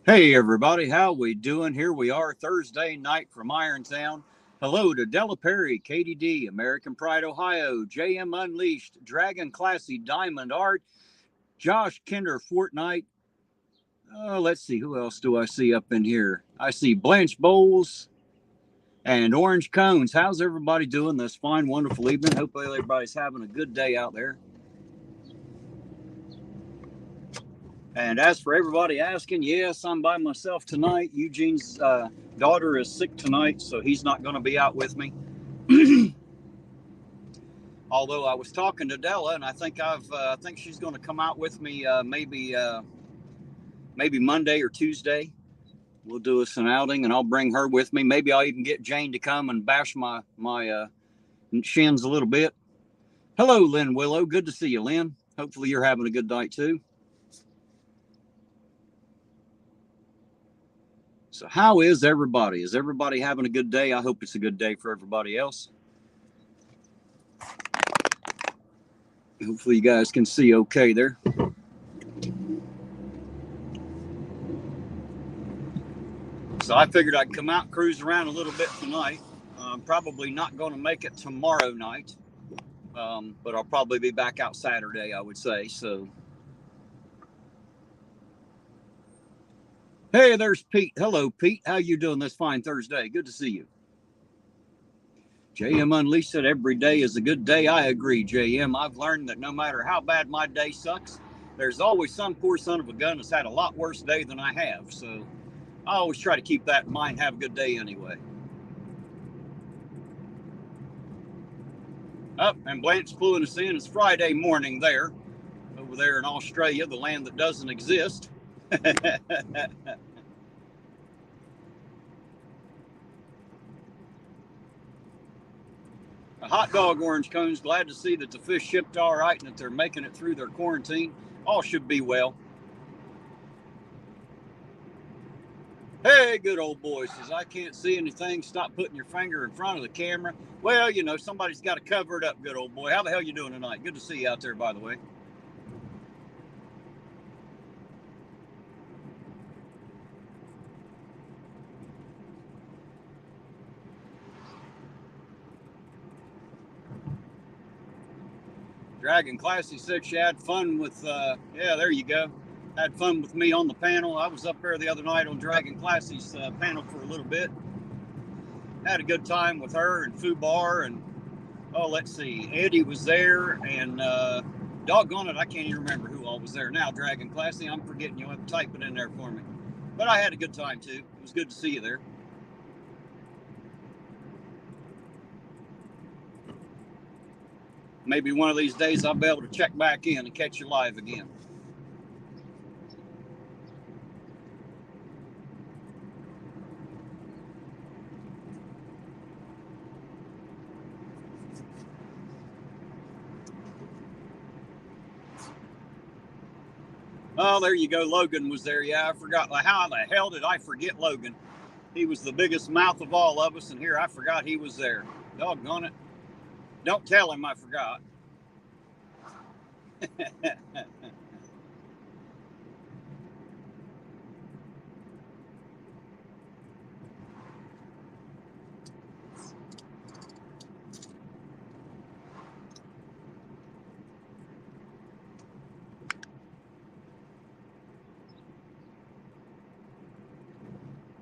Hey everybody, how we doing? Here we are Thursday night from Irontown. Hello to Della Perry, Katie D, American Pride, Ohio, JM Unleashed, Dragon Classy, Diamond Art, Josh Kinder, Fortnite. Let's see, who else do I see up in here? I see Blanche Bowles and Orange Cones. How's everybody doing this fine, wonderful evening? Hopefully everybody's having a good day out there. And as for everybody asking, yes, I'm by myself tonight. Eugene's daughter is sick tonight, so he's not going to be out with me. Although I was talking to Della, and I think she's going to come out with me maybe Monday or Tuesday. We'll do us an outing, and I'll bring her with me. Maybe I'll even get Jane to come and bash my shins a little bit. Hello, Lynn Willow. Good to see you, Lynn. Hopefully you're having a good night too. So how is everybody? Is everybody having a good day? I hope it's a good day for everybody else. Hopefully you guys can see okay there. So I figured I'd come out and cruise around a little bit tonight. I'm probably not going to make it tomorrow night, but I'll probably be back out Saturday, I would say. So, hey, there's Pete. Hello, Pete. How you doing this fine Thursday? Good to see you. JM Unleashed said every day is a good day. I agree, JM. I've learned that no matter how bad my day sucks, there's always some poor son of a gun that's had a lot worse day than I have. So I always try to keep that in mind. Have a good day anyway. Up and Blanche flew us in. It's Friday morning there, over there in Australia, the land that doesn't exist. A hot dog, Orange Cones. Glad to see that the fish shipped all right and that they're making it through their quarantine. All should be well. Hey, good old boy says, I can't see anything. Stop putting your finger in front of the camera. Well, you know, somebody's got to cover it up, good old boy. How the hell you doing tonight? Good to see you out there, by the way. Dragon Classy said she had fun with, yeah, there you go. Had fun with me on the panel. I was up there the other night on Dragon Classy's panel for a little bit. Had a good time with her and Fubar and, oh, let's see, Eddie was there and doggone it, I can't even remember who all was there now. Dragon Classy, I'm forgetting. You'll have to type it in there for me. But I had a good time too. It was good to see you there. Maybe one of these days I'll be able to check back in and catch you live again. Oh, there you go. Logan was there. Yeah, I forgot. How the hell did I forget Logan? He was the biggest mouth of all of us, and here I forgot he was there. Doggone it. Don't tell him I forgot.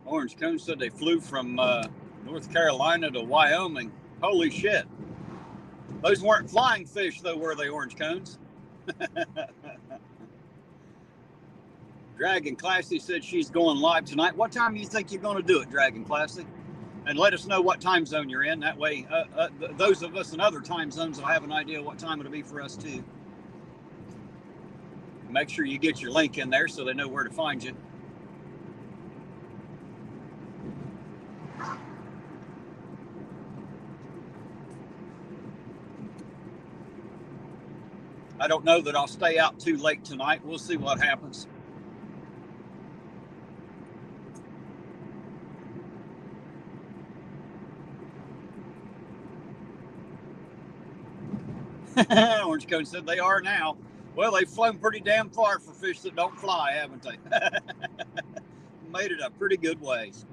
Orange Cone said they flew from North Carolina to Wyoming. Holy shit. Those weren't flying fish, though, were they, Orange Cones? Dragon Classy said she's going live tonight. What time do you think you're going to do it, Dragon Classy? And let us know what time zone you're in. That way, those of us in other time zones will have an idea what time it'll be for us, too. Make sure you get your link in there so they know where to find you. I don't know that I'll stay out too late tonight. We'll see what happens. Orange Cone said they are now. Well, they've flown pretty damn far for fish that don't fly, haven't they? made it a pretty good ways.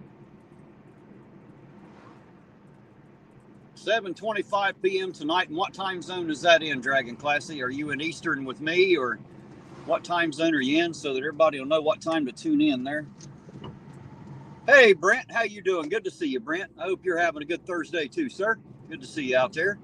7:25 p.m. tonight. And what time zone is that in, Dragon Classy? Are you in Eastern with me, or what time zone are you in, so that everybody will know what time to tune in there? Hey, Brent, how you doing? Good to see you, Brent. I hope you're having a good Thursday too, sir. Good to see you out there.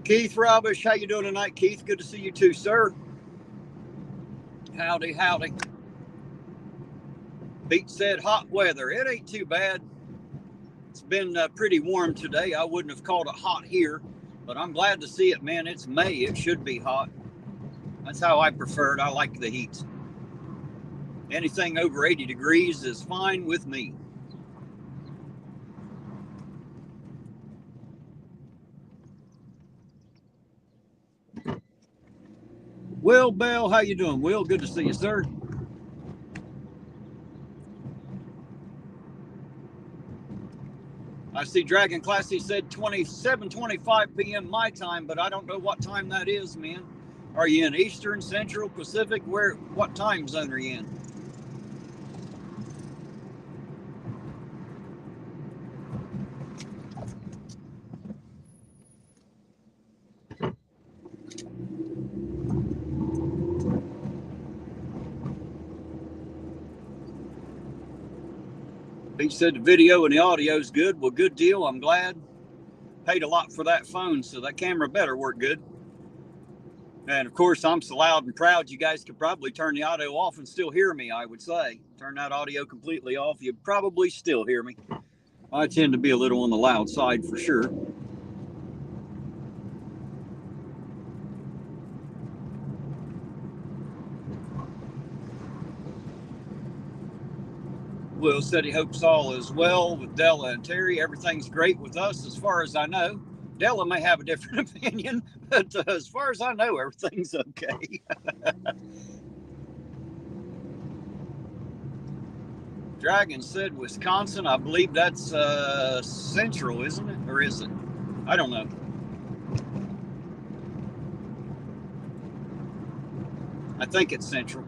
Keith Robish, how you doing tonight, Keith? Good to see you too, sir. Howdy, howdy. Pete said hot weather. It ain't too bad. It's been pretty warm today. I wouldn't have called it hot here, but I'm glad to see it, man. It's May. It should be hot. That's how I prefer it. I like the heat. Anything over 80 degrees is fine with me. Will Bell, how you doing, Will? Good to see you, sir. I see Dragon Classy said 27:25 p.m. my time, but I don't know what time that is, man. Are you in Eastern, Central, Pacific? What time zone are you in? He said the video and the audio is good. Well, good deal. I'm glad. Paid a lot for that phone, so that camera better work good. And of course, I'm so loud and proud, you guys could probably turn the audio off and still hear me, I would say. Turn that audio completely off, you'd probably still hear me. I tend to be a little on the loud side for sure. Will said he hopes all is well with Della and Terry. Everything's great with us as far as I know. Della may have a different opinion, but as far as I know, everything's okay. Dragon said Wisconsin. I believe that's central, isn't it? Or is it? I don't know. I think it's central.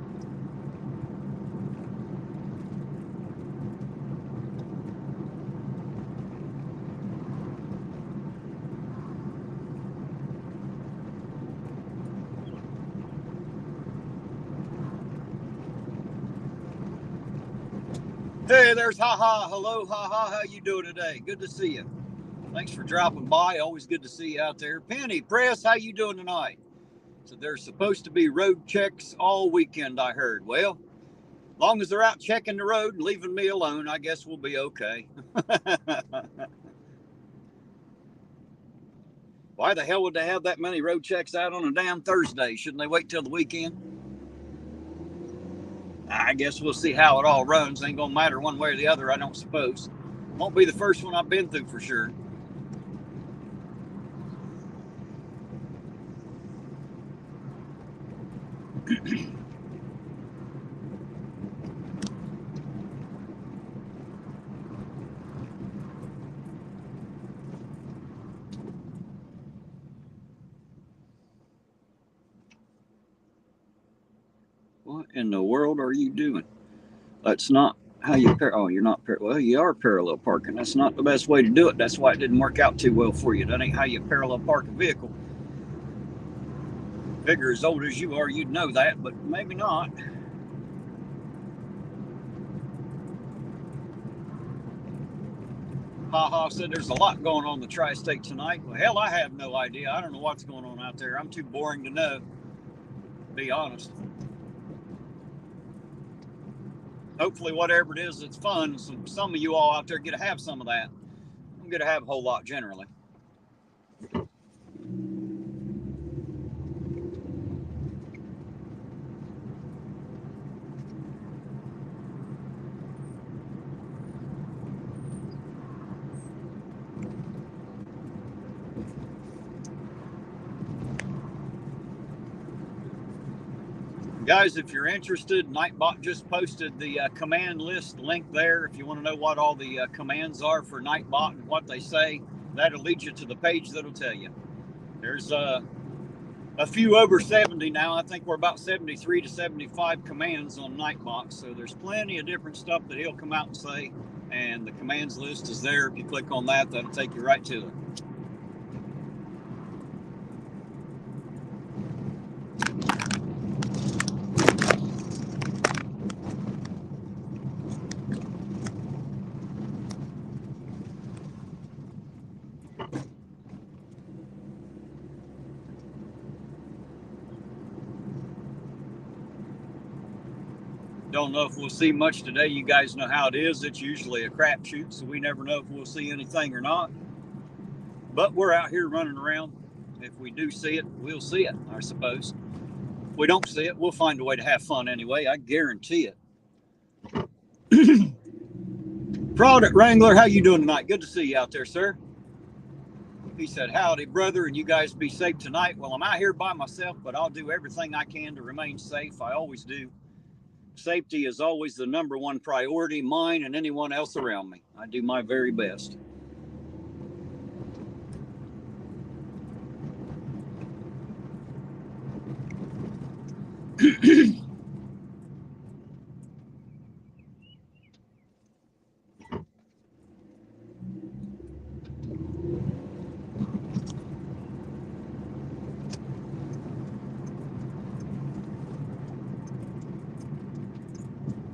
Hey, there's Haha. Hello, Haha. How you doing today? Good to see you. Thanks for dropping by. Always good to see you out there. Penny Press, how you doing tonight? So there's supposed to be road checks all weekend, I heard. Well, as long as they're out checking the road and leaving me alone, I guess we'll be okay. Why the hell would they have that many road checks out on a damn Thursday? Shouldn't they wait till the weekend? I guess we'll see how it all runs. Ain't gonna matter one way or the other, I don't suppose. Won't be the first one I've been through for sure. What in the world are you doing? That's not how you oh, you're not well, you are parallel parking. That's not the best way to do it. That's why it didn't work out too well for you. That ain't how you parallel park a vehicle. Figure as old as you are, you'd know that, but maybe not. Haha said there's a lot going on in the tri-state tonight. Well, hell, I have no idea. I don't know what's going on out there. I'm too boring to know, to be honest. Hopefully, whatever it is, it's fun. Some of you all out there get to have some of that. I'm going to have a whole lot generally. Guys, if you're interested, Nightbot just posted the command list link there. If you want to know what all the commands are for Nightbot and what they say, that'll lead you to the page that'll tell you. There's a few over 70 now. I think we're about 73 to 75 commands on Nightbot. So there's plenty of different stuff that he'll come out and say. And the commands list is there. If you click on that, that'll take you right to it. Don't know if we'll see much today. You guys know how it is. It's usually a crapshoot, so we never know if we'll see anything or not. But we're out here running around. If we do see it, we'll see it, I suppose. If we don't see it, we'll find a way to have fun anyway. I guarantee it. Product Wrangler, how you doing tonight? Good to see you out there, sir. He said, howdy, brother, and you guys be safe tonight. Well, I'm out here by myself, but I'll do everything I can to remain safe. I always do. Safety is always the number one priority, mine and anyone else around me. I do my very best.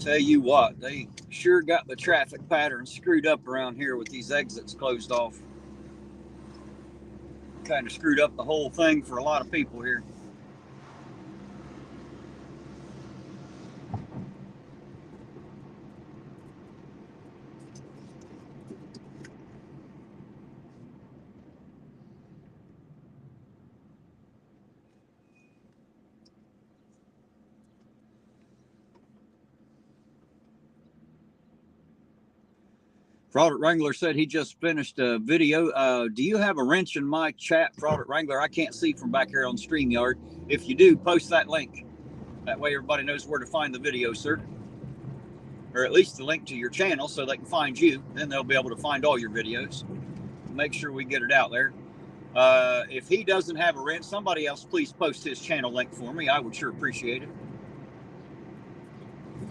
Tell you what, they sure got the traffic pattern screwed up around here with these exits closed off. Kind of screwed up the whole thing for a lot of people here. Product Wrangler said he just finished a video. Do you have a wrench in my chat, Product Wrangler? I can't see from back here on StreamYard. If you do, post that link. That way everybody knows where to find the video, sir. Or at least the link to your channel so they can find you. Then they'll be able to find all your videos. Make sure we get it out there. If he doesn't have a wrench, somebody else please post his channel link for me. I would sure appreciate it.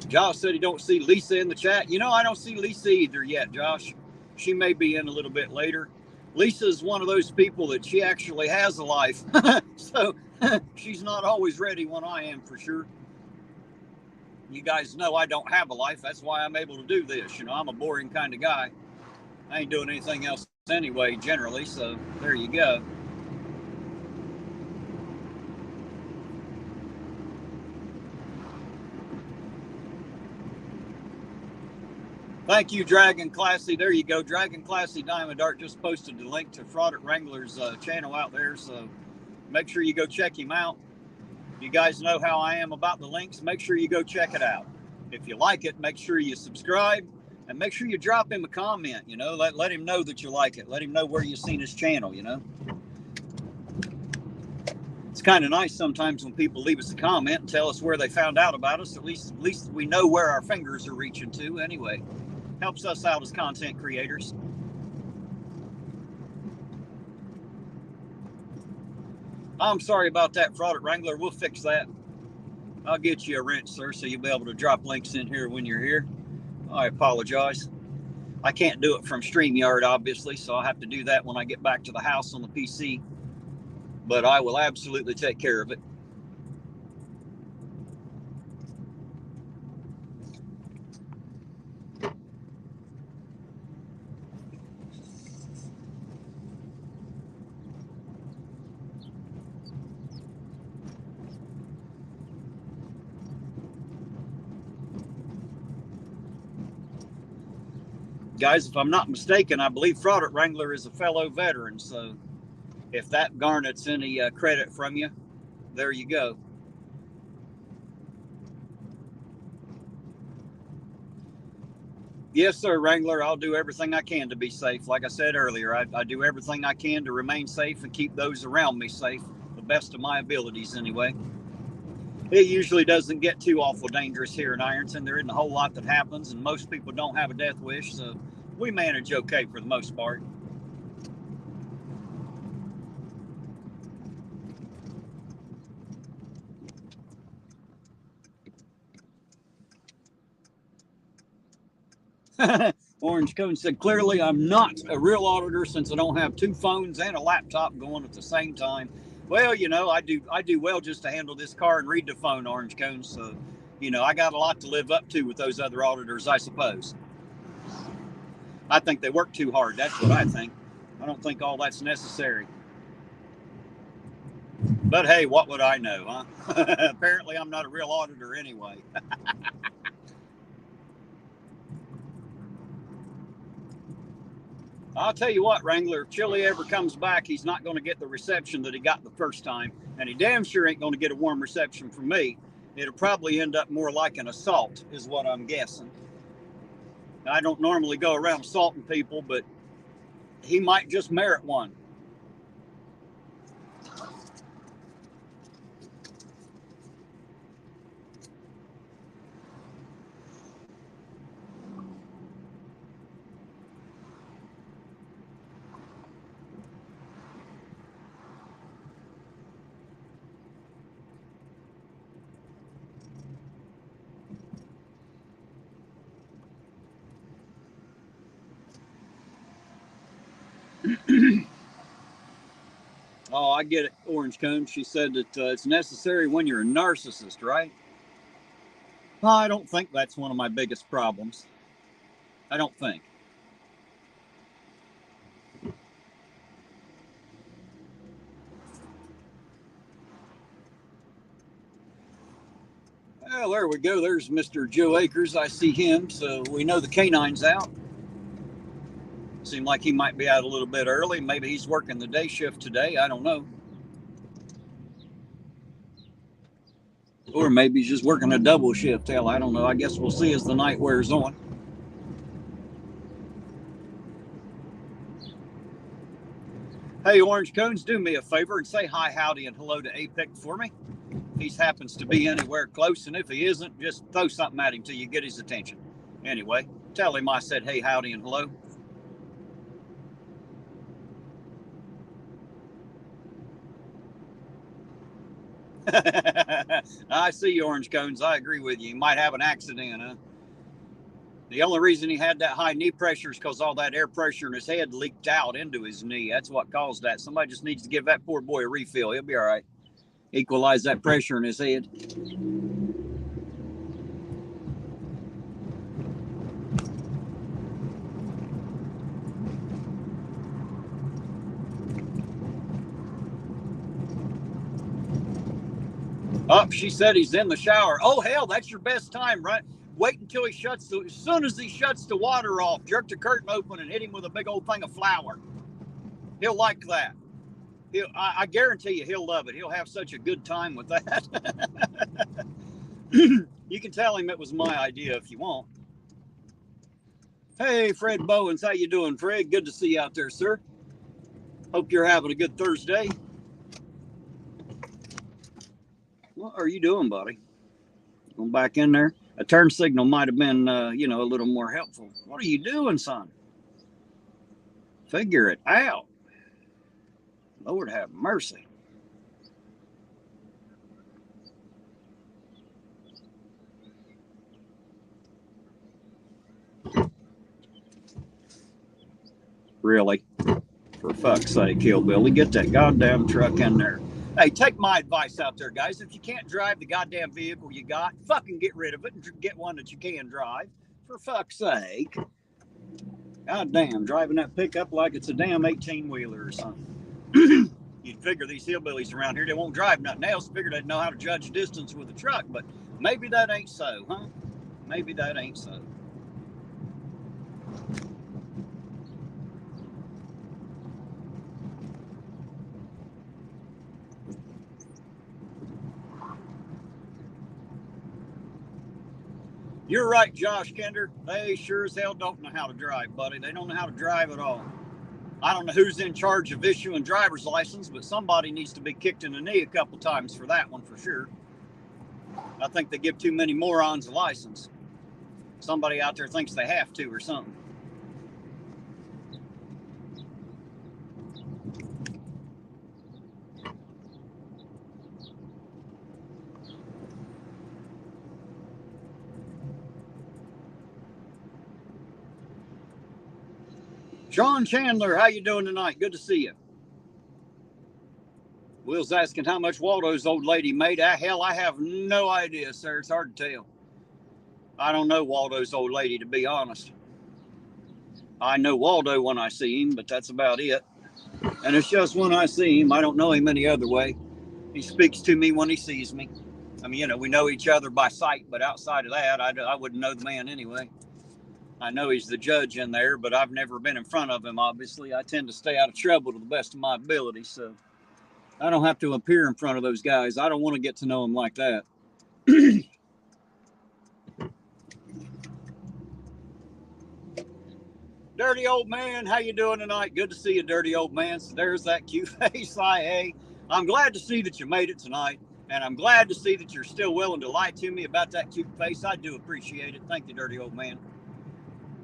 Josh said he don't see Lisa in the chat. You know, I don't see Lisa either yet, Josh. She may be in a little bit later. Lisa's one of those people that she actually has a life. So she's not always ready when I am, for sure. You guys know I don't have a life. That's why I'm able to do this. You know, I'm a boring kind of guy. I ain't doing anything else anyway, generally. So there you go. Thank you, Dragon Classy. There you go. Dragon Classy Diamond Art just posted the link to Product Wrangler's channel out there. So make sure you go check him out. You guys know how I am about the links. Make sure you go check it out. If you like it, make sure you subscribe and make sure you drop him a comment. You know, let him know that you like it. Let him know where you've seen his channel, you know. It's kind of nice sometimes when people leave us a comment and tell us where they found out about us. At least we know where our fingers are reaching to anyway. Helps us out as content creators. I'm sorry about that, Product Wrangler. We'll fix that. I'll get you a wrench, sir, so you'll be able to drop links in here when you're here. I apologize. I can't do it from StreamYard, obviously, so I'll have to do that when I get back to the house on the PC. But I will absolutely take care of it. Guys, if I'm not mistaken, I believe Product Wrangler is a fellow veteran. So if that garnets any credit from you, there you go. Yes, sir, Wrangler. I'll do everything I can to be safe. Like I said earlier, I do everything I can to remain safe and keep those around me safe, the best of my abilities anyway. It usually doesn't get too awful dangerous here in Ironton. There isn't a whole lot that happens, and most people don't have a death wish, so we manage okay for the most part. Orange Cone said, clearly I'm not a real auditor since I don't have two phones and a laptop going at the same time. Well, you know, I do well just to handle this car and read the phone, Orange Cone. So, you know, I got a lot to live up to with those other auditors, I suppose. I think they work too hard. That's what I think. I don't think all that's necessary. But hey, what would I know, huh? Apparently, I'm not a real auditor anyway. I'll tell you what, Wrangler, if Chili ever comes back, he's not going to get the reception that he got the first time. And he damn sure ain't going to get a warm reception from me. It'll probably end up more like an assault, is what I'm guessing. I don't normally go around assaulting people, but he might just merit one. Oh, I get it, Orange Cone. She said that it's necessary when you're a narcissist, right? Well, I don't think that's one of my biggest problems. I don't think. Well, there we go. There's Mr. Joe Akers. I see him, so we know the canine's out. Seemed like he might be out a little bit early. Maybe he's working the day shift today. I don't know. Or maybe he's just working a double shift. Hell, I don't know. I guess we'll see as the night wears on. Hey, Orange Cones, do me a favor and say hi, howdy, and hello to APEC for me. If he happens to be anywhere close, and if he isn't, just throw something at him till you get his attention. Anyway, tell him I said hey, howdy, and hello. I see you, Orange Cones. I agree with you. He might have an accident, huh? The only reason he had that high knee pressure is because all that air pressure in his head leaked out into his knee. That's what caused that. Somebody just needs to give that poor boy a refill. He'll be all right. Equalize that pressure in his head. Oh, she said he's in the shower. Oh, hell, that's your best time, right? Wait until he shuts the, as soon as he shuts the water off, jerk the curtain open and hit him with a big old thing of flour. He'll like that. I guarantee you he'll love it. He'll have such a good time with that. You can tell him it was my idea if you want. Hey, Fred Bowens, how you doing, Fred? Good to see you out there, sir. Hope you're having a good Thursday. What are you doing, buddy? Going back in there. A turn signal might have been, a little more helpful. What are you doing, son? Figure it out. Lord have mercy. Really? For fuck's sake, Hillbilly, get that goddamn truck in there. Hey, take my advice out there, guys. If you can't drive the goddamn vehicle you got, fucking get rid of it and get one that you can drive. For fuck's sake. Goddamn, driving that pickup like it's a damn 18-wheeler or something. You'd figure these hillbillies around here, they won't drive nothing else. Figure they'd know how to judge distance with a truck, but maybe that ain't so, huh? Maybe that ain't so. You're right, Josh Kender. They sure as hell don't know how to drive, buddy. They don't know how to drive at all. I don't know who's in charge of issuing driver's license, but somebody needs to be kicked in the knee a couple times for that one for sure. I think they give too many morons a license. Somebody out there thinks they have to or something. Sean Chandler, how you doing tonight? Good to see you. Will's asking how much Waldo's old lady made. Hell, I have no idea, sir. It's hard to tell. I don't know Waldo's old lady, to be honest. I know Waldo when I see him, but that's about it. And it's just when I see him. I don't know him any other way. He speaks to me when he sees me. I mean, we know each other by sight, but outside of that, I wouldn't know the man anyway. I know he's the judge in there, but I've never been in front of him, obviously. I tend to stay out of trouble to the best of my ability, so I don't have to appear in front of those guys. I don't want to get to know them like that. Dirty old man, how you doing tonight? Good to see you, dirty old man. So there's that cute face. Hey, I'm glad to see that you made it tonight, and I'm glad to see that you're still willing to lie to me about that cute face. I do appreciate it. Thank you, dirty old man.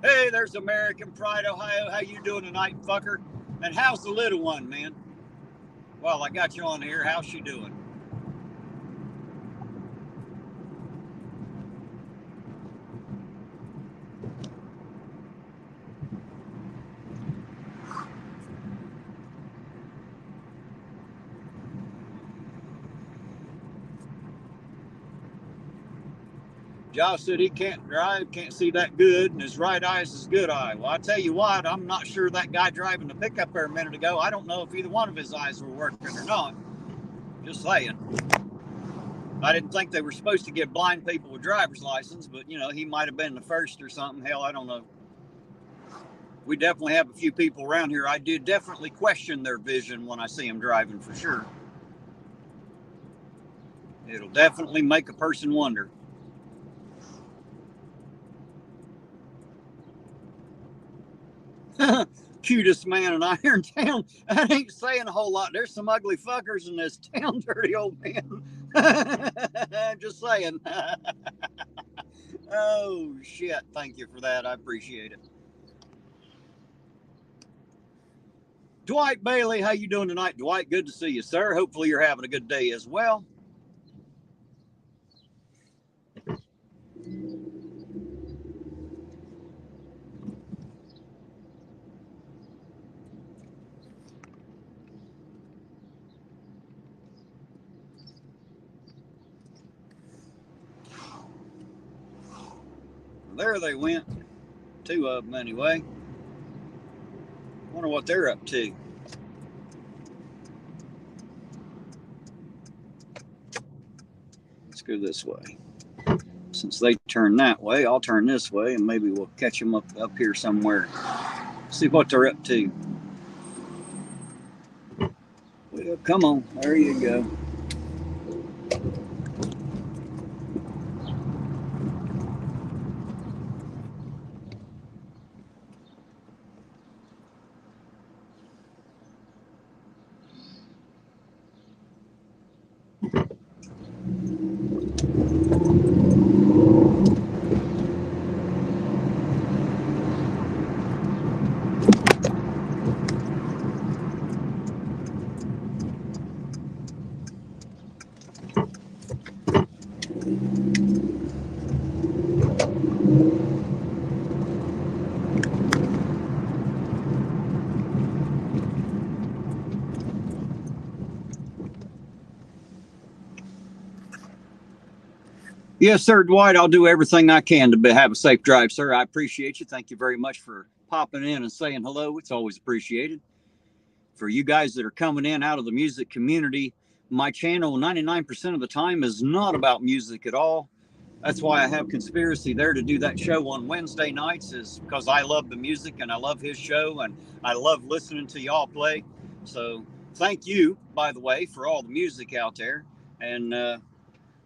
Hey, there's American Pride, Ohio. How you doing tonight, fucker? And how's the little one, man? Well, I got you on here. How's she doing? Josh said he can't drive, can't see that good, and his right eye is his good eye. Well, I tell you what, I'm not sure that guy driving the pickup there a minute ago, I don't know if either one of his eyes were working or not. Just saying. I didn't think they were supposed to give blind people a driver's license, but, he might have been the first or something. Hell, I don't know. We definitely have a few people around here. I do definitely question their vision when I see them driving, for sure. It'll definitely make a person wonder. Cutest man in Irontown. That ain't saying a whole lot. There's some ugly fuckers in this town, dirty old man. Just saying. Oh, shit. Thank you for that. I appreciate it. Dwight Bailey, how you doing tonight? Dwight, good to see you, sir. Hopefully you're having a good day as well. There they went. Two of them anyway. Wonder what they're up to. Let's go this way. Since they turn that way, I'll turn this way, and maybe we'll catch them up here somewhere. See what they're up to. Well, come on. There you go. Yes, sir, Dwight. I'll do everything I can to have a safe drive, sir. I appreciate you. Thank you very much for popping in and saying hello. It's always appreciated. For you guys that are coming in out of the music community, my channel 99% of the time is not about music at all. That's why I have Conspiracy there to do that show on Wednesday nights, is because I love the music and I love his show and I love listening to y'all play. So thank you, by the way, for all the music out there. And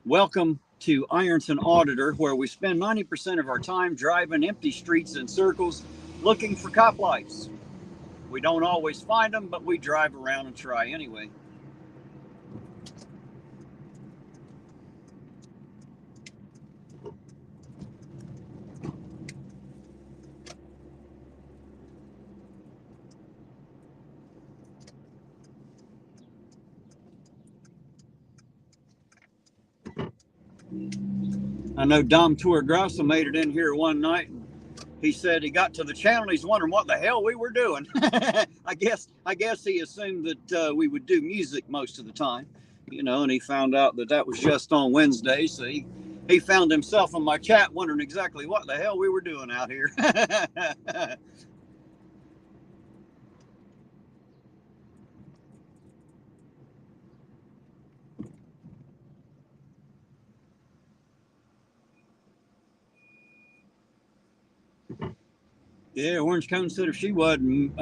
welcome to Ironton Auditor, where we spend 90% of our time driving empty streets in circles looking for cop lights. We don't always find them, but we drive around and try anyway. I know Dom Torregrossa made it in here one night. He said he got to the channel and he's wondering what the hell we were doing. I guess he assumed that we would do music most of the time, and he found out that was just on Wednesday. So he found himself in my chat wondering exactly what the hell we were doing out here. Yeah, Orange Cone said if she wasn't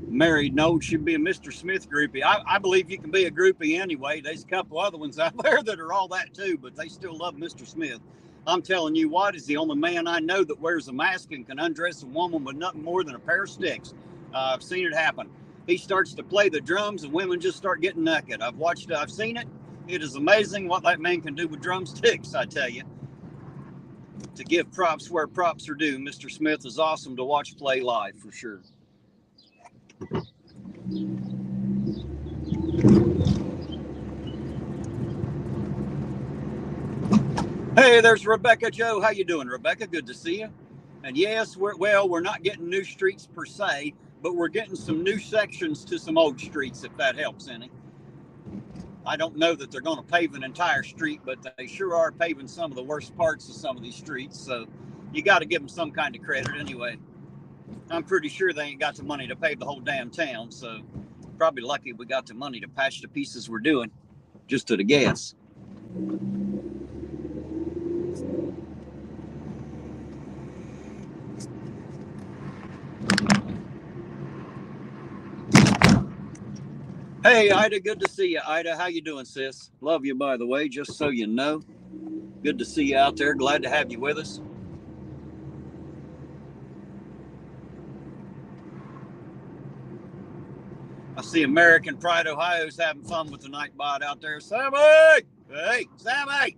married, no, she'd be a Mr. Smith groupie. I believe you can be a groupie anyway. There's a couple other ones out there that are all that too, but they still love Mr. Smith. I'm telling you what, he's the only man I know that wears a mask and can undress a woman with nothing more than a pair of sticks. I've seen it happen. He starts to play the drums and women just start getting naked. I've seen it. It is amazing what that man can do with drumsticks, I tell you. To give props where props are due, Mr. Smith is awesome to watch play live for sure. Hey, there's Rebecca Joe. How you doing, Rebecca? Good to see you. And yes, we're not getting new streets per se, but we're getting some new sections to some old streets, if that helps any. I don't know that they're going to pave an entire street, but they sure are paving some of the worst parts of some of these streets. So you got to give them some kind of credit anyway. I'm pretty sure they ain't got the money to pave the whole damn town. So probably lucky we got the money to patch the pieces we're doing, just at a guess. Hey, Ida, good to see you. Ida, how you doing, sis? Love you, by the way, just so you know. Good to see you out there. Glad to have you with us. I see American Pride, Ohio's having fun with the Nightbot out there. Sammy! Hey, Sammy!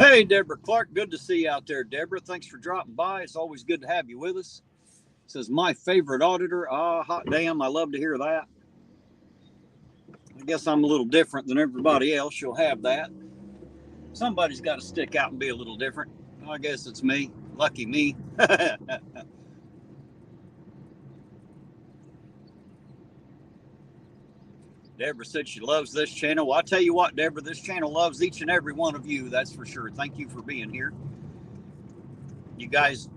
Hey, Deborah Clark. Good to see you out there, Deborah. Thanks for dropping by. It's always good to have you with us. Says my favorite auditor. Ah, hot damn. I love to hear that. I guess I'm a little different than everybody else. You'll have that. Somebody's got to stick out and be a little different. I guess it's me. Lucky me. Deborah said she loves this channel. Well, I'll tell you what, Deborah, this channel loves each and every one of you. That's for sure. Thank you for being here. You guys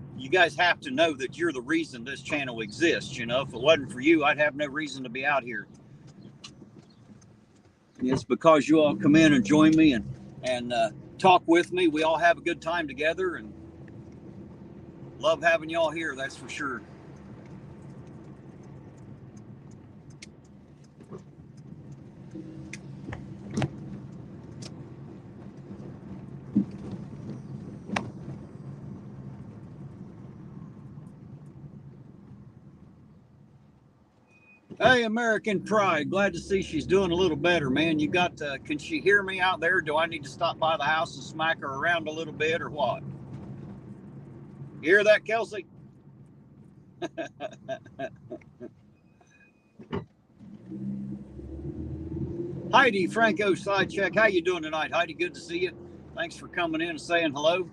have to know that you're the reason this channel exists. You know, if it wasn't for you, I'd have no reason to be out here. It's because you all come in and join me and talk with me. We all have a good time together and love having y'all here. That's for sure. Hey, American Pride. Glad to see she's doing a little better, man. You got can she hear me out there? Do I need to stop by the house and smack her around a little bit or what? You hear that, Kelsey? Heidi Franco Sidecheck. How you doing tonight, Heidi? Good to see you. Thanks for coming in and saying hello.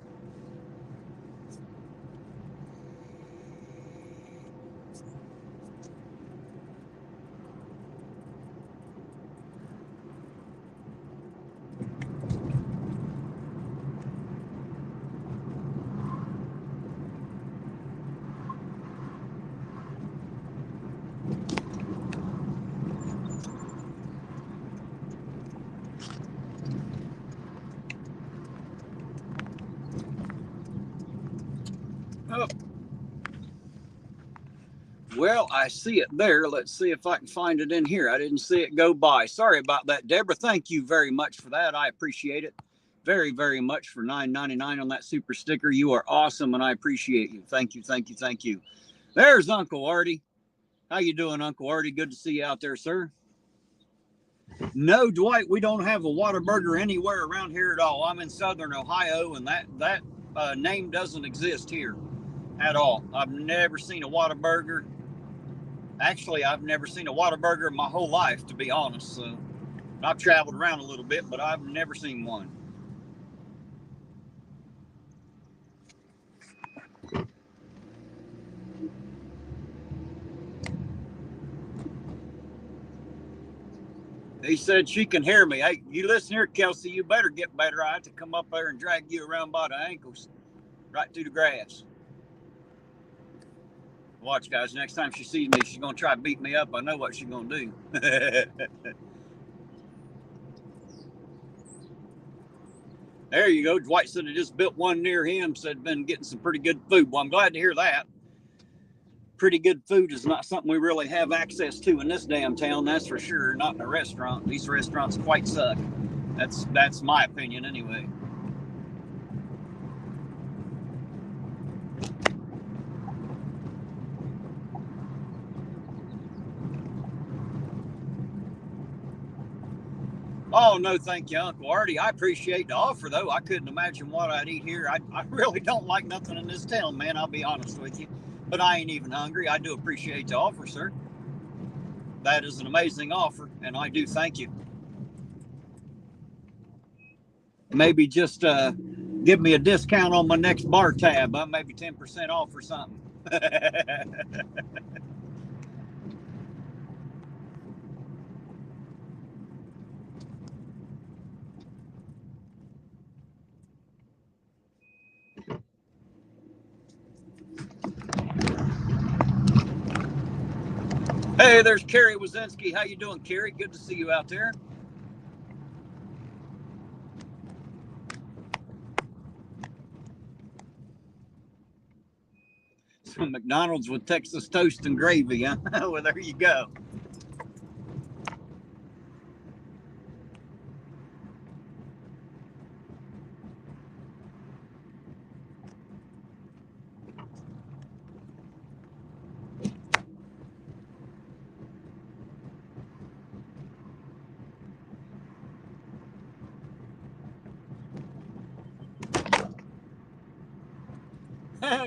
Oh. Well, I see it there. Let's see if I can find it in here. I didn't see it go by. Sorry about that, Deborah. Thank you very much for that. I appreciate it very, very much for $9.99 on that super sticker. You are awesome, and I appreciate you. Thank you, thank you, thank you. There's Uncle Artie. How you doing, Uncle Artie? Good to see you out there, sir. No, Dwight, we don't have a Whataburger anywhere around here at all. I'm in Southern Ohio, and that name doesn't exist here at all. I've never seen a Whataburger. Actually, I've never seen a Whataburger in my whole life, to be honest. So I've traveled around a little bit, but I've never seen one. He said she can hear me. Hey, you listen here, Kelsey, you better get better. I have to come up there and drag you around by the ankles right through the grass. Watch, guys, next time she sees me, she's going to try to beat me up. I know what she's going to do. There you go. Dwight said he just built one near him, said been getting some pretty good food. Well, I'm glad to hear that. Pretty good food is not something we really have access to in this damn town, that's for sure. Not in a restaurant. These restaurants quite suck. That's my opinion anyway. Oh, no, thank you, Uncle Artie. I appreciate the offer, though. I couldn't imagine what I'd eat here. I really don't like nothing in this town, man. I'll be honest with you. But I ain't even hungry. I do appreciate the offer, sir. That is an amazing offer, and I do thank you. Maybe just give me a discount on my next bar tab. Maybe 10% off or something. Hey, there's Carrie Wazinski. How you doing, Carrie? Good to see you out there. Some McDonald's with Texas toast and gravy, huh? Well, there you go.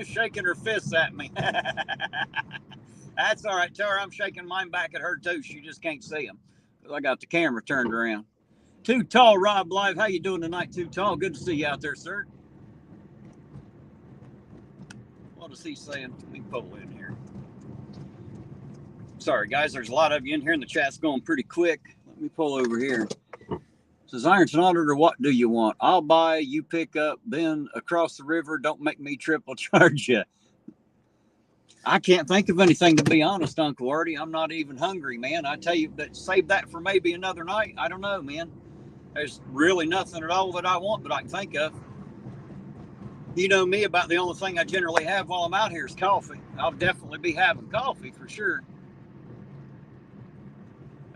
Shaking her fists at me. That's all right. Tell her I'm shaking mine back at her too. She just can't see them. I got the camera turned around. Too Tall Rob Live. How you doing tonight, Too Tall? Good to see you out there, sir. What is he saying? Let me pull in here. Sorry, guys. There's a lot of you in here, and the chat's going pretty quick. Let me pull over here. It says, Ironton Auditor, what do you want? I'll buy, you pick up, then across the river. Don't make me triple charge you. I can't think of anything, to be honest, Uncle Artie. I'm not even hungry, man. I tell you, but save that for maybe another night. I don't know, man. There's really nothing at all that I want that I can think of. You know me, about the only thing I generally have while I'm out here is coffee. I'll definitely be having coffee for sure.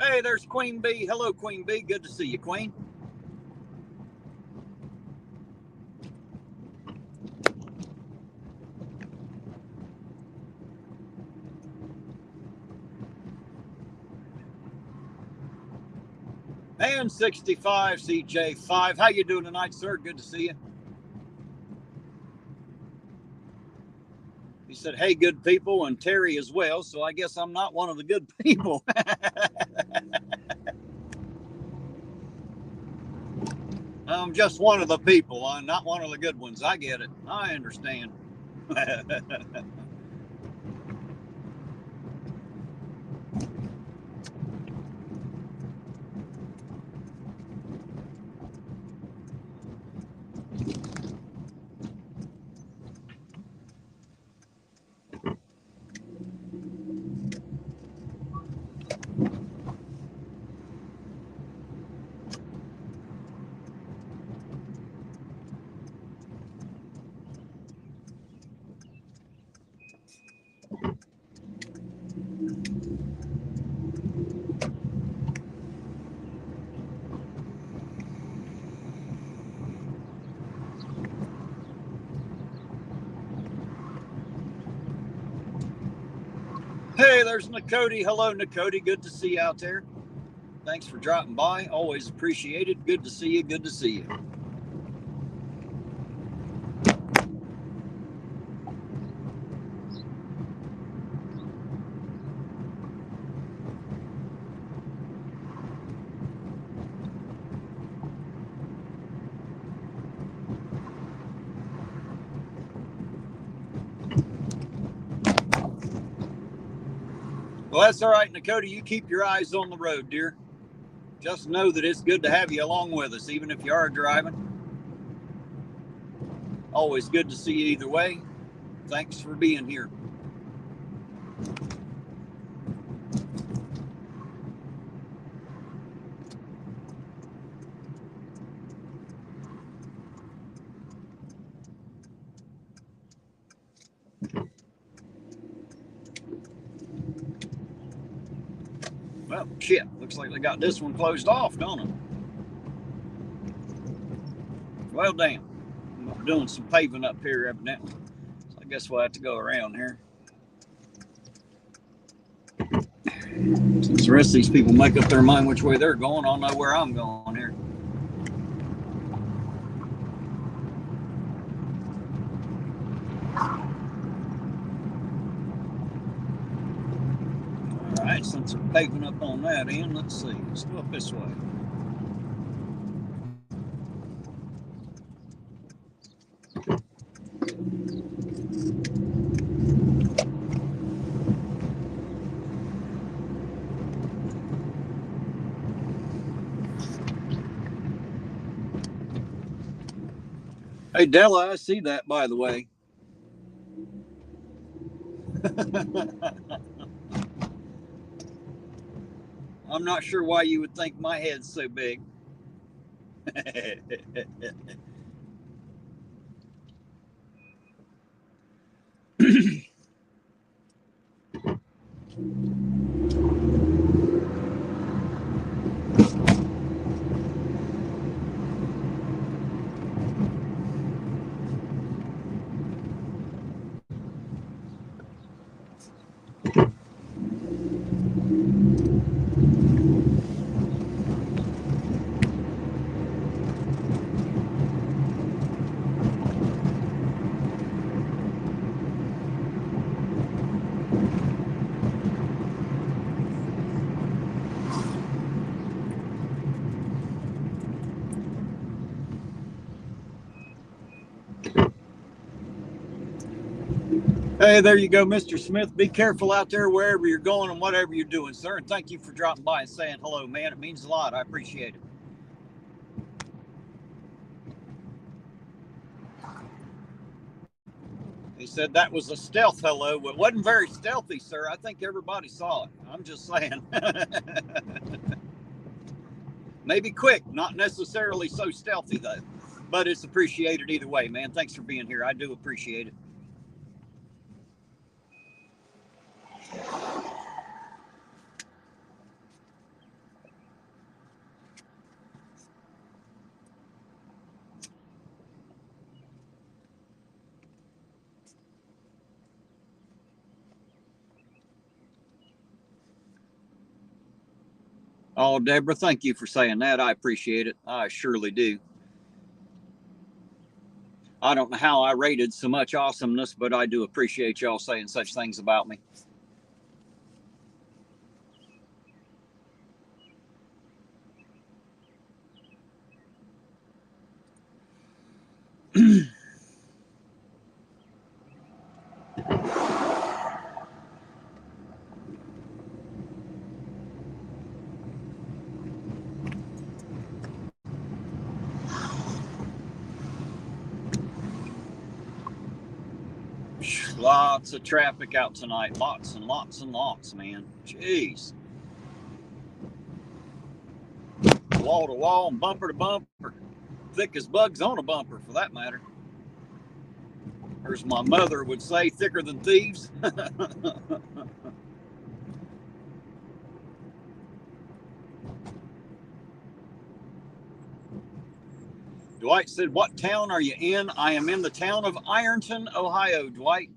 Hey, there's Queen Bee. Hello, Queen Bee. Good to see you, Queen. And 65 CJ5. How you doing tonight, sir? Good to see you. He said, hey, good people, and Terry as well. So I guess I'm not one of the good people. I'm just one of the people. I'm not one of the good ones. I get it. I understand. Hey, there's Nakoti. Hello, Nakoti. Good to see you out there. Thanks for dropping by. Always appreciated. Good to see you. Good to see you. Well, that's all right, Nakota. You keep your eyes on the road, dear. Just know that it's good to have you along with us, even if you are driving. Always good to see you either way. Thanks for being here. Well, shit. Looks like they got this one closed off, don't it? Well, damn. I'm doing some paving up here, evidently. So I guess we'll have to go around here. Since the rest of these people make up their mind which way they're going, I'll know where I'm going here. All right, since they're paving up on that end, let's see. Let's go up this way. Hey, Della, I see that, by the way. I'm not sure why you would think my head's so big. Hey, there you go, Mr. Smith. Be careful out there wherever you're going and whatever you're doing, sir. And thank you for dropping by and saying hello, man. It means a lot. I appreciate it. He said that was a stealth hello. It wasn't very stealthy, sir. I think everybody saw it. I'm just saying. Maybe quick, not necessarily so stealthy, though. But it's appreciated either way, man. Thanks for being here. I do appreciate it. Oh, Deborah, thank you for saying that. I appreciate it. I surely do. I don't know how I rated so much awesomeness, but I do appreciate y'all saying such things about me. Lots of traffic out tonight. Lots and lots and lots, man. Jeez. Wall to wall and bumper to bumper. Thick as bugs on a bumper, for that matter. Or as my mother would say, thicker than thieves. Dwight said, what town are you in? I am in the town of Ironton, Ohio, Dwight.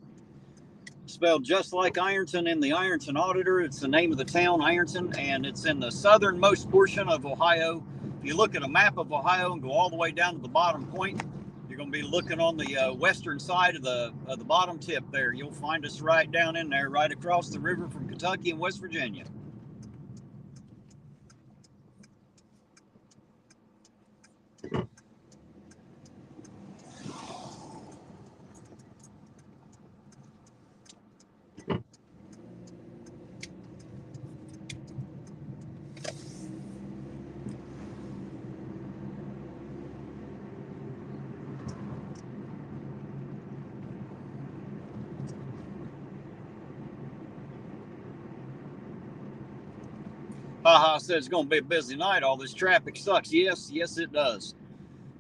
Spelled just like Ironton in the Ironton Auditor. It's the name of the town, Ironton, and it's in the southernmost portion of Ohio. If you look at a map of Ohio and go all the way down to the bottom point, you're going to be looking on the western side of the bottom tip there. You'll find us right down in there, right across the river from Kentucky and West Virginia. Haha says it's going to be a busy night. All this traffic sucks. Yes, it does.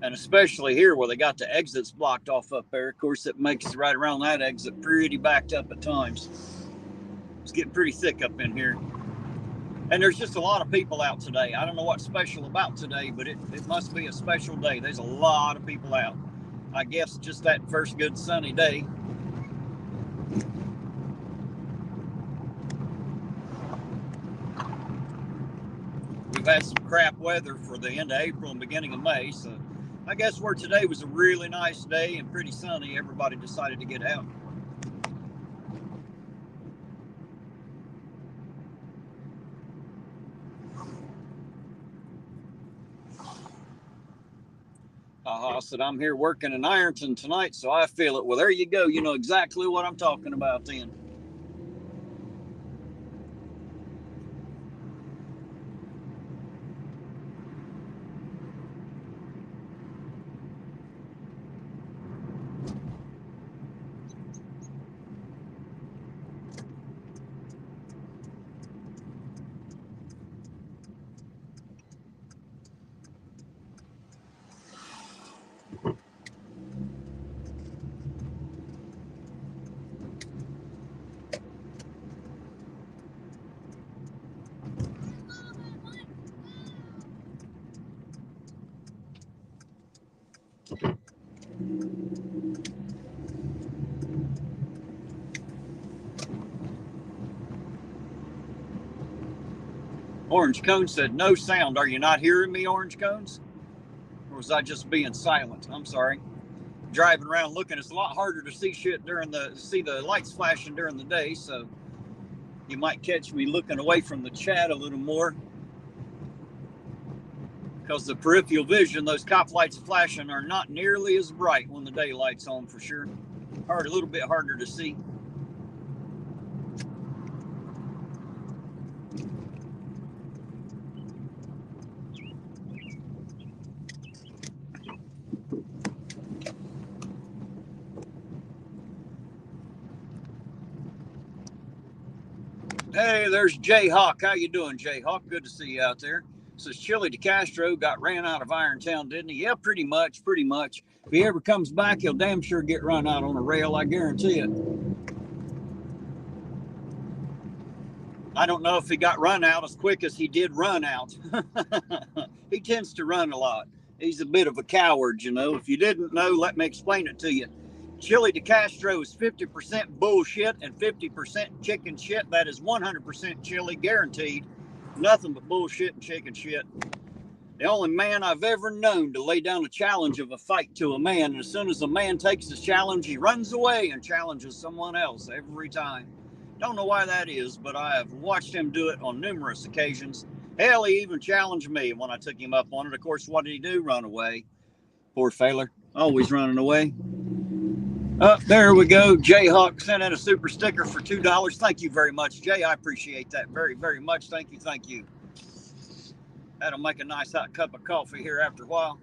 And especially here where they got the exits blocked off up there. Of course, it makes right around that exit pretty backed up at times. It's getting pretty thick up in here. And there's just a lot of people out today. I don't know what's special about today, but it must be a special day. There's a lot of people out. I guess just that first good sunny day. We've had some crap weather for the end of April and beginning of May, so I guess where today was a really nice day and pretty sunny, everybody decided to get out. I said, I'm here working in Ironton tonight, so I feel it. Well, there you go. You know exactly what I'm talking about then. Orange Cone said, no sound. Are you not hearing me, Orange Cones? Or was I just being silent? I'm sorry. Driving around looking, it's a lot harder to see shit see the lights flashing during the day, so you might catch me looking away from the chat a little more. Because the peripheral vision, those cop lights flashing are not nearly as bright when the daylight's on, for sure. A little bit harder to see. Hey, there's Jayhawk. How you doing, Jayhawk? Good to see you out there. Says Chili DeCastro got ran out of Irontown, didn't he? Yeah, pretty much, pretty much. If he ever comes back, he'll damn sure get run out on a rail, I guarantee it. I don't know if he got run out as quick as he did run out. He tends to run a lot. He's a bit of a coward, you know. If you didn't know, let me explain it to you. Chili DeCastro is 50% bullshit and 50% chicken shit. That is 100% chili, guaranteed. Nothing but bullshit and chicken shit. The only man I've ever known to lay down a challenge of a fight to a man, and as soon as a man takes his challenge, he runs away and challenges someone else every time. Don't know why that is, but I have watched him do it on numerous occasions. Hell, he even challenged me when I took him up on it. Of course, what did he do? Run away. Poor feller. Always running away. There we go. Jayhawk sent in a super sticker for $2. Thank you very much, Jay. I appreciate that very, very much. Thank you. Thank you. That'll make a nice hot cup of coffee here after a while.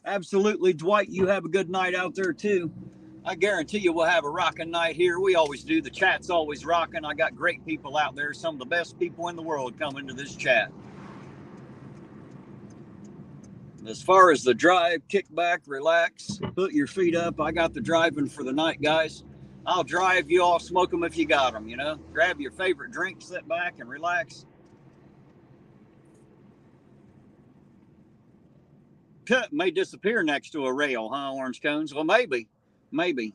Absolutely, Dwight. You have a good night out there, too. I guarantee you we'll have a rocking night here. We always do. The chat's always rocking. I got great people out there. Some of the best people in the world come into this chat. As far as the drive, kick back, relax, put your feet up. I got the driving for the night, guys. I'll drive, you all smoke them if you got them, you know. Grab your favorite drink, sit back and relax. May disappear next to a rail, huh, orange cones? Well, maybe. It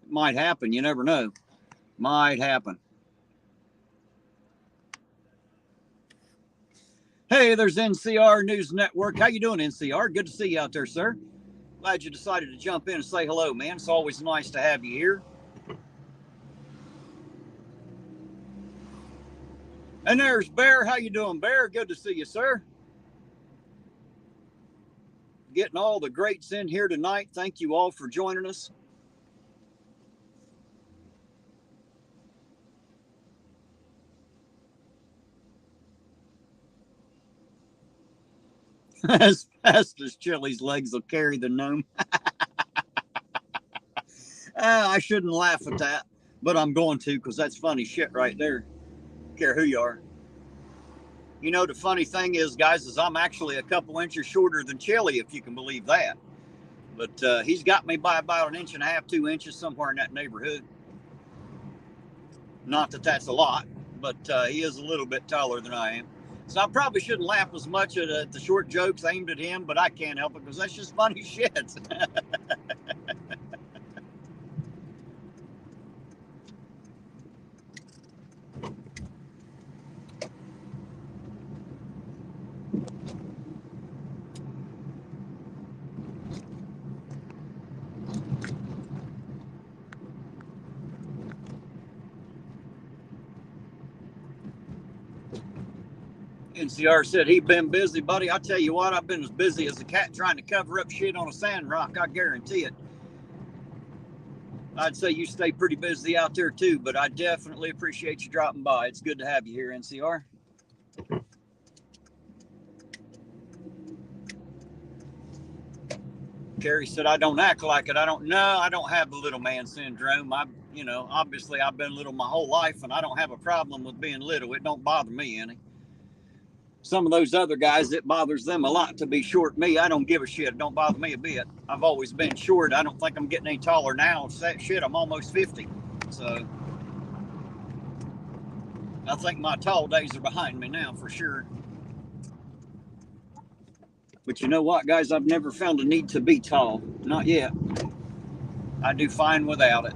might happen. You never know. Might happen. Hey, there's NCR News Network. How you doing, NCR? Good to see you out there, sir. Glad you decided to jump in and say hello, man. It's always nice to have you here. And there's Bear. How you doing, Bear? Good to see you, sir. Getting all the greats in here tonight. Thank you all for joining us. As fast as Chili's legs will carry the gnome. I shouldn't laugh at that, but I'm going to because that's funny shit right there. Don't care who you are. You know, the funny thing is, guys, is I'm actually a couple inches shorter than Chili, if you can believe that. But he's got me by about 1.5 inches, 2 inches, somewhere in that neighborhood. Not that that's a lot, but he is a little bit taller than I am. So I probably shouldn't laugh as much at the short jokes aimed at him, but I can't help it because that's just funny shit. NCR said he'd been busy, buddy. I tell you what, I've been as busy as a cat trying to cover up shit on a sand rock. I guarantee it. I'd say you stay pretty busy out there too, but I definitely appreciate you dropping by. It's good to have you here, NCR. Carrie said, I don't act like it. I don't have the little man syndrome. Obviously I've been little my whole life and I don't have a problem with being little. It don't bother me any. Some of those other guys, it bothers them a lot to be short. Me, I don't give a shit. It don't bother me a bit. I've always been short. I don't think I'm getting any taller now. Shit, I'm almost 50. So I think my tall days are behind me now for sure. But you know what, guys? I've never found a need to be tall. Not yet. I do fine without it.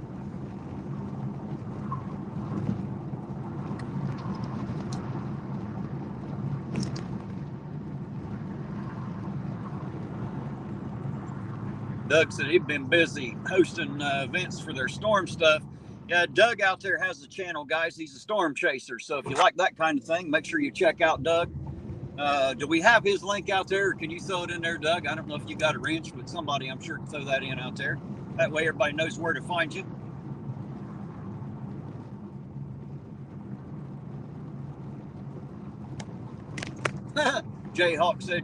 Doug said he'd been busy hosting events for their storm stuff. Yeah, Doug out there has a channel, guys. He's a storm chaser. So if you like that kind of thing, make sure you check out Doug. Do we have his link out there? Or can you throw it in there, Doug? I don't know if you got a wrench, but somebody I'm sure can throw that in out there. That way everybody knows where to find you. Jayhawk said,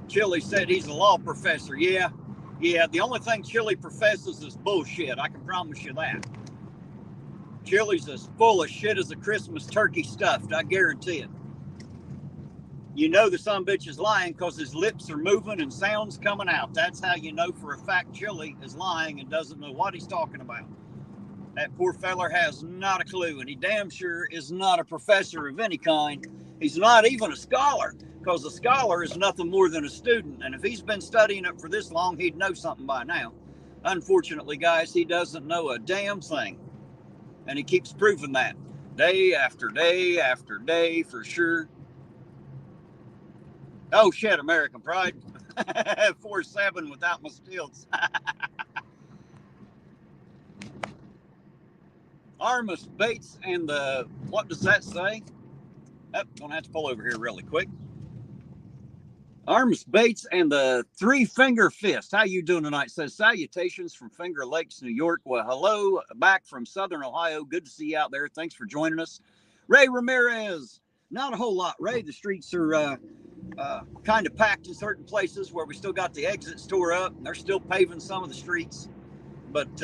Chili said he's a law professor. Yeah. The only thing Chili professes is bullshit. I can promise you that. Chili's as full of shit as a Christmas turkey stuffed. I guarantee it. You know the sumbitch is lying because his lips are moving and sounds coming out. That's how you know for a fact Chili is lying and doesn't know what he's talking about. That poor feller has not a clue, and he damn sure is not a professor of any kind. He's not even a scholar, because a scholar is nothing more than a student, and if he's been studying it for this long, he'd know something by now. Unfortunately, guys, he doesn't know a damn thing, and he keeps proving that day after day after day for sure. Oh shit, American Pride. 4-7 without my stilts. Armus Bates and the, what does that say? Oh, gonna have to pull over here really quick. Armus Bates and the Three Finger Fist. How you doing tonight? Says salutations from Finger Lakes, New York. Well, hello back from Southern Ohio. Good to see you out there. Thanks for joining us. Ray Ramirez. Not a whole lot, Ray. The streets are kind of packed in certain places where we still got the exits tore up. They're still paving some of the streets. But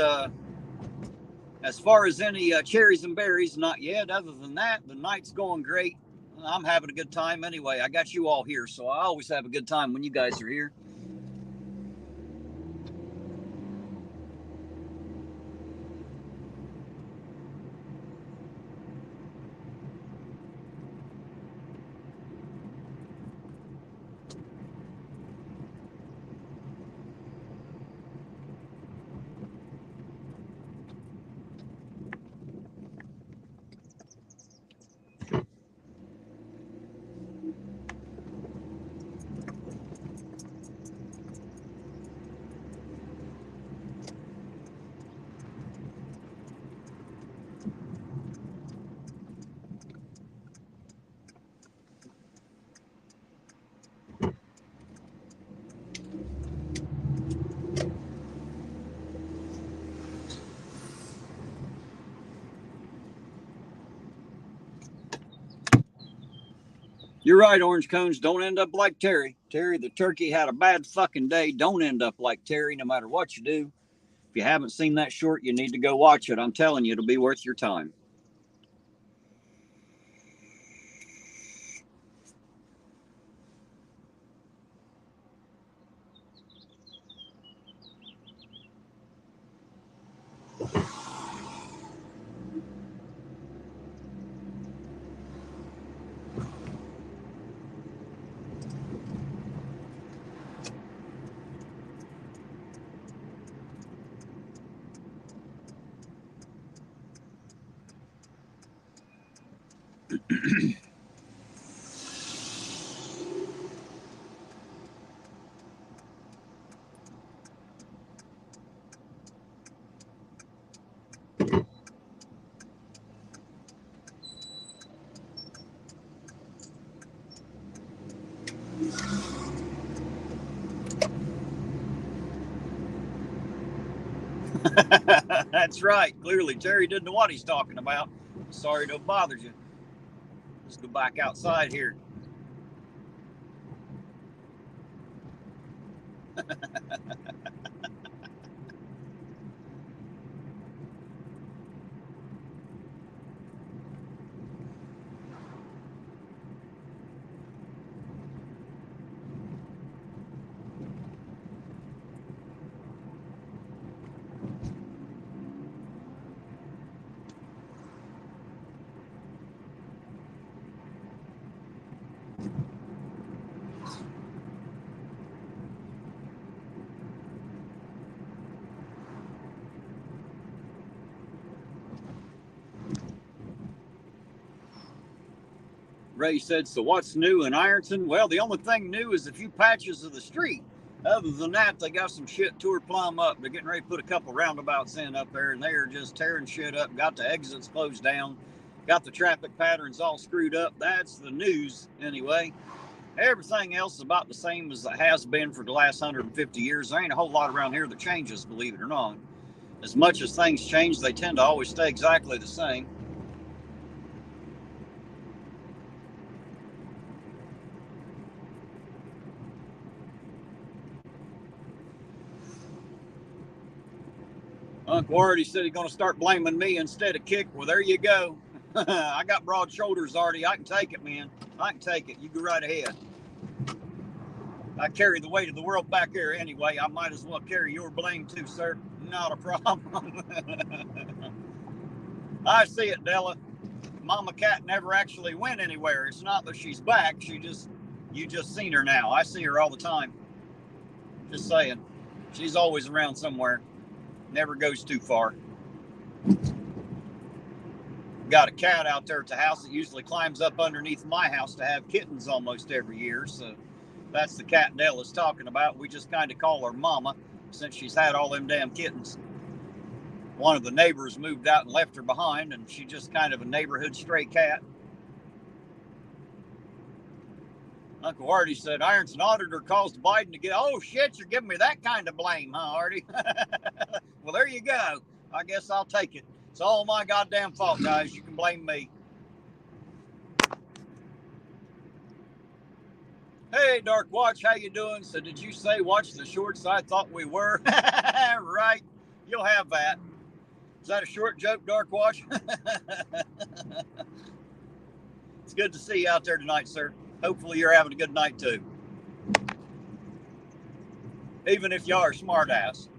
as far as any cherries and berries, not yet. Other than that, the night's going great. I'm having a good time anyway. I got you all here, so I always have a good time when you guys are here. You're right, Orange Cones. Don't end up like Terry. Terry the turkey had a bad fucking day. Don't end up like Terry no matter what you do. If you haven't seen that short, you need to go watch it. I'm telling you, it'll be worth your time. That's right. Clearly, Terry didn't know what he's talking about. Sorry to have bothered you. Let's go back outside here. Ray said, so what's new in Ironton? Well, the only thing new is a few patches of the street. Other than that, they got some shit tore plumb up. They're getting ready to put a couple roundabouts in up there, and they are just tearing shit up. Got the exits closed down. Got the traffic patterns all screwed up. That's the news, anyway. Everything else is about the same as it has been for the last 150 years. There ain't a whole lot around here that changes, believe it or not. As much as things change, they tend to always stay exactly the same. Uncle Artie said he's going to start blaming me instead of Kick. Well, there you go. I got broad shoulders, Artie. I can take it, man. I can take it. You go right ahead. I carry the weight of the world back here anyway. I might as well carry your blame too, sir. Not a problem. I see it, Della. Mama Cat never actually went anywhere. It's not that she's back. You just seen her now. I see her all the time. Just saying. She's always around somewhere. Never goes too far. Got a cat out there at the house that usually climbs up underneath my house to have kittens almost every year. So that's the cat Della's talking about. We just kind of call her Mama since she's had all them damn kittens. One of the neighbors moved out and left her behind, and she's just kind of a neighborhood stray cat. Uncle Artie said, Ironton auditor caused Biden to get, oh shit, you're giving me that kind of blame, huh, Artie? Well, there you go. I guess I'll take it. It's all my goddamn fault, guys. You can blame me. Hey, Dark Watch, how you doing? So did you say watch the shorts? I thought we were. Right. You'll have that. Is that a short joke, Dark Watch? It's good to see you out there tonight, sir. Hopefully you're having a good night, too. Even if you are a smart ass.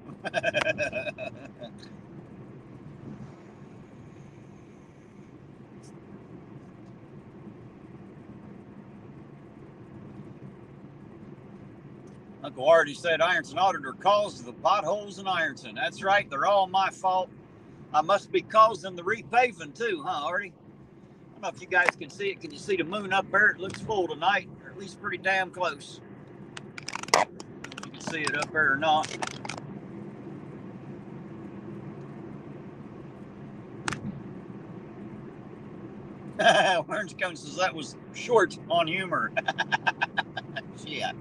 Uncle Artie said Ironton auditor caused the potholes in Ironton. That's right. They're all my fault. I must be causing the repaving, too, huh, Artie? I don't know if you guys can see it. Can you see the moon up there? It looks full tonight, or at least pretty damn close. If you can see it up there or not. Orange Cone says that was short on humor. Shit.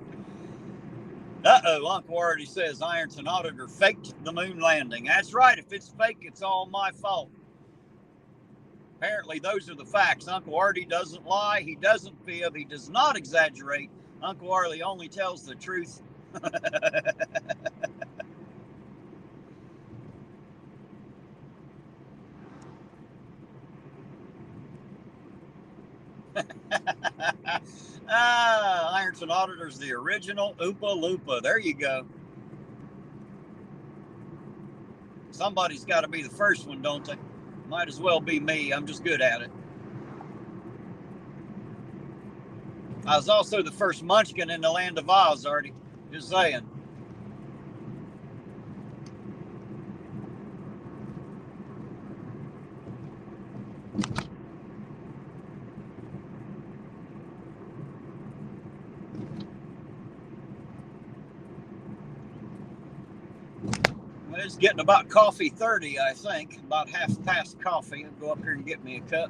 Uh-oh, Uncle Artie says Ironton auditor faked the moon landing. That's right. If it's fake, it's all my fault. Apparently, those are the facts. Uncle Artie doesn't lie. He doesn't fib. He does not exaggerate. Uncle Artie only tells the truth. Ironton auditor's the original Oompa Loompa. There you go. Somebody's got to be the first one, don't they? Might as well be me. I'm just good at it. I was also the first munchkin in the land of Oz, Artie. Just saying. It's getting about coffee 30, I think. About half past coffee. I'll go up here and get me a cup.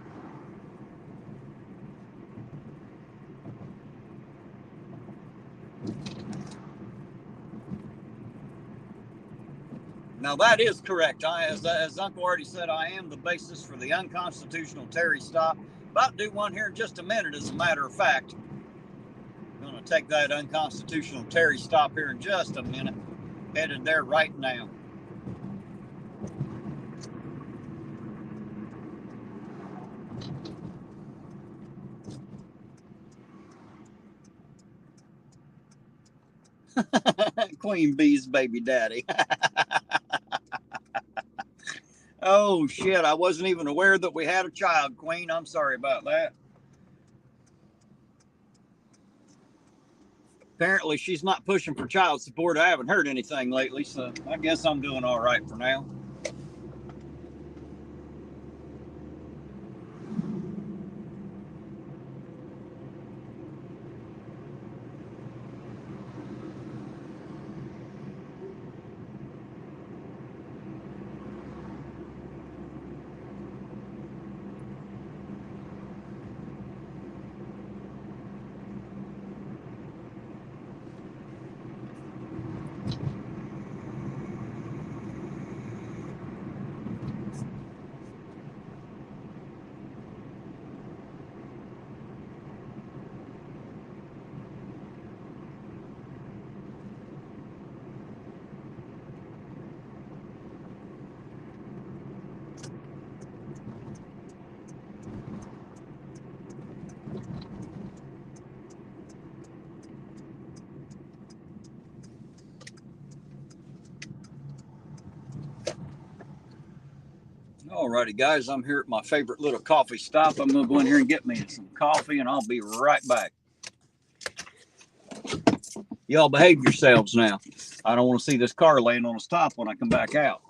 Now that is correct. As Uncle Artie said, I am the basis for the unconstitutional Terry stop. About to do one here in just a minute, as a matter of fact. I'm going to take that unconstitutional Terry stop here in just a minute. Headed there right now. Queen Bee's baby daddy. Oh, shit. I wasn't even aware that we had a child, Queen. I'm sorry about that. Apparently, she's not pushing for child support. I haven't heard anything lately, so I guess I'm doing all right for now. Alrighty, guys, I'm here at my favorite little coffee stop. I'm gonna go in here and get me some coffee, and I'll be right back. Y'all behave yourselves now. I don't want to see this car laying on a stop when I come back out.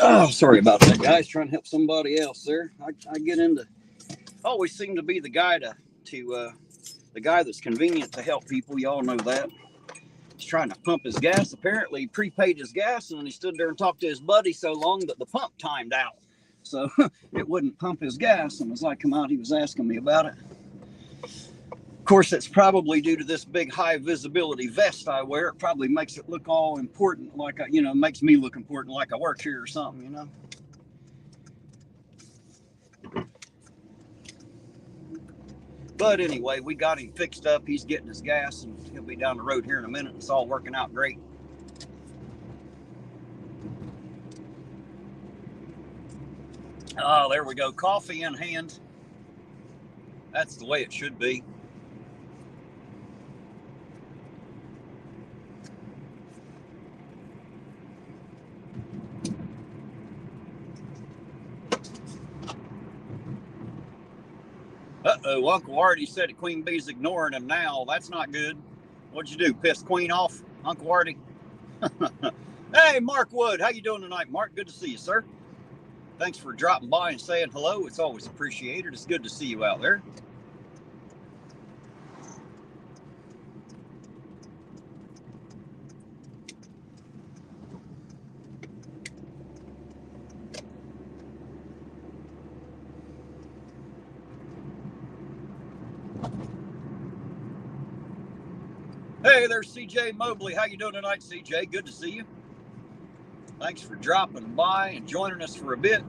Oh, sorry about that, guys. Trying to help somebody else there. I get into, always seem to be the guy to the guy that's convenient to help people. Y'all know that. He's trying to pump his gas. Apparently, he prepaid his gas, and then he stood there and talked to his buddy so long that the pump timed out. So it wouldn't pump his gas. And as I come out, he was asking me about it. Of course, it's probably due to this big high visibility vest I wear. It probably makes it look all important, like makes me look important, like I work here or something. But anyway, we got him fixed up. He's getting his gas, and he'll be down the road here in a minute. It's all working out great. Oh, there we go. Coffee in hand. That's the way it should be. Uh-oh, Uncle Artie said that Queen Bee's ignoring him now. That's not good. What'd you do, piss Queen off, Uncle Artie? Hey, Mark Wood, how you doing tonight, Mark? Good to see you, sir. Thanks for dropping by and saying hello. It's always appreciated. It's good to see you out there. Hey, there's CJ Mobley. How you doing tonight, CJ? Good to see you. Thanks for dropping by and joining us for a bit.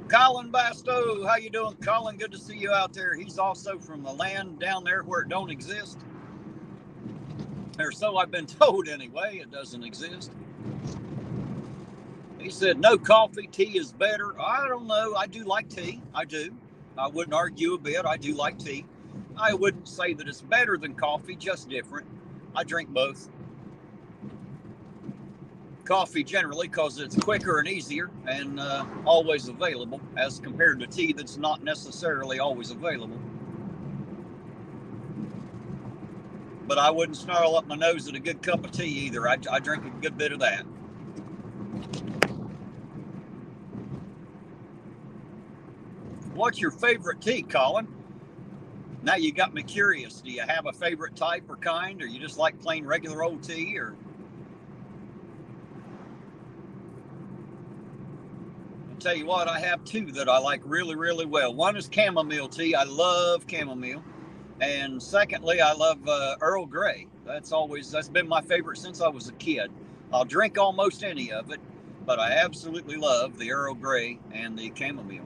Colin Bastow, how you doing, Colin? Good to see you out there. He's also from the land down there where it don't exist. Or so I've been told anyway. It doesn't exist. He said, no coffee, tea is better. I don't know. I do like tea. I do. I wouldn't argue a bit. I do like tea. I wouldn't say that it's better than coffee, just different. I drink both. Coffee generally because it's quicker and easier and always available as compared to tea that's not necessarily always available. But I wouldn't snarl up my nose at a good cup of tea either. I drink a good bit of that. What's your favorite tea, Colin? Now you got me curious. Do you have a favorite type or kind, or you just like plain regular old tea? Or I'll tell you what, I have two that I like really, really well. One is chamomile tea. I love chamomile. And secondly, I love Earl Grey. That's been my favorite since I was a kid. I'll drink almost any of it, but I absolutely love the Earl Grey and the chamomile.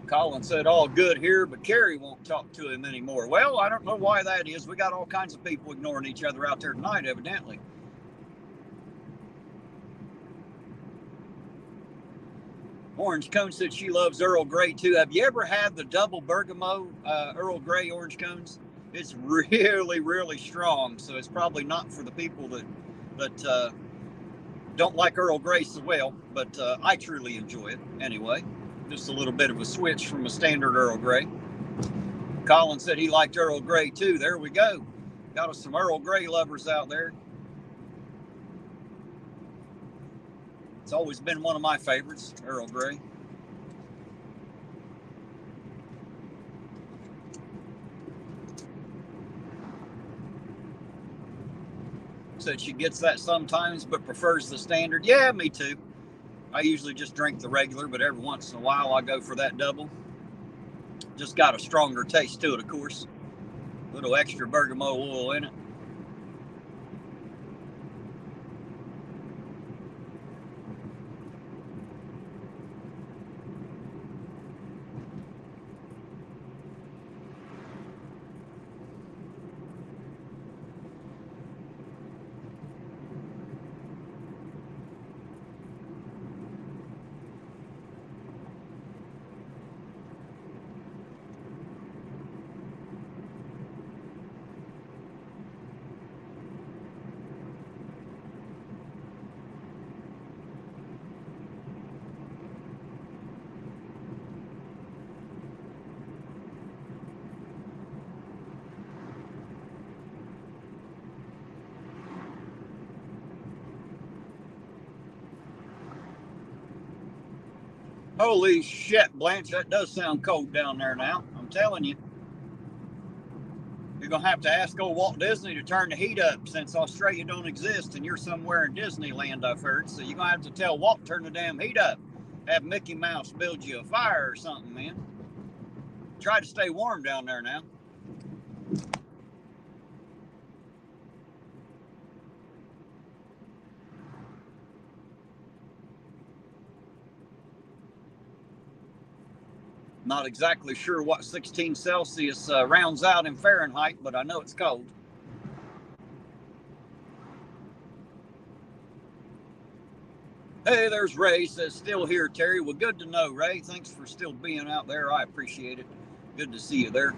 Colin said, all good here, but Carrie won't talk to him anymore. Well, I don't know why that is. We got all kinds of people ignoring each other out there tonight, evidently. Orange Cone said she loves Earl Grey too. Have you ever had the double bergamot Earl Grey orange cones? It's really, really strong, so it's probably not for the people that don't like Earl Grey so well, but I truly enjoy it anyway. Just a little bit of a switch from a standard Earl Grey. Colin said he liked Earl Grey too. There we go. Got us some Earl Grey lovers out there. It's always been one of my favorites, Earl Grey. Said she gets that sometimes, but prefers the standard. Yeah, me too. I usually just drink the regular, but every once in a while I go for that double. Just got a stronger taste to it, of course. A little extra bergamot oil in it. Holy shit, Blanche, that does sound cold down there now. I'm telling you. You're going to have to ask old Walt Disney to turn the heat up since Australia don't exist and you're somewhere in Disneyland, I've heard. So you're going to have to tell Walt to turn the damn heat up. Have Mickey Mouse build you a fire or something, man. Try to stay warm down there now. Not exactly sure what 16 Celsius rounds out in Fahrenheit, but I know it's cold. Hey, there's Ray. Says, still here, Terry. Well, good to know, Ray. Thanks for still being out there. I appreciate it. Good to see you there.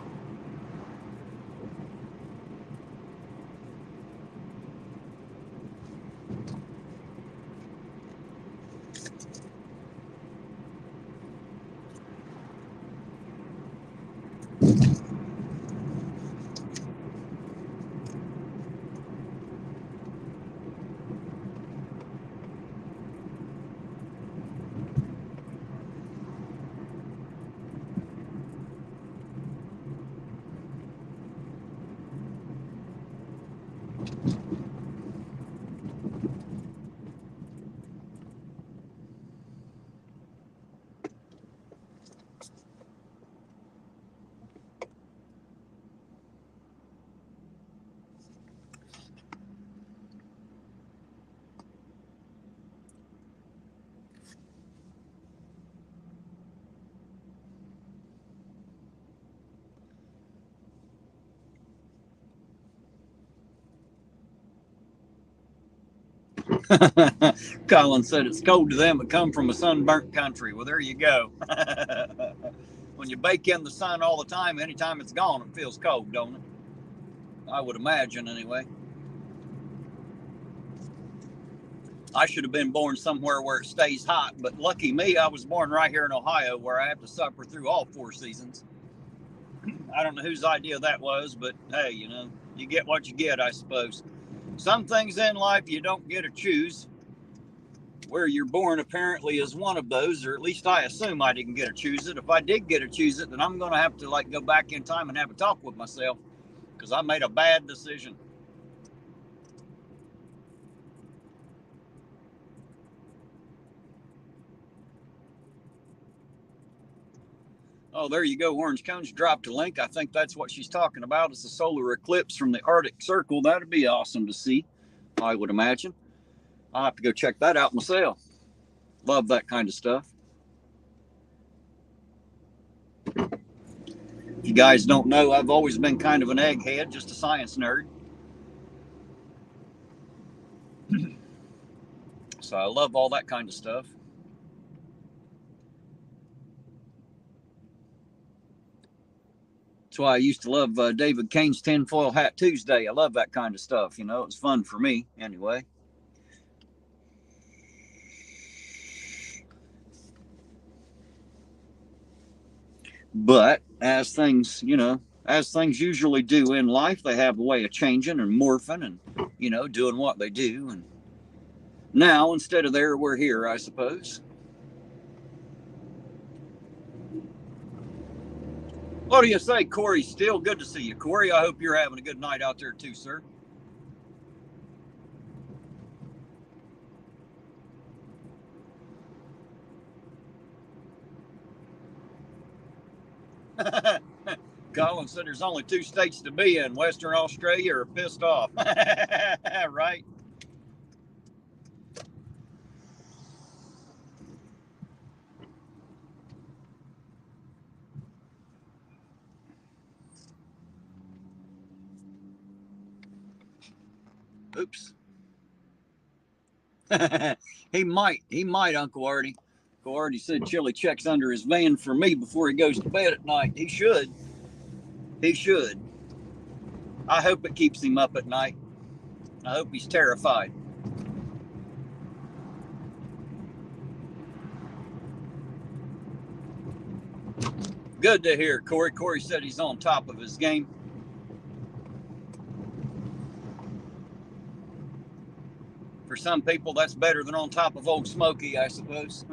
Colin said it's cold to them, but come from a sunburnt country. Well, there you go. When you bake in the sun all the time, anytime it's gone, it feels cold, don't it? I would imagine, anyway. I should have been born somewhere where it stays hot, but lucky me, I was born right here in Ohio, where I have to suffer through all 4 seasons. I don't know whose idea that was, but hey, you know, you get what you get, I suppose. Some things in life you don't get to choose. Where you're born apparently is one of those, or at least I assume I didn't get to choose it. If I did get to choose it, then I'm going to have to go back in time and have a talk with myself because I made a bad decision. Oh, there you go. Orange Cone's dropped a link. I think that's what she's talking about. It's a solar eclipse from the Arctic Circle. That'd be awesome to see, I would imagine. I'll have to go check that out myself. Love that kind of stuff. If you guys don't know, I've always been kind of an egghead, just a science nerd. So I love all that kind of stuff. That's why I used to love David Kane's Tinfoil Hat Tuesday. I love that kind of stuff. You know, it's fun for me anyway. But as things, as things usually do in life, they have a way of changing and morphing and, doing what they do. And now, instead of there, we're here, I suppose. What do you say, Corey? Still good to see you, Corey. I hope you're having a good night out there too, sir. Colin said there's only 2 states to be in. Western Australia are pissed off. Right? Oops. He might, Uncle Artie. Uncle Artie said Chili checks under his van for me before he goes to bed at night. He should. I hope it keeps him up at night. I hope he's terrified. Good to hear, Corey. Corey said he's on top of his game. For some people, that's better than on top of Old Smoky, I suppose.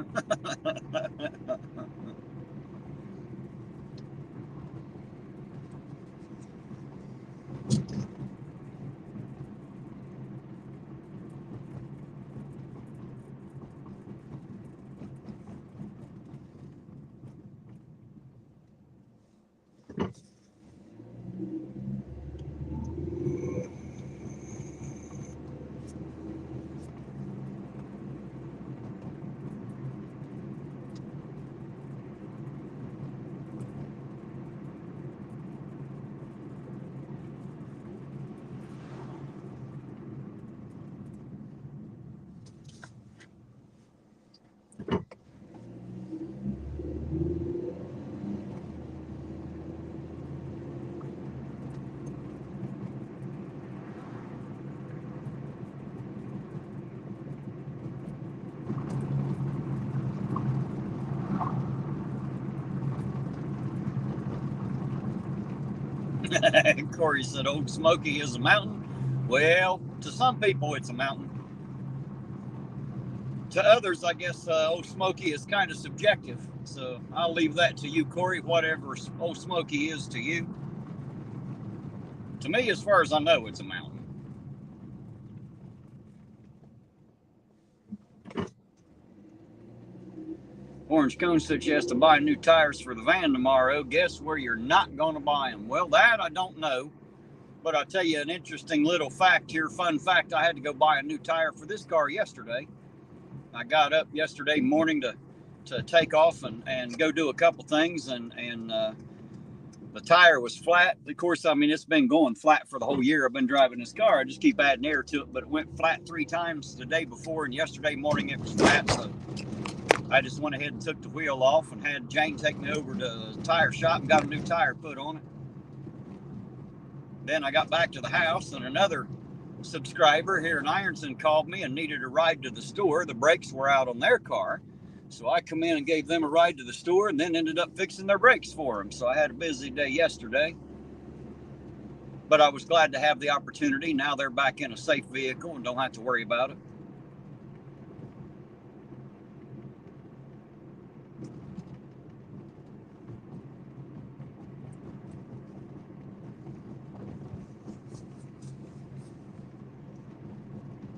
Corey said Old Smoky is a mountain. Well, to some people it's a mountain. To others, I guess Old Smoky is kind of subjective. So I'll leave that to you, Corey, whatever Old Smoky is to you. To me, as far as I know, it's a mountain. Orange Cone said she has to buy new tires for the van tomorrow. Guess where you're not going to buy them? Well, that I don't know. But I'll tell you an interesting little fact here. Fun fact, I had to go buy a new tire for this car yesterday. I got up yesterday morning to take off and go do a couple things, and the tire was flat. Of course, I mean, it's been going flat for the whole year I've been driving this car. I just keep adding air to it, but it went flat 3 times the day before, and yesterday morning it was flat, so I just went ahead and took the wheel off and had Jane take me over to the tire shop and got a new tire put on it. Then I got back to the house, and another subscriber here in Ironton called me and needed a ride to the store. The brakes were out on their car, so I come in and gave them a ride to the store, and then ended up fixing their brakes for them. So I had a busy day yesterday, but I was glad to have the opportunity. Now they're back in a safe vehicle and don't have to worry about it.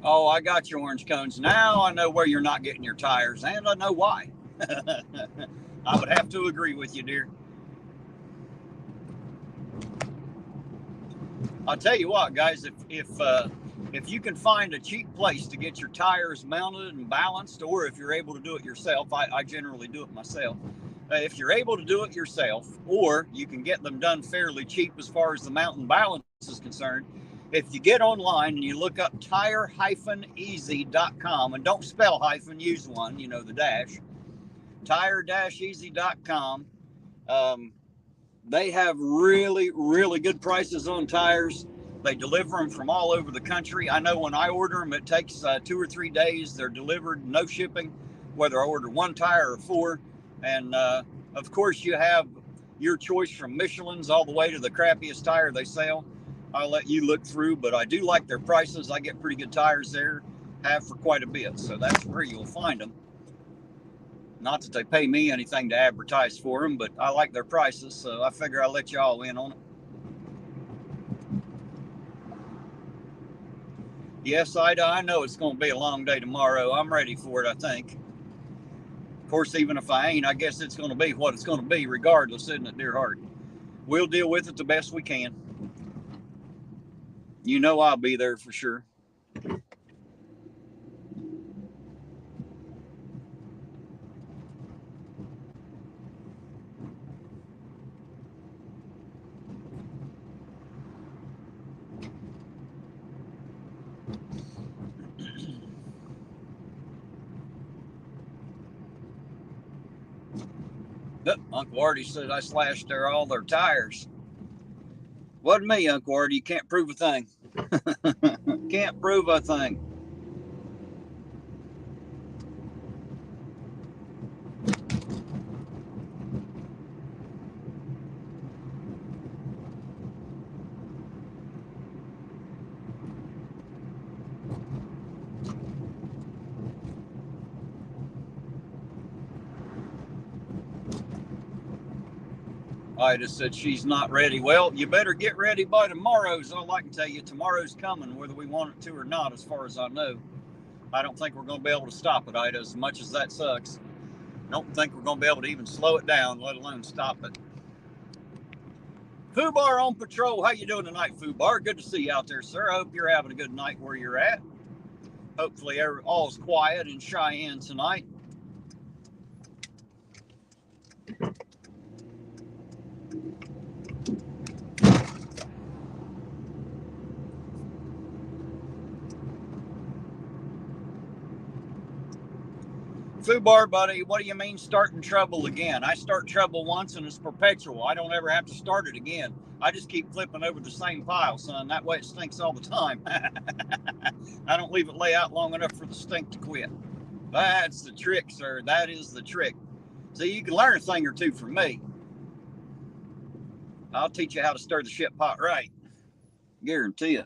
Oh, I got your orange cones. Now I know where you're not getting your tires, and I know why. I would have to agree with you, dear. I'll tell you what, guys, if you can find a cheap place to get your tires mounted and balanced, or if you're able to do it yourself, I generally do it myself. If you're able to do it yourself, or you can get them done fairly cheap as far as the mount and balance is concerned, if you get online and you look up tire-easy.com, and don't spell hyphen, use one, you know, the dash, tire-easy.com, they have really, really good prices on tires. They deliver them from all over the country. I know when I order them, it takes 2 or 3 days. They're delivered, no shipping, whether I order 1 tire or 4. And of course, you have your choice from Michelin's all the way to the crappiest tire they sell. I'll let you look through, but I do like their prices. I get pretty good tires there, have for quite a bit. So that's where you'll find them. Not that they pay me anything to advertise for them, but I like their prices, so I figure I'll let y'all in on it. Yes, Ida, I know it's going to be a long day tomorrow. I'm ready for it, I think. Of course, even if I ain't, I guess it's going to be what it's going to be regardless, isn't it, dear heart? We'll deal with it the best we can. You know I'll be there for sure. Uncle Artie said I slashed all their tires. Wasn't me, Uncle Artie. You can't prove a thing. Can't prove a thing. Ida said she's not ready. Well, you better get ready by tomorrow, is all I can tell you. Tomorrow's coming, whether we want it to or not, as far as I know. I don't think we're going to be able to stop it, Ida, as much as that sucks. I don't think we're going to be able to even slow it down, let alone stop it. Fubar on patrol. How you doing tonight, Fubar? Good to see you out there, sir. I hope you're having a good night where you're at. Hopefully all's quiet in Cheyenne tonight. Fubar, buddy, what do you mean starting trouble again? I start trouble once and it's perpetual. I don't ever have to start it again. I just keep flipping over the same pile, son. That way it stinks all the time. I don't leave it lay out long enough for the stink to quit. That's the trick, sir. That is the trick. See, you can learn a thing or two from me. I'll teach you how to stir the shit pot right. Guarantee you.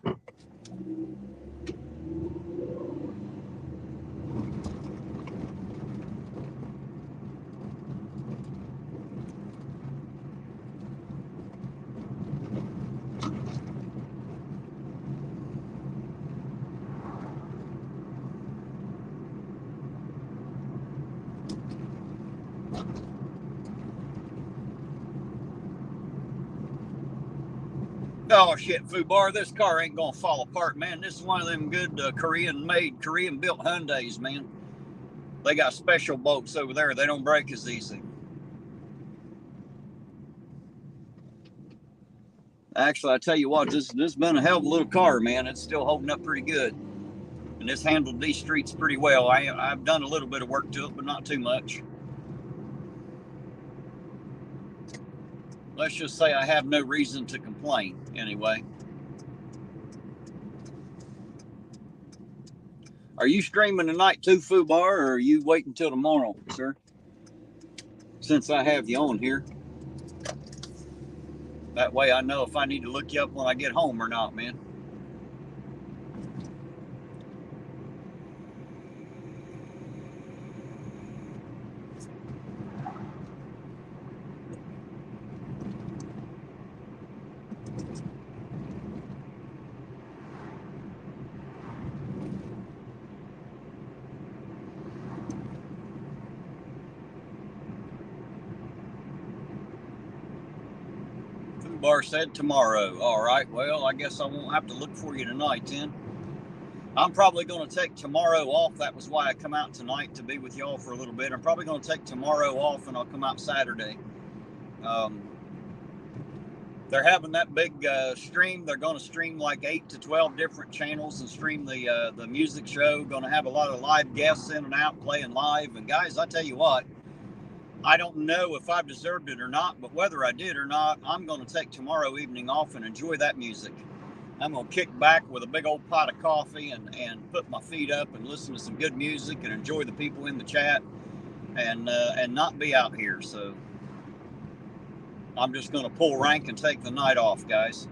Oh shit, Fubar, this car ain't gonna fall apart, man. This is one of them good Korean-made, Korean-built Hyundais, man. They got special bolts over there. They don't break as easy. Actually, I tell you what, this has been a hell of a little car, man. It's still holding up pretty good. And it's handled these streets pretty well. I've done a little bit of work to it, but not too much. Let's just say I have no reason to complain, anyway. Are you streaming tonight too, Fubar, or are you waiting until tomorrow, sir? Since I have you on here. That way I know if I need to look you up when I get home or not, man. Bar said tomorrow. All right, well, I guess I won't have to look for you tonight then. I'm probably going to take tomorrow off. That was why I come out tonight, to be with y'all for a little bit. I'm probably going to take tomorrow off and I'll come out Saturday. They're having that big stream. They're going to stream like 8 to 12 different channels and stream the music show. Going to have a lot of live guests in and out playing live. And guys, I tell you what, I don't know if I've deserved it or not, but whether I did or not, I'm going to take tomorrow evening off and enjoy that music. I'm going to kick back with a big old pot of coffee and put my feet up and listen to some good music and enjoy the people in the chat and not be out here. So I'm just going to pull rank and take the night off, guys.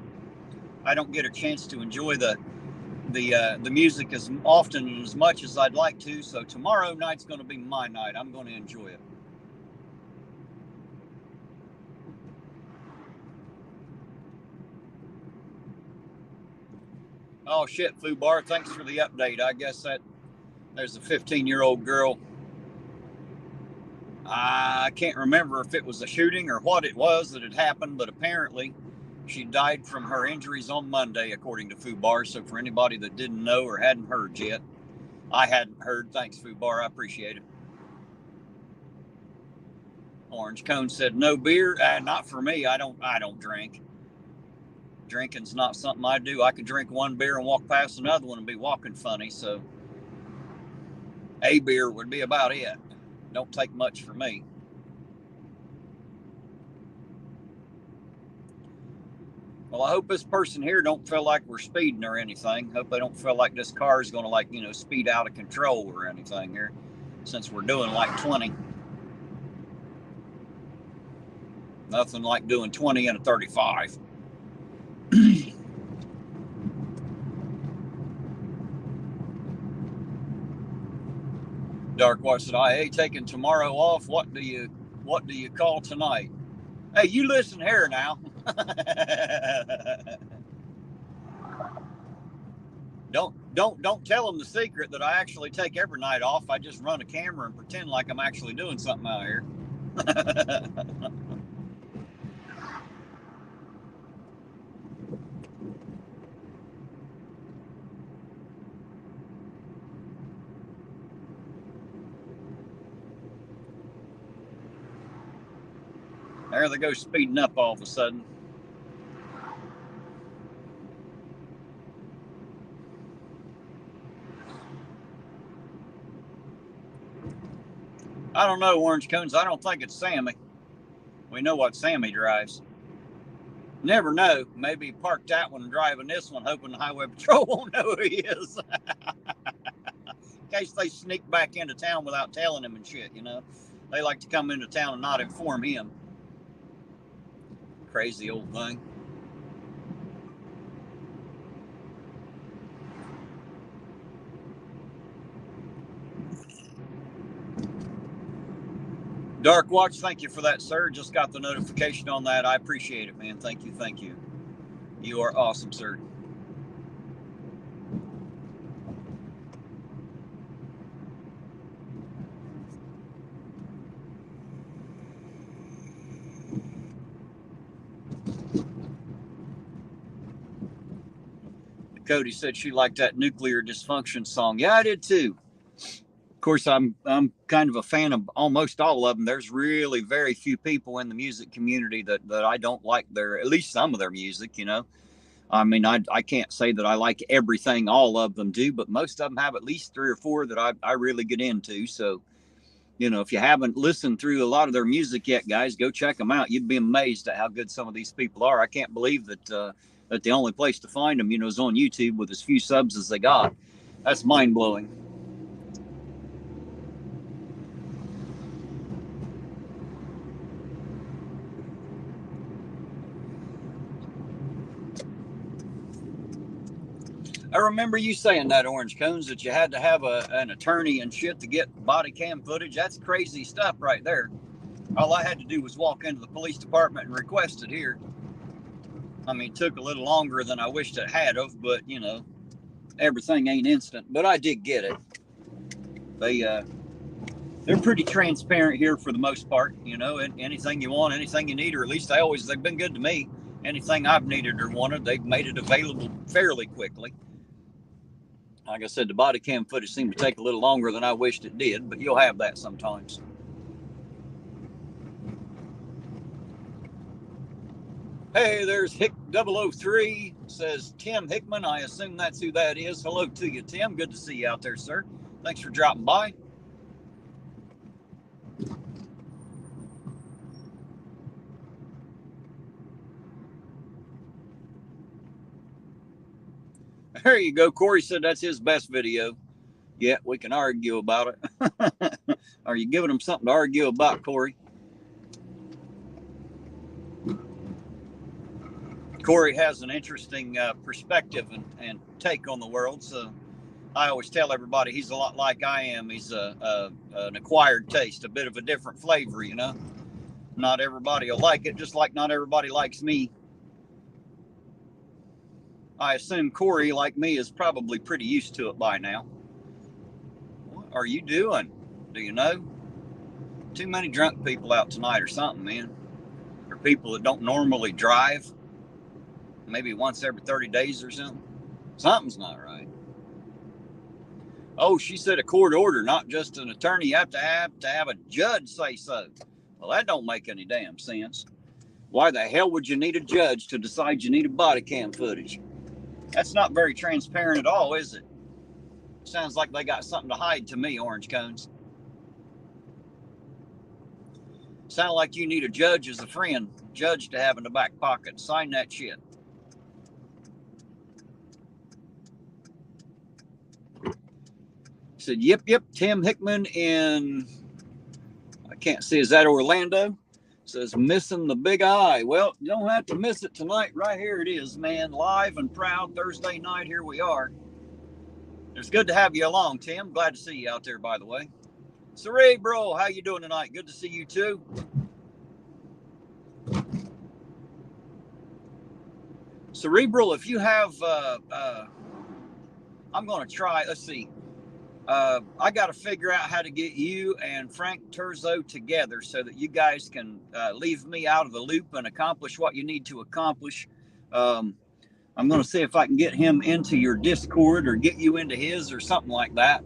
I don't get a chance to enjoy the music as often and as much as I'd like to. So tomorrow night's going to be my night. I'm going to enjoy it. Oh shit, Fubar, thanks for the update. I guess there's a 15-year-old girl. I can't remember if it was a shooting or what it was that had happened, but apparently she died from her injuries on Monday, according to Fubar. So for anybody that didn't know or hadn't heard yet, I hadn't heard. Thanks, Fubar. I appreciate it. Orange Cone said no beer. Not for me. I don't drink. Drinking's not something I do. I could drink one beer and walk past another one and be walking funny. So a beer would be about it. Don't take much for me. Well, I hope this person here don't feel like we're speeding or anything. Hope they don't feel like this car is going to speed out of control or anything here, since we're doing like 20. Nothing like doing 20 in a 35. Dark Watch said, "I hate taking tomorrow off. What do you call tonight?" Hey, you listen here now. Don't tell them the secret that I actually take every night off. I just run a camera and pretend like I'm actually doing something out here. There they go, speeding up all of a sudden. I don't know, Orange Cones. I don't think it's Sammy. We know what Sammy drives. Never know. Maybe he parked that one and driving this one, hoping the Highway Patrol won't know who he is. In case they sneak back into town without telling him and shit, you know. They like to come into town and not inform him. Crazy old thing. Dark Watch, thank you for that, sir. Just got the notification on that. I appreciate it, man. Thank you, thank you. You are awesome, sir. Cody said she liked that Nuclear Dysfunction song. Yeah, I did too. Of course, I'm kind of a fan of almost all of them. There's really very few people in the music community that I don't like at least some of their music, you know. I mean, I can't say that I like everything all of them do, but most of them have at least 3 or 4 that I really get into. So, you know, if you haven't listened through a lot of their music yet, guys, go check them out. You'd be amazed at how good some of these people are. I can't believe that that the only place to find them, you know, is on YouTube with as few subs as they got. That's mind blowing. I remember you saying that, Orange Cones, that you had to have an attorney and shit to get body cam footage. That's crazy stuff right there. All I had to do was walk into the police department and request it here. I mean, it took a little longer than I wished it had of, but, you know, everything ain't instant. But I did get it. They're pretty transparent here for the most part. You know, anything you want, anything you need, or at least they've been good to me. Anything I've needed or wanted, they've made it available fairly quickly. Like I said, the body cam footage seemed to take a little longer than I wished it did, but you'll have that sometimes. Hey, there's Hick003, says Tim Hickman. I assume that's who that is. Hello to you, Tim. Good to see you out there, sir. Thanks for dropping by. There you go. Corey said that's his best video. Yeah, we can argue about it. Are you giving them something to argue about, Corey? Corey has an interesting perspective and take on the world. So I always tell everybody he's a lot like I am. He's an acquired taste, a bit of a different flavor, you know. Not everybody will like it, just like not everybody likes me. I assume Corey, like me, is probably pretty used to it by now. What are you doing? Do you know? Too many drunk people out tonight or something, man. Or people that don't normally drive. Maybe once every 30 days or something. Something's not right. Oh, she said a court order, not just an attorney. You have to have a judge say so. Well, that don't make any damn sense. Why the hell would you need a judge to decide you need a body cam footage? That's not very transparent at all, is it? Sounds like they got something to hide to me, Orange Cones. Sound like you need a judge as a friend. Judge to have in the back pocket. Sign that shit. Said, yep, Tim Hickman in, I can't see, is that Orlando? Says, missing the big eye. Well, you don't have to miss it tonight. Right here it is, man. Live and proud Thursday night. Here we are. It's good to have you along, Tim. Glad to see you out there, by the way. Cerebro, how you doing tonight? Good to see you, too. Cerebral, if you have, I'm going to try, let's see. I got to figure out how to get you and Frank Terzo together so that you guys can leave me out of the loop and accomplish what you need to accomplish. I'm going to see if I can get him into your Discord or get you into his or something like that.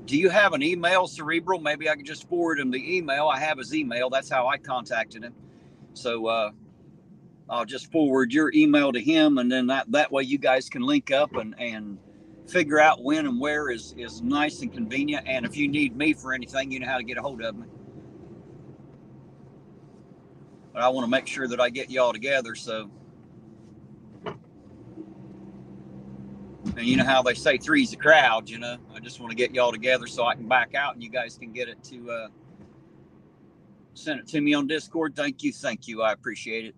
Do you have an email, Cerebral? Maybe I could just forward him the email. I have his email. That's how I contacted him. So I'll just forward your email to him, and then that way you guys can link up and figure out when and where is nice and convenient. And if you need me for anything, you know how to get a hold of me. But I want to make sure that I get y'all together. So, and you know how they say three's a crowd, you know. I just want to get y'all together so I can back out and you guys can get it to send it to me on Discord. Thank you. I appreciate it.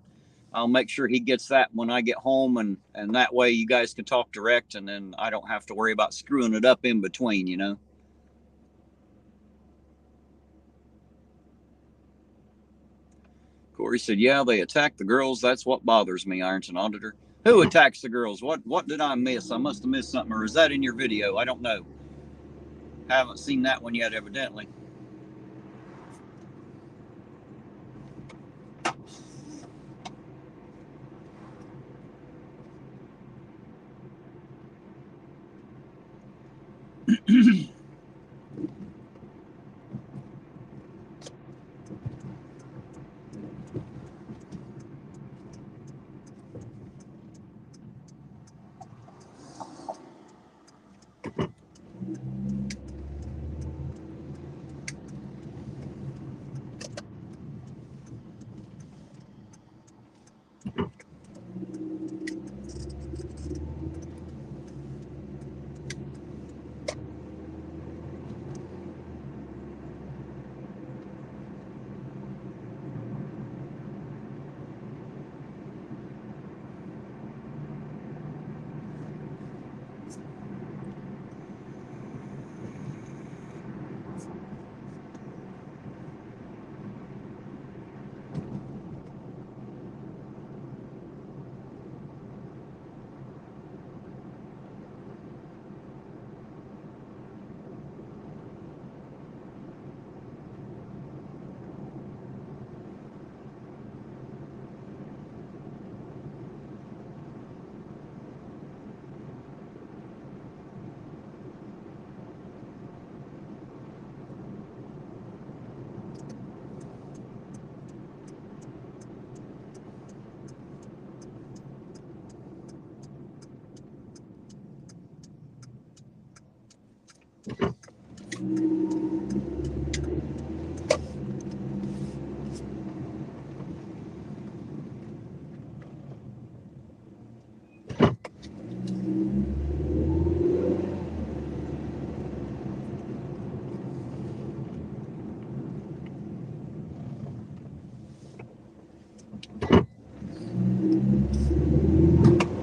I'll make sure he gets that when I get home, and that way you guys can talk direct, and then I don't have to worry about screwing it up in between, you know. Corey said, yeah, they attack the girls. That's what bothers me, Ironton Auditor. Who attacks the girls? What did I miss? I must have missed something, or is that in your video? I don't know. Haven't seen that one yet, evidently.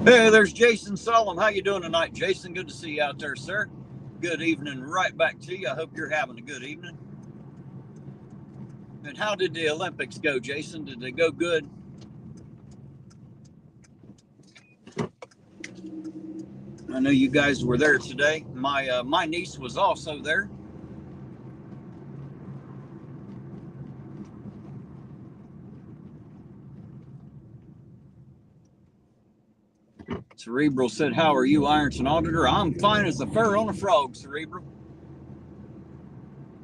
Hey, there's Jason Solomon. How you doing tonight, Jason? Good to see you out there, sir. Good evening right back to you. I hope you're having a good evening. And how did the Olympics go, Jason? Did they go good? I know you guys were there today. My niece was also there. Cerebral said, how are you, Ironton Auditor? I'm fine as a fur on a frog, Cerebral.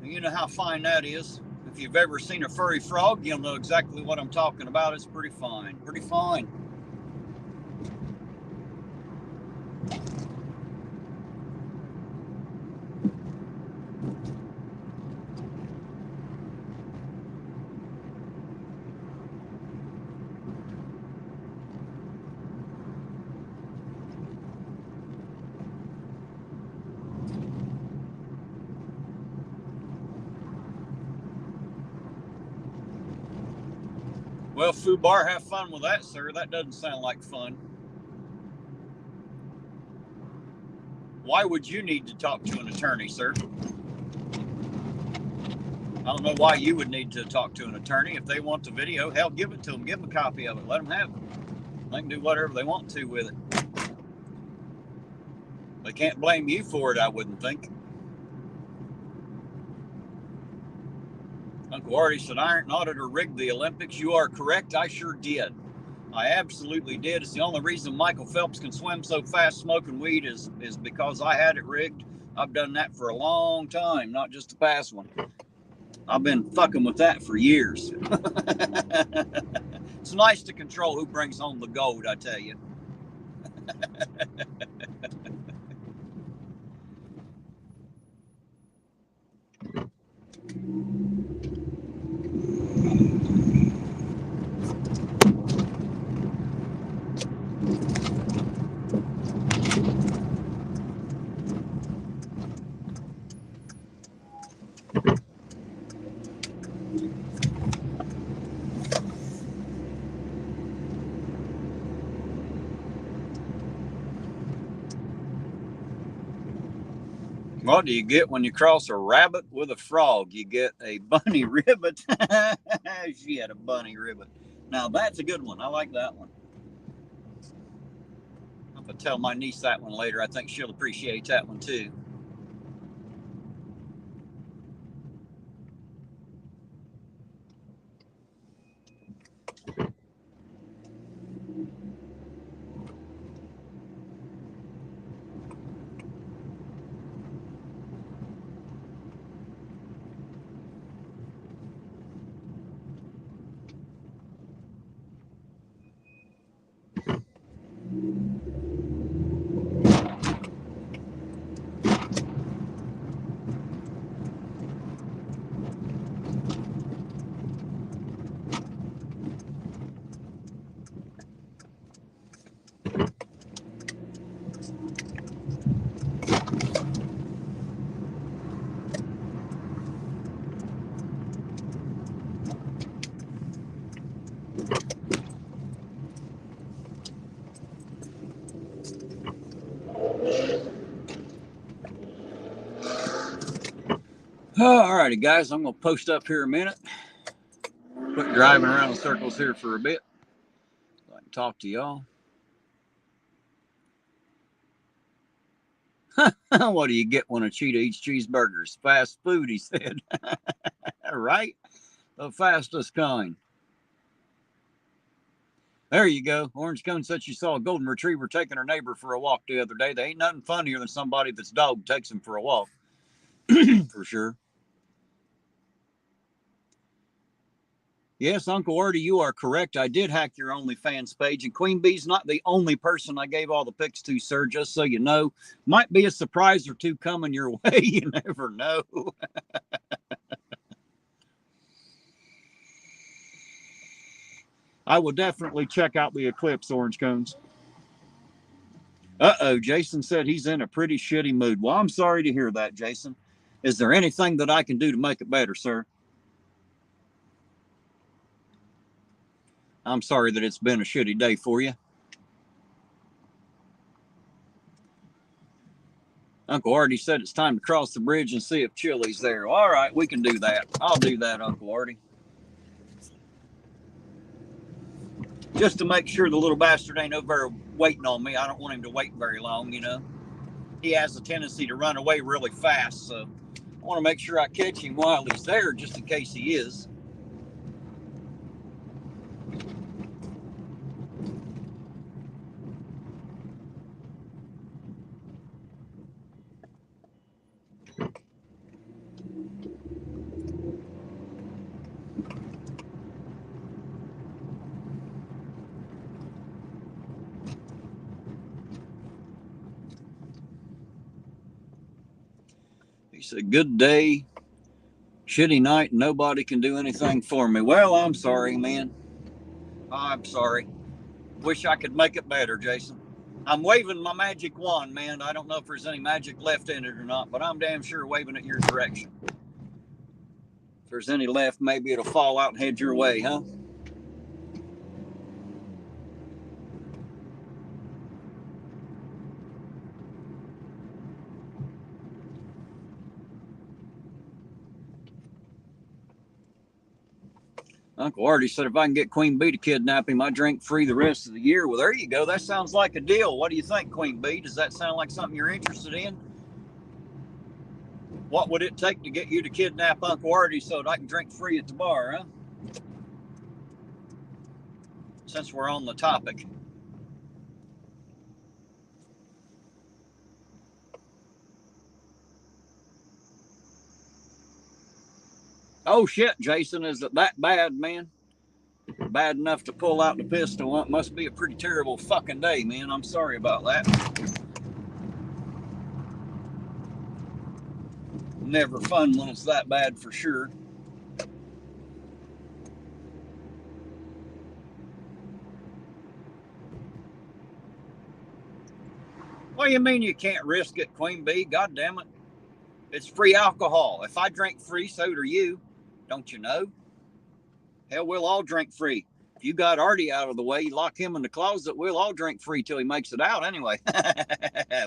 You know how fine that is. If you've ever seen a furry frog, you'll know exactly what I'm talking about. It's pretty fine. Pretty fine. Well, Fubar, have fun with that, sir. That doesn't sound like fun. Why would you need to talk to an attorney, sir? I don't know why you would need to talk to an attorney. If they want the video, hell, give it to them. Give them a copy of it. Let them have it. They can do whatever they want to with it. They can't blame you for it, I wouldn't think. Uncle Artie said, Iron Auditor rigged the Olympics. You are correct. I sure did. I absolutely did. It's the only reason Michael Phelps can swim so fast smoking weed is because I had it rigged. I've done that for a long time, not just the past one. I've been fucking with that for years. It's nice to control who brings home the gold, I tell you. What do you get when you cross a rabbit with a frog? You get a bunny ribbit. She had a bunny ribbit. Now that's a good one. I like that one. I'm going to tell my niece that one later. I think she'll appreciate that one too. All righty, guys. I'm going to post up here a minute. Quit driving around in circles here for a bit so I can talk to y'all. What do you get when a cheetah eats cheeseburgers? Fast food, he said. Right? The fastest kind. There you go. Orange Cone said she saw a golden retriever taking her neighbor for a walk the other day. They ain't nothing funnier than somebody that's dog takes him for a walk. For sure. Yes, Uncle Artie, you are correct. I did hack your OnlyFans page, and Queen Bee's not the only person I gave all the pics to, sir, just so you know. Might be a surprise or two coming your way. You never know. I will definitely check out the eclipse, Orange Cones. Uh-oh, Jason said he's in a pretty shitty mood. Well, I'm sorry to hear that, Jason. Is there anything that I can do to make it better, sir? I'm sorry that it's been a shitty day for you. Uncle Artie said it's time to cross the bridge and see if Chili's there. All right, we can do that. I'll do that, Uncle Artie. Just to make sure the little bastard ain't over waiting on me. I don't want him to wait very long, you know. He has a tendency to run away really fast, so I want to make sure I catch him while he's there, just in case he is. He said, good day, shitty night, and nobody can do anything for me. Well, I'm sorry, man. I'm sorry. Wish I could make it better, Jason. I'm waving my magic wand, man. I don't know if there's any magic left in it or not, but I'm damn sure waving it your direction. If there's any left, maybe it'll fall out and head your way, huh? Uncle Artie said if I can get Queen Bee to kidnap him, I drink free the rest of the year. Well, there you go. That sounds like a deal. What do you think, Queen Bee? Does that sound like something you're interested in? What would it take to get you to kidnap Uncle Artie so that I can drink free at the bar, huh? Since we're on the topic. Oh, shit, Jason. Is it that bad, man? Bad enough to pull out the pistol? It must be a pretty terrible fucking day, man. I'm sorry about that. Never fun when it's that bad, for sure. What do you mean you can't risk it, Queen Bee? God damn it. It's free alcohol. If I drink free, so do you. Don't you know? Hell, we'll all drink free. If you got Artie out of the way, you lock him in the closet, we'll all drink free till he makes it out anyway.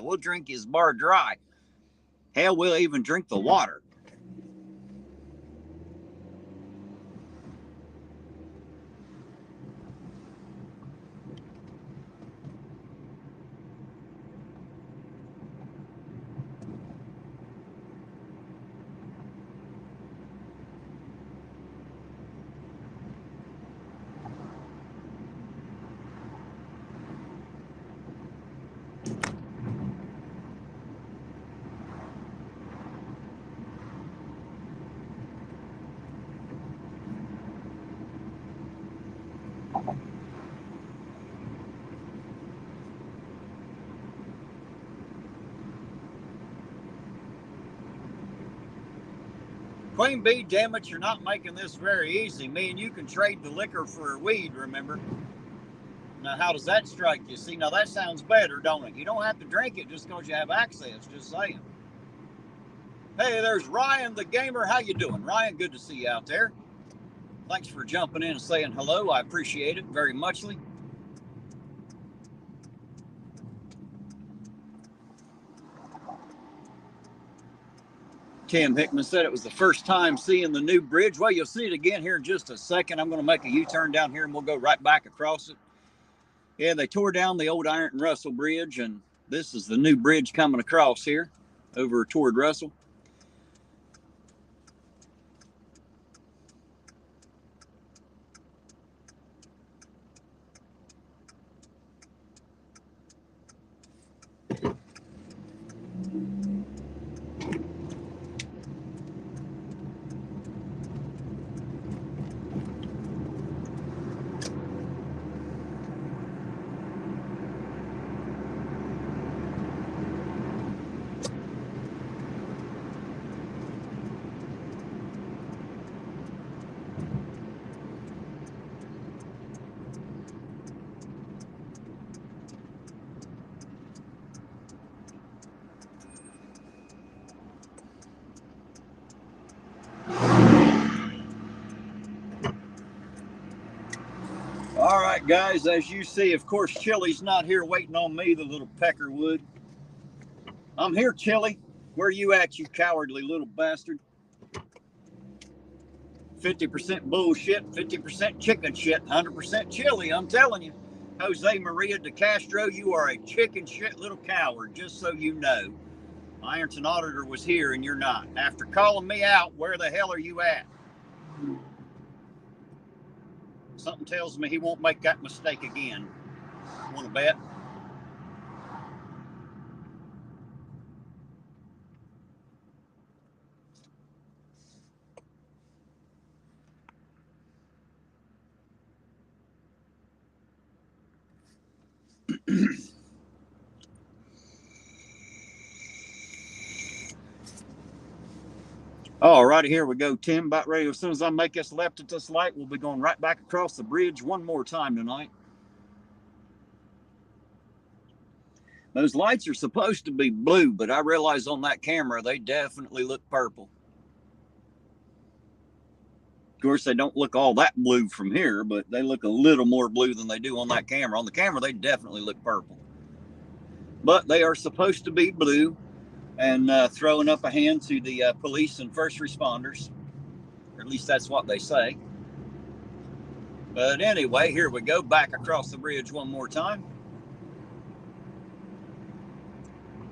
We'll drink his bar dry. Hell, we'll even drink the water. Queen Bee, damn it, you're not making this very easy. Me and you can trade the liquor for weed, remember? Now, how does that strike you? See, now that sounds better, don't it? You don't have to drink it just because you have access, just saying. Hey, there's Ryan the Gamer. How you doing, Ryan? Good to see you out there. Thanks for jumping in and saying hello. I appreciate it very muchly. Tim Hickman said it was the first time seeing the new bridge. Well, you'll see it again here in just a second. I'm going to make a U-turn down here and we'll go right back across it. Yeah, they tore down the old Ironton Russell Bridge, and this is the new bridge coming across here over toward Russell. All right, guys, as you see, of course, Chili's not here waiting on me, the little peckerwood. I'm here, Chili. Where you at, you cowardly little bastard? 50% bullshit, 50% chicken shit, 100% chili, I'm telling you. Jose Maria de Castro, you are a chicken shit little coward, just so you know. Ironton Auditor was here and you're not. After calling me out, where the hell are you at? Something tells me he won't make that mistake again. Want to bet? All righty, here we go, Tim. About ready. As soon as I make this left at this light, we'll be going right back across the bridge one more time tonight. Those lights are supposed to be blue, but I realize on that camera they definitely look purple. Of course, they don't look all that blue from here, but they look a little more blue than they do on that camera. On the camera, they definitely look purple. But they are supposed to be blue, and throwing up a hand to the police and first responders. Or at least that's what they say. But anyway, here we go, back across the bridge one more time.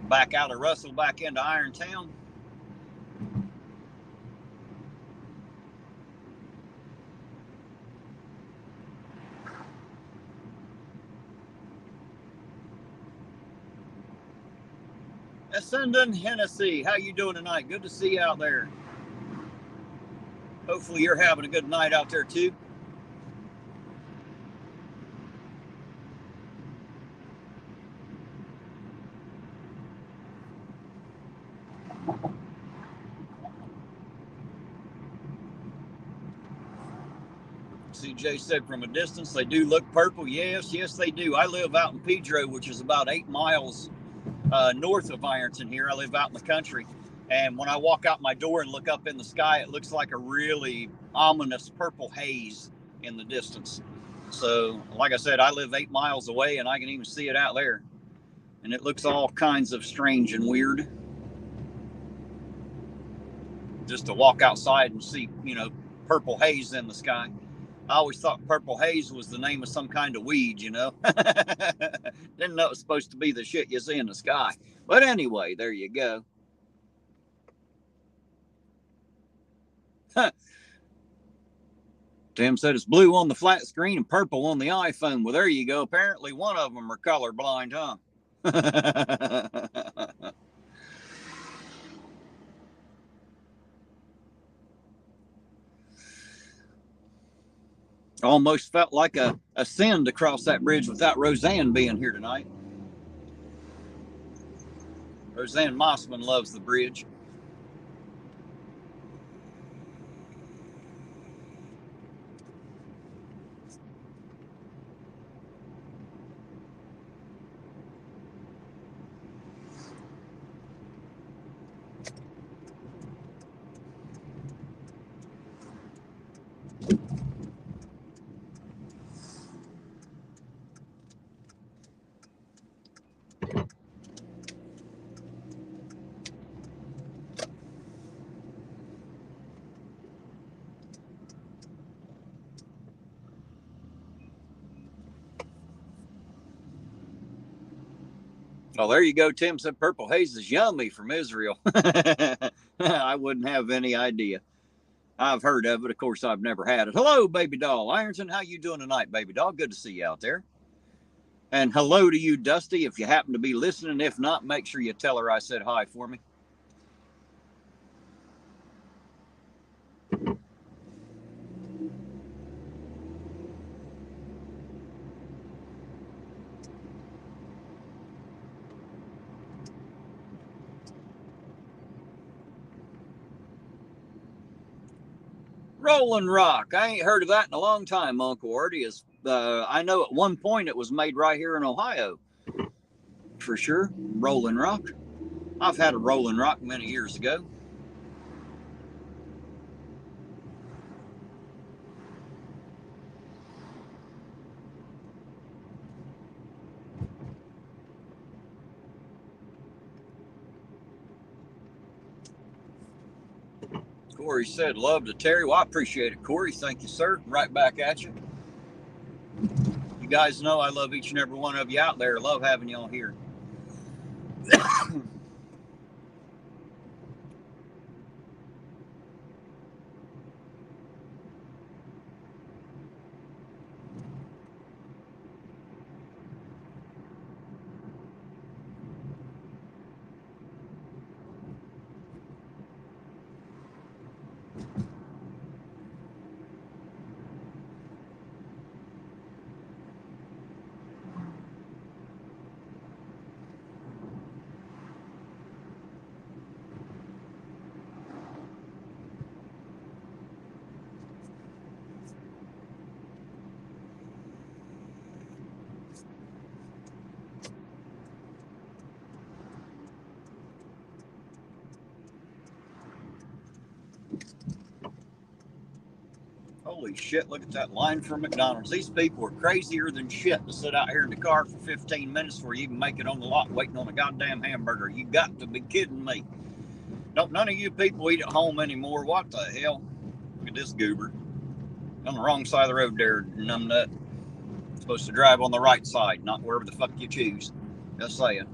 Back out of Russell, back into Irontown. Essendon, Hennessy, how you doing tonight? Good to see you out there. Hopefully you're having a good night out there too. CJ said from a distance they do look purple. Yes, they do. I live out in Pedro, which is about 8 miles north of Ironton here. I live out in the country. And when I walk out my door and look up in the sky, it looks like a really ominous purple haze in the distance. So, like I said, I live 8 miles away and I can even see it out there. And it looks all kinds of strange and weird. Just to walk outside and see, purple haze in the sky. I always thought purple haze was the name of some kind of weed, Didn't know it was supposed to be the shit you see in the sky. But anyway, there you go. Tim said it's blue on the flat screen and purple on the iPhone. Well, there you go. Apparently one of them are colorblind, huh? Almost felt like a sin to cross that bridge without Roseanne being here tonight. Roseanne Mossman loves the bridge. Oh, there you go. Tim said purple haze is yummy from Israel. I wouldn't have any idea. I've heard of it. Of course, I've never had it. Hello, baby doll. Ironton, how you doing tonight, baby doll? Good to see you out there. And hello to you, Dusty, if you happen to be listening. If not, make sure you tell her I said hi for me. Rolling Rock. I ain't heard of that in a long time, Uncle Artie. I know at one point it was made right here in Ohio. For sure. Rolling Rock. I've had a Rolling Rock many years ago. Corey said, love to Terry. Well, I appreciate it, Corey. Thank you, sir. Right back at you. You guys know I love each and every one of you out there. Love having y'all here. Holy shit, look at that line for McDonald's. These people are crazier than shit to sit out here in the car for 15 minutes before you even make it on the lot waiting on a goddamn hamburger. You got to be kidding me. Don't none of you people eat at home anymore. What the hell? Look at this goober. On the wrong side of the road there, numbnut. Supposed to drive on the right side, not wherever the fuck you choose. Just saying.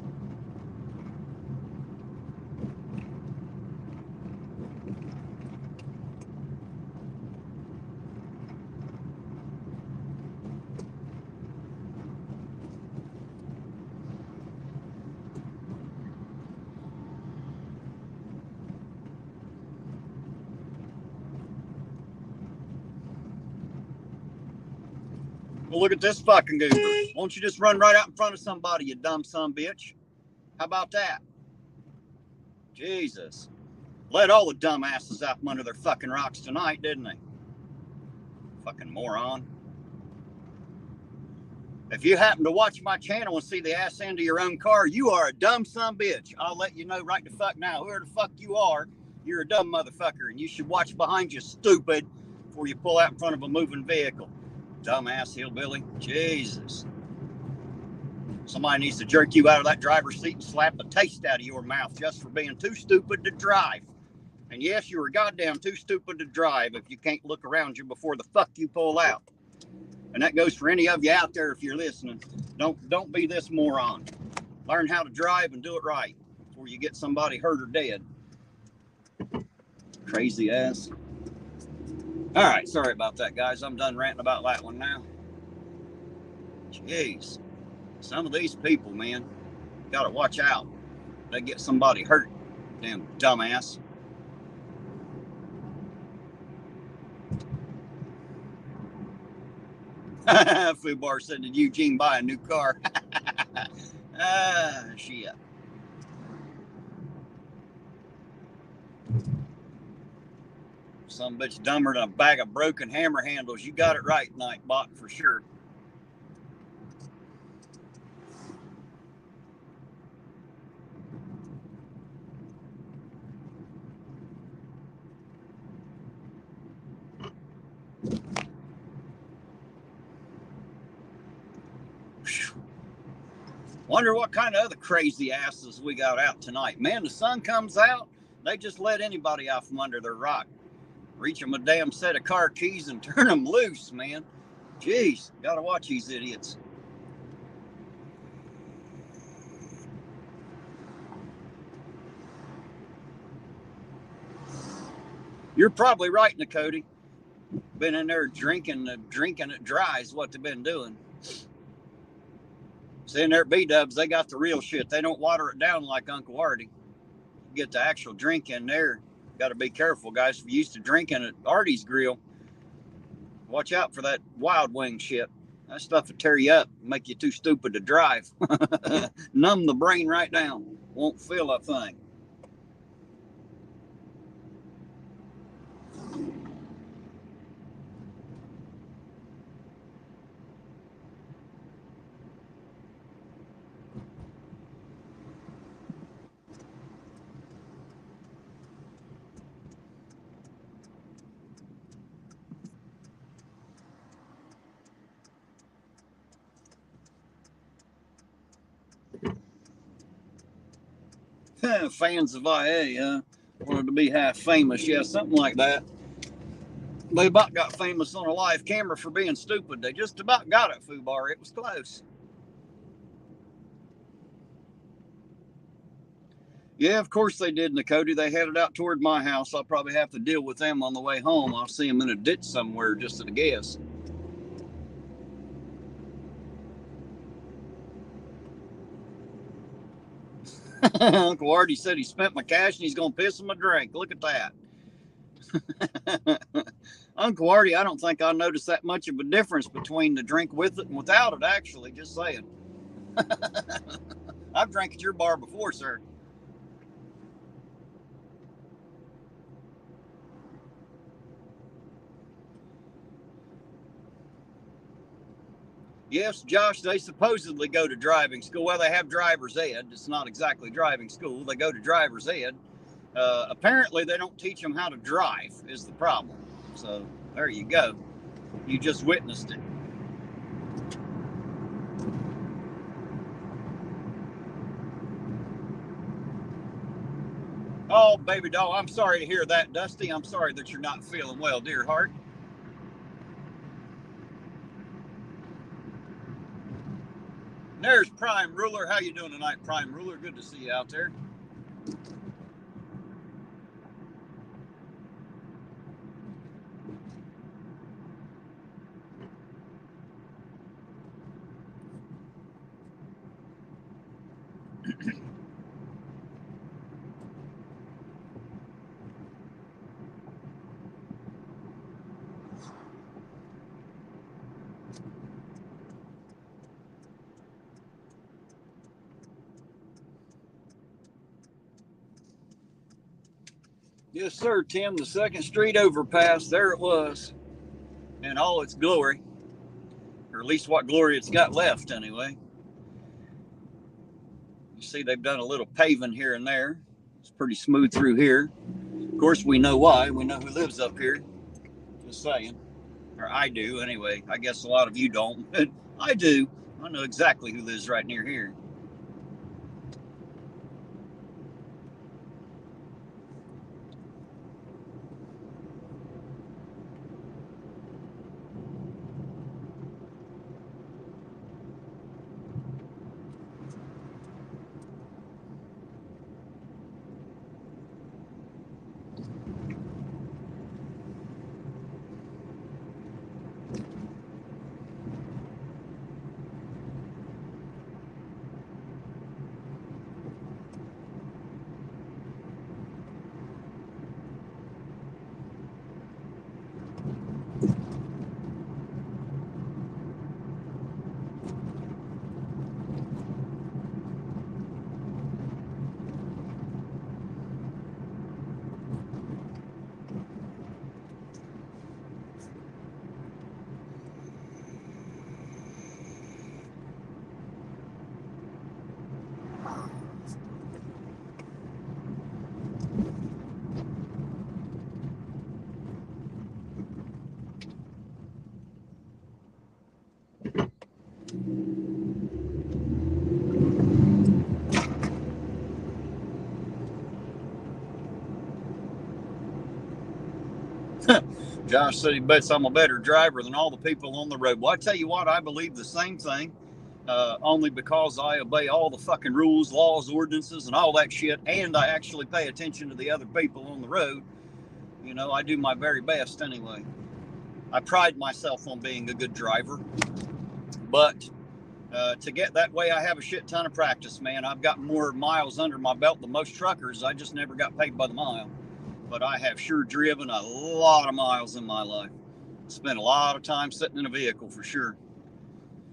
Well, look at this fucking goober. Won't you just run right out in front of somebody, you dumb son bitch? How about that? Jesus. Let all the dumbasses out from under their fucking rocks tonight, didn't they? Fucking moron. If you happen to watch my channel and see the ass end of your own car, you are a dumb son bitch. I'll let you know right the fuck now. Whoever the fuck you are, you're a dumb motherfucker, and you should watch behind you, stupid, before you pull out in front of a moving vehicle. Dumbass hillbilly. Jesus. Somebody needs to jerk you out of that driver's seat and slap the taste out of your mouth just for being too stupid to drive. And yes, you were goddamn too stupid to drive if you can't look around you before the fuck you pull out. And that goes for any of you out there if you're listening. Don't be this moron. Learn how to drive and do it right before you get somebody hurt or dead. Crazy ass. All right, sorry about that, guys. I'm done ranting about that one now. Jeez. Some of these people, man, gotta watch out. They get somebody hurt. Damn dumbass. Fubar said, did Eugene buy a new car? Shit. Some bitch dumber than a bag of broken hammer handles. You got it right, Nightbot, for sure. Wonder what kind of other crazy asses we got out tonight. Man, the sun comes out, they just let anybody out from under their rock. Reach them a damn set of car keys and turn them loose, man. Jeez, gotta watch these idiots. You're probably right, Nicody. Been in there drinking it dry is what they've been doing. Sitting there at B-dubs, they got the real shit. They don't water it down like Uncle Artie. Get the actual drink in there. Got to be careful, guys. If you're used to drinking at Artie's Grill, watch out for that Wild Wing shit. That stuff will tear you up, make you too stupid to drive. Numb the brain right down. Won't feel a thing. Fans of IA, wanted to be half famous. Yeah, something like that. They about got famous on a live camera for being stupid. They just about got it, Fubar. It was close. Yeah, of course they did, Nicody. They headed out toward my house. I'll probably have to deal with them on the way home. I'll see them in a ditch somewhere, just at a guess. Uncle Artie said he spent my cash and he's going to piss him a drink. Look at that. Uncle Artie, I don't think I noticed that much of a difference between the drink with it and without it, actually. Just saying. I've drank at your bar before, sir. Yes, Josh, they supposedly go to driving school. Well, they have driver's ed. It's not exactly driving school. They go to driver's ed. Apparently, they don't teach them how to drive is the problem. So there you go. You just witnessed it. Oh, baby doll, I'm sorry to hear that, Dusty. I'm sorry that you're not feeling well, dear heart. There's Prime Ruler. How you doing tonight, Prime Ruler? Good to see you out there. Yes, sir, Tim. The 2nd Street overpass, there it was, in all its glory, or at least what glory it's got left, anyway. You see, they've done a little paving here and there. It's pretty smooth through here. Of course, we know why. We know who lives up here. Just saying, or I do, anyway. I guess a lot of you don't, but I do. I know exactly who lives right near here. Josh said he bets I'm a better driver than all the people on the road. Well, I tell you what, I believe the same thing, only because I obey all the fucking rules, laws, ordinances, and all that shit, and I actually pay attention to the other people on the road. You know, I do my very best anyway. I pride myself on being a good driver, but to get that way, I have a shit ton of practice, man. I've got more miles under my belt than most truckers. I just never got paid by the mile. But I have sure driven a lot of miles in my life. Spent a lot of time sitting in a vehicle for sure.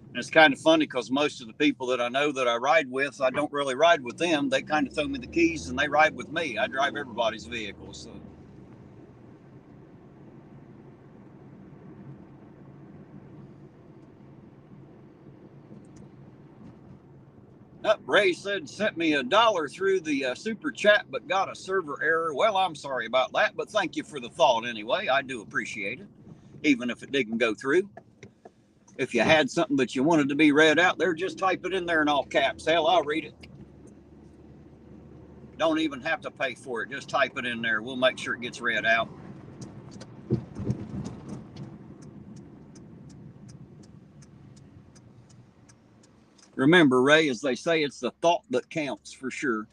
And it's kind of funny because most of the people that I know that I ride with, I don't really ride with them. They kind of throw me the keys and they ride with me. I drive everybody's vehicle. So. Ray said sent me $1 through the super chat, but got a server error. Well, I'm sorry about that, but thank you for the thought anyway. I do appreciate it, even if it didn't go through. If you had something that you wanted to be read out there, just type it in there in all caps. Hell, I'll read it. Don't even have to pay for it. Just type it in there. We'll make sure it gets read out. Remember, Ray, as they say, it's the thought that counts for sure.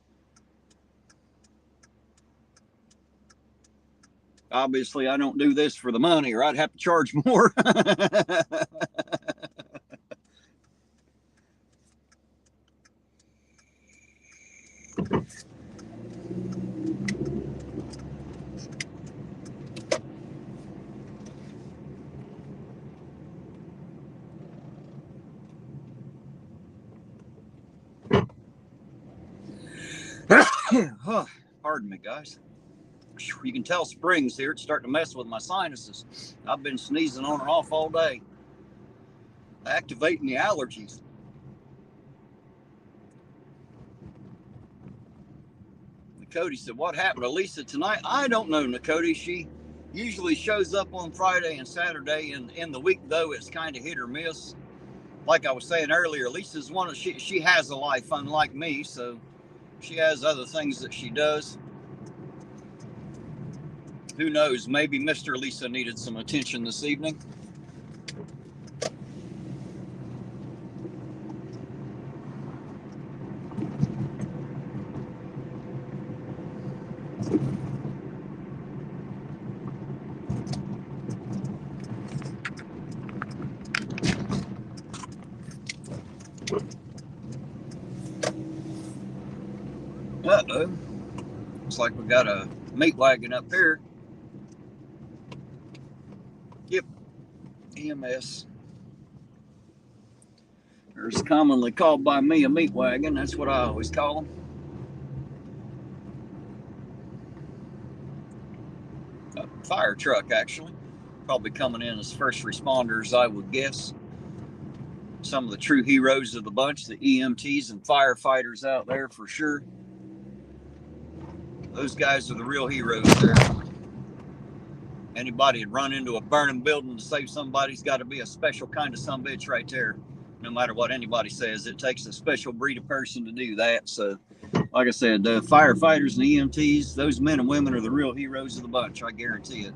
Obviously, I don't do this for the money or I'd have to charge more. Pardon me, guys. You can tell spring's here. It's starting to mess with my sinuses. I've been sneezing on and off all day, activating the allergies. Cody said, what happened to Lisa tonight? I don't know, Nakoti. She usually shows up on Friday and Saturday, and in the week, though, it's kind of hit or miss. Like I was saying earlier, Lisa's one of, she has a life unlike me, so she has other things that she does. Who knows? Maybe Mr. Lisa needed some attention this evening. Uh-oh. Looks like we got a meat wagon up here. Yep, EMS. Or it's commonly called by me a meat wagon. That's what I always call them. A fire truck, actually. Probably coming in as first responders, I would guess. Some of the true heroes of the bunch, the EMTs and firefighters out there for sure. Those guys are the real heroes there. Anybody would run into a burning building to save somebody's got to be a special kind of sumbitch right there. No matter what anybody says, it takes a special breed of person to do that. So, like I said, the firefighters and the EMTs, those men and women are the real heroes of the bunch. I guarantee it.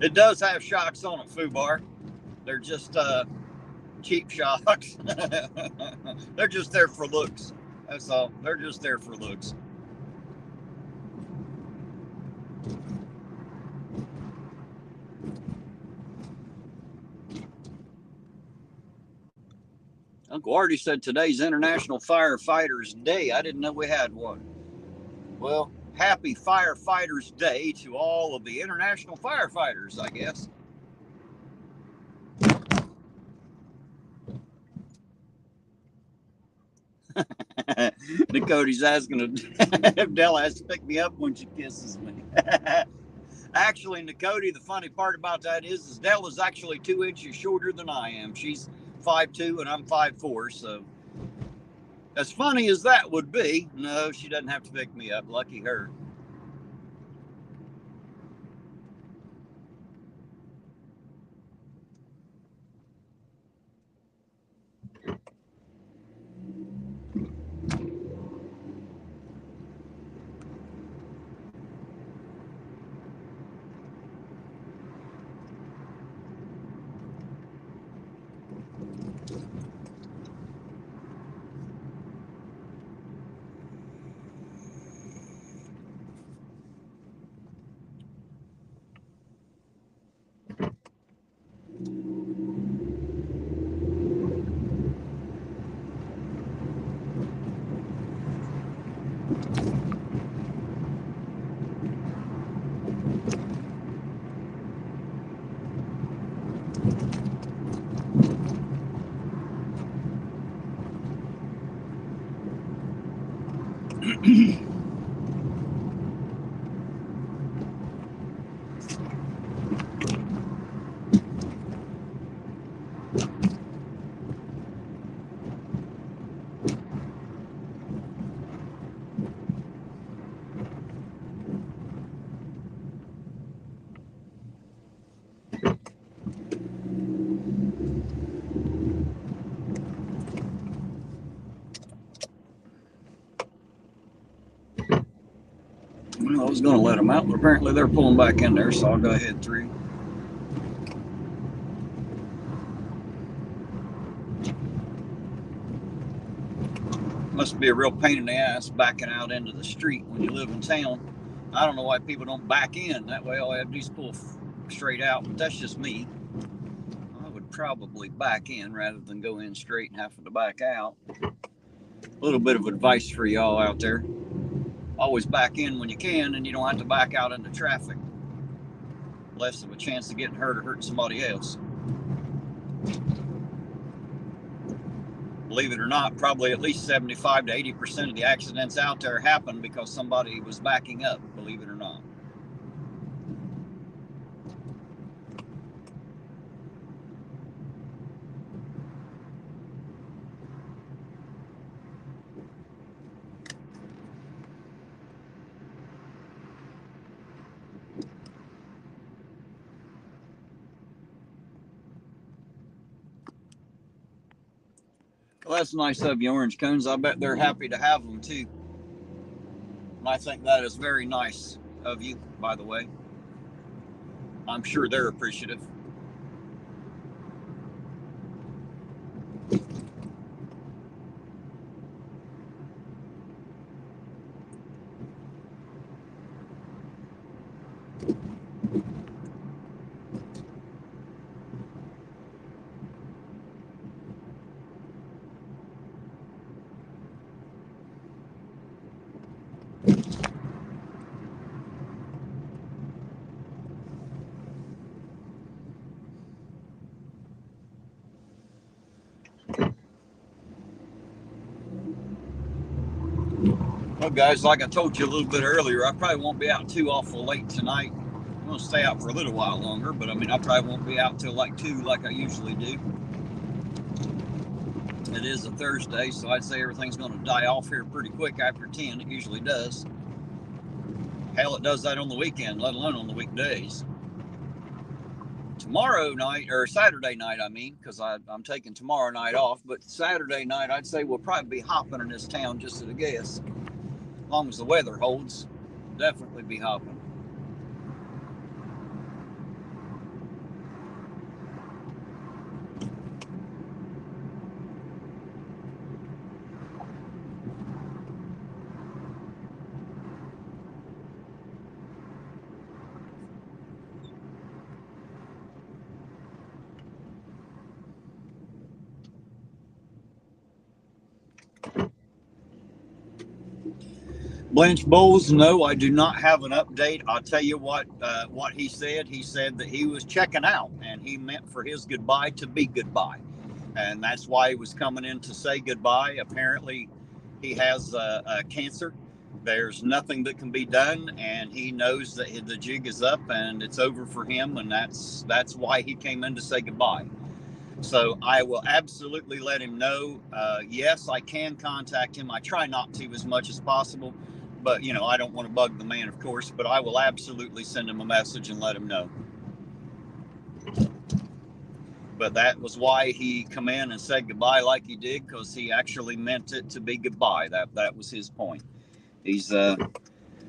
It does have shocks on it, Fubar. They're just cheap shocks. They're just there for looks. That's all. They're just there for looks. Uncle Artie said today's International Firefighters Day. I didn't know we had one. Well, happy Firefighters Day to all of the international firefighters, I guess. Nicody's asking if Della has to pick me up when she kisses me. Actually, Nicody, the funny part about that is Della's actually 2 inches shorter than I am. She's 5'2" and I'm 5'4", so as funny as that would be, no, she doesn't have to pick me up. Lucky her. Well, I was going to let them out, but apparently they're pulling back in there, so I'll go ahead through. Must be a real pain in the ass backing out into the street when you live in town. I don't know why people don't back in. That way all I have to do is pull straight out, but that's just me. I would probably back in rather than go in straight and having to back out. A little bit of advice for y'all out there. Always back in when you can, and you don't have to back out into traffic. Less of a chance of getting hurt or hurting somebody else. Believe it or not, probably at least 75 to 80% of the accidents out there happen because somebody was backing up, believe it or not. that's nice of you, Orange Cones. I bet they're happy to have them too. And I think that is very nice of you, by the way. I'm sure they're appreciative. Well, guys, like I told you a little bit earlier, I probably won't be out too awful late tonight. I'm going to stay out for a little while longer, but I mean, I probably won't be out till like 2 like I usually do. It is a Thursday, so I'd say everything's going to die off here pretty quick after 10. It usually does. Hell, it does that on the weekend, let alone on the weekdays. Tomorrow night, or Saturday night, I mean, because I'm taking tomorrow night off, but Saturday night, I'd say we'll probably be hopping in this town just at a guess. As long as the weather holds, definitely be hopping. Blanche Bowles, no, I do not have an update. I'll tell you what he said. He said that he was checking out, and he meant for his goodbye to be goodbye. And that's why he was coming in to say goodbye. Apparently, he has cancer. There's nothing that can be done, and he knows that the jig is up and it's over for him, and that's why he came in to say goodbye. So I will absolutely let him know. Yes, I can contact him. I try not to as much as possible, but you know, I don't want to bug the man, of course, but I will absolutely send him a message and let him know. But that was why he come in and said goodbye like he did, because he actually meant it to be goodbye. That was his point. He's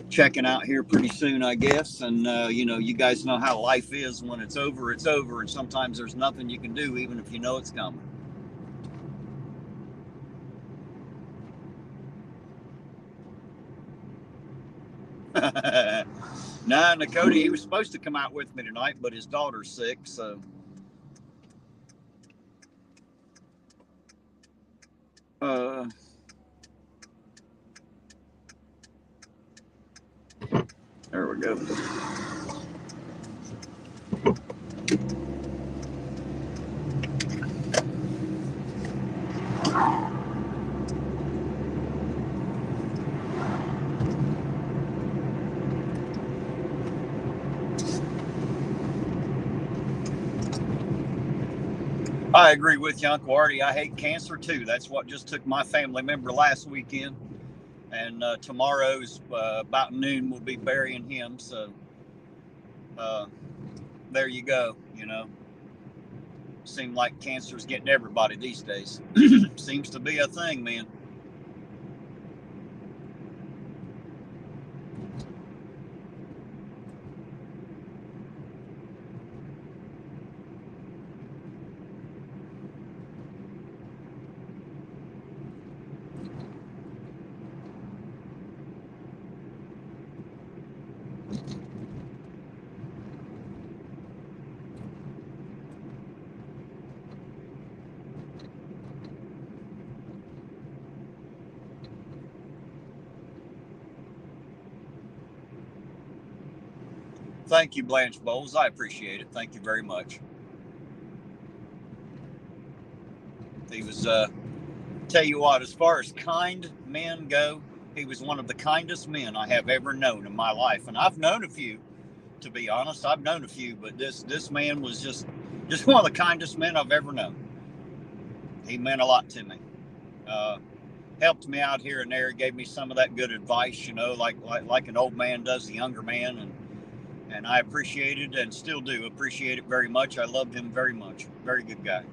checking out here pretty soon, I guess. And you know, you guys know how life is. When it's over, and sometimes there's nothing you can do, even if you know it's coming. Nah, Nakota, he was supposed to come out with me tonight, but his daughter's sick, so there we go. I agree with you, Uncle Artie. I hate cancer too. That's what just took my family member last weekend. And tomorrow's about noon, we'll be burying him. So there you go. You know, seems like cancer's getting everybody these days. Seems to be a thing, man. Thank you, Blanche Bowles. I appreciate it. Thank you very much. He was, tell you what, as far as kind men go, he was one of the kindest men I have ever known in my life. And I've known a few, to be honest. I've known a few, but this man was just one of the kindest men I've ever known. He meant a lot to me. Helped me out here and there, gave me some of that good advice, you know, like an old man does the younger man, and I appreciated and still do appreciate it very much. I loved him very much. Very good guy.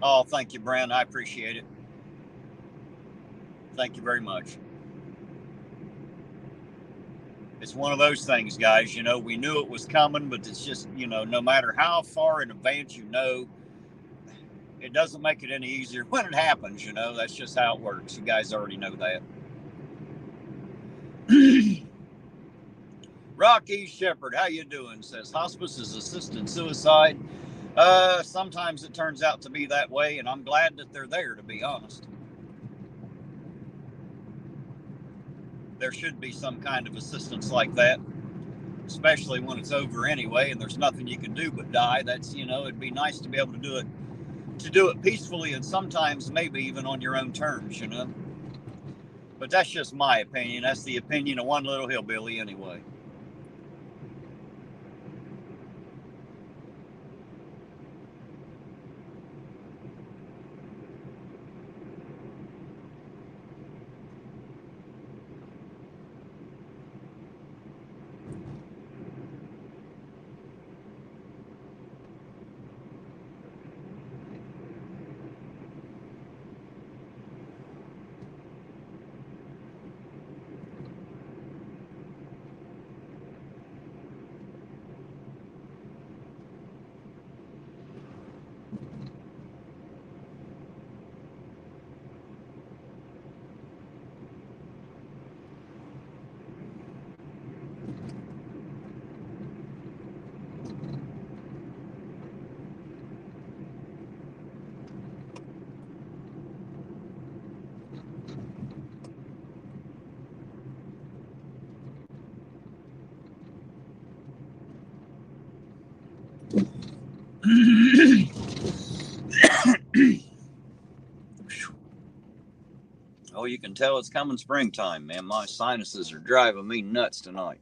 Oh, thank you, Brent. I appreciate it. Thank you very much. It's one of those things, guys. We knew it was coming, but it's just, no matter how far in advance it doesn't make it any easier when it happens. That's just how it works. You guys already know that. Rocky Shepherd, how you doing? Says hospice is assisted suicide. Sometimes it turns out to be that way, and I'm glad that they're there, to be honest. There should be some kind of assistance like that, especially when it's over anyway, and there's nothing you can do but die. That's, it'd be nice to be able to do it peacefully, and sometimes maybe even on your own terms. But that's just my opinion. That's the opinion of one little hillbilly anyway. Oh, you can tell it's coming springtime, man. My sinuses are driving me nuts tonight.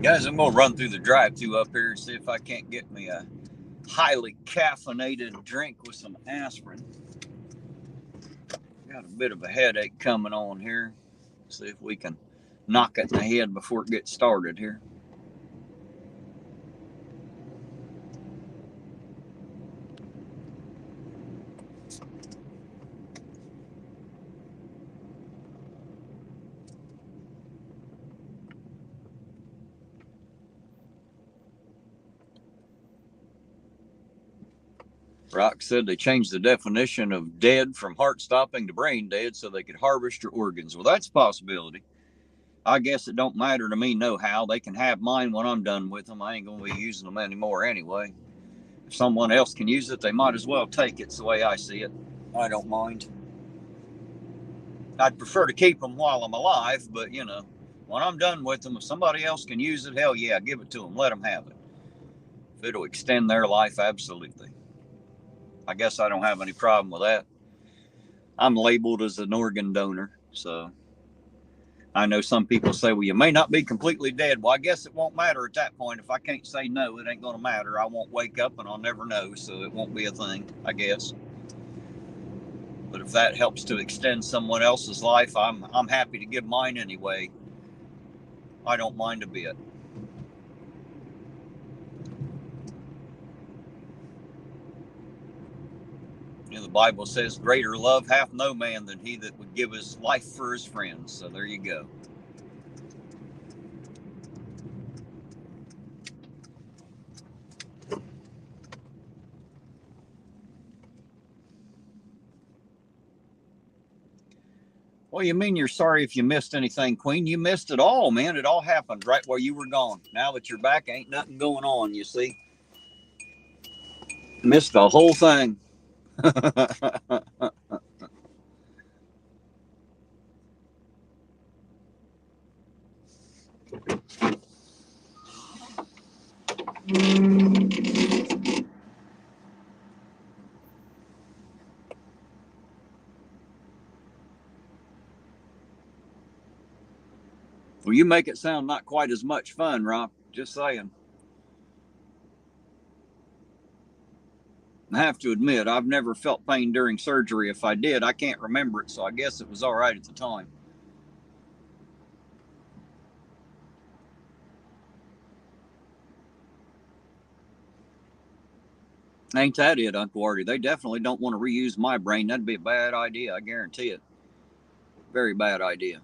Guys, I'm going to run through the drive-thru up here and see if I can't get me a highly caffeinated drink with some aspirin. Got a bit of a headache coming on here. See if we can knock it in the head before it gets started here. Rock said they changed the definition of dead from heart stopping to brain dead so they could harvest your organs. Well, that's a possibility. I guess it don't matter to me no how. They can have mine when I'm done with them. I ain't going to be using them anymore anyway. If someone else can use it, they might as well take it. It's the way I see it. I don't mind. I'd prefer to keep them while I'm alive, but when I'm done with them, if somebody else can use it, hell yeah, give it to them. Let them have it. If it'll extend their life, absolutely. I guess I don't have any problem with that. I'm labeled as an organ donor, so I know some people say, well, you may not be completely dead. Well, I guess it won't matter at that point. If I can't say no, it ain't going to matter. I won't wake up and I'll never know, so it won't be a thing, I guess. But if that helps to extend someone else's life, I'm happy to give mine anyway. I don't mind a bit. The Bible says, greater love hath no man than he that would give his life for his friends. So there you go. Well, you mean you're sorry if you missed anything, Queen? You missed it all, man. It all happened right while you were gone. Now that you're back, ain't nothing going on, you see. Missed the whole thing. Well, you make it sound not quite as much fun, Rob. Just saying. I have to admit, I've never felt pain during surgery. If I did, I can't remember it, so I guess it was all right at the time. Ain't that it, Uncle Artie? They definitely don't want to reuse my brain. That'd be a bad idea, I guarantee it. Very bad idea.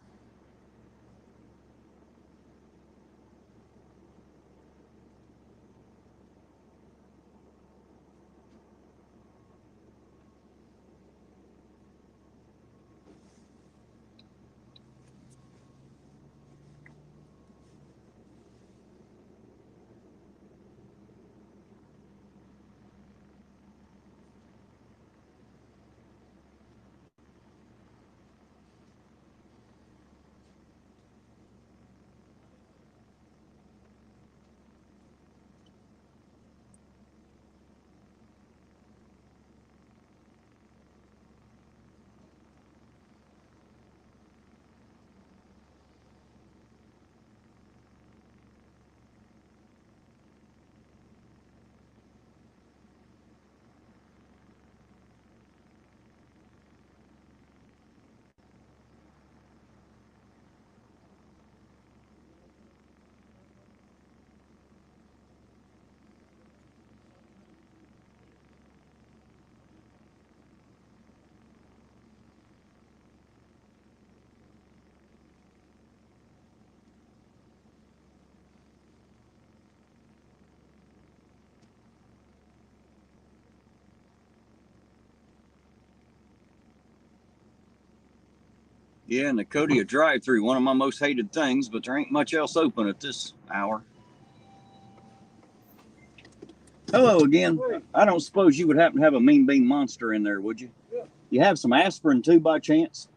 Yeah, and the Codia drive-through, one of my most hated things, but there ain't much else open at this hour. Hello again. I don't suppose you would happen to have a Mean Bean Monster in there, would you? Yeah. You have some aspirin too, by chance?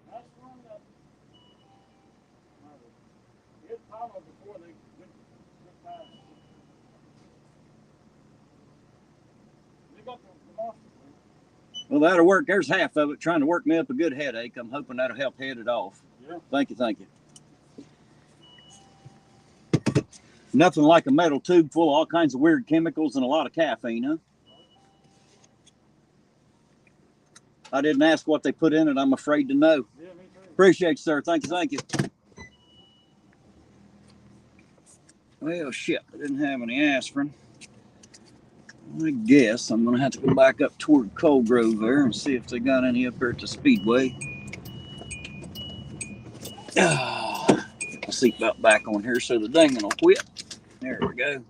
Well, that'll work. There's half of it trying to work me up a good headache. I'm hoping that'll help head it off. Yeah. Thank you, thank you. Nothing like a metal tube full of all kinds of weird chemicals and a lot of caffeine, huh? I didn't ask what they put in it. I'm afraid to know. Yeah, me too. Appreciate you, sir. Thank you, thank you. Well, shit, I didn't have any aspirin. I guess I'm going to have to go back up toward Coal Grove there and see if they got any up there at the Speedway. Get my seatbelt back on here so the dinging will quit. There we go.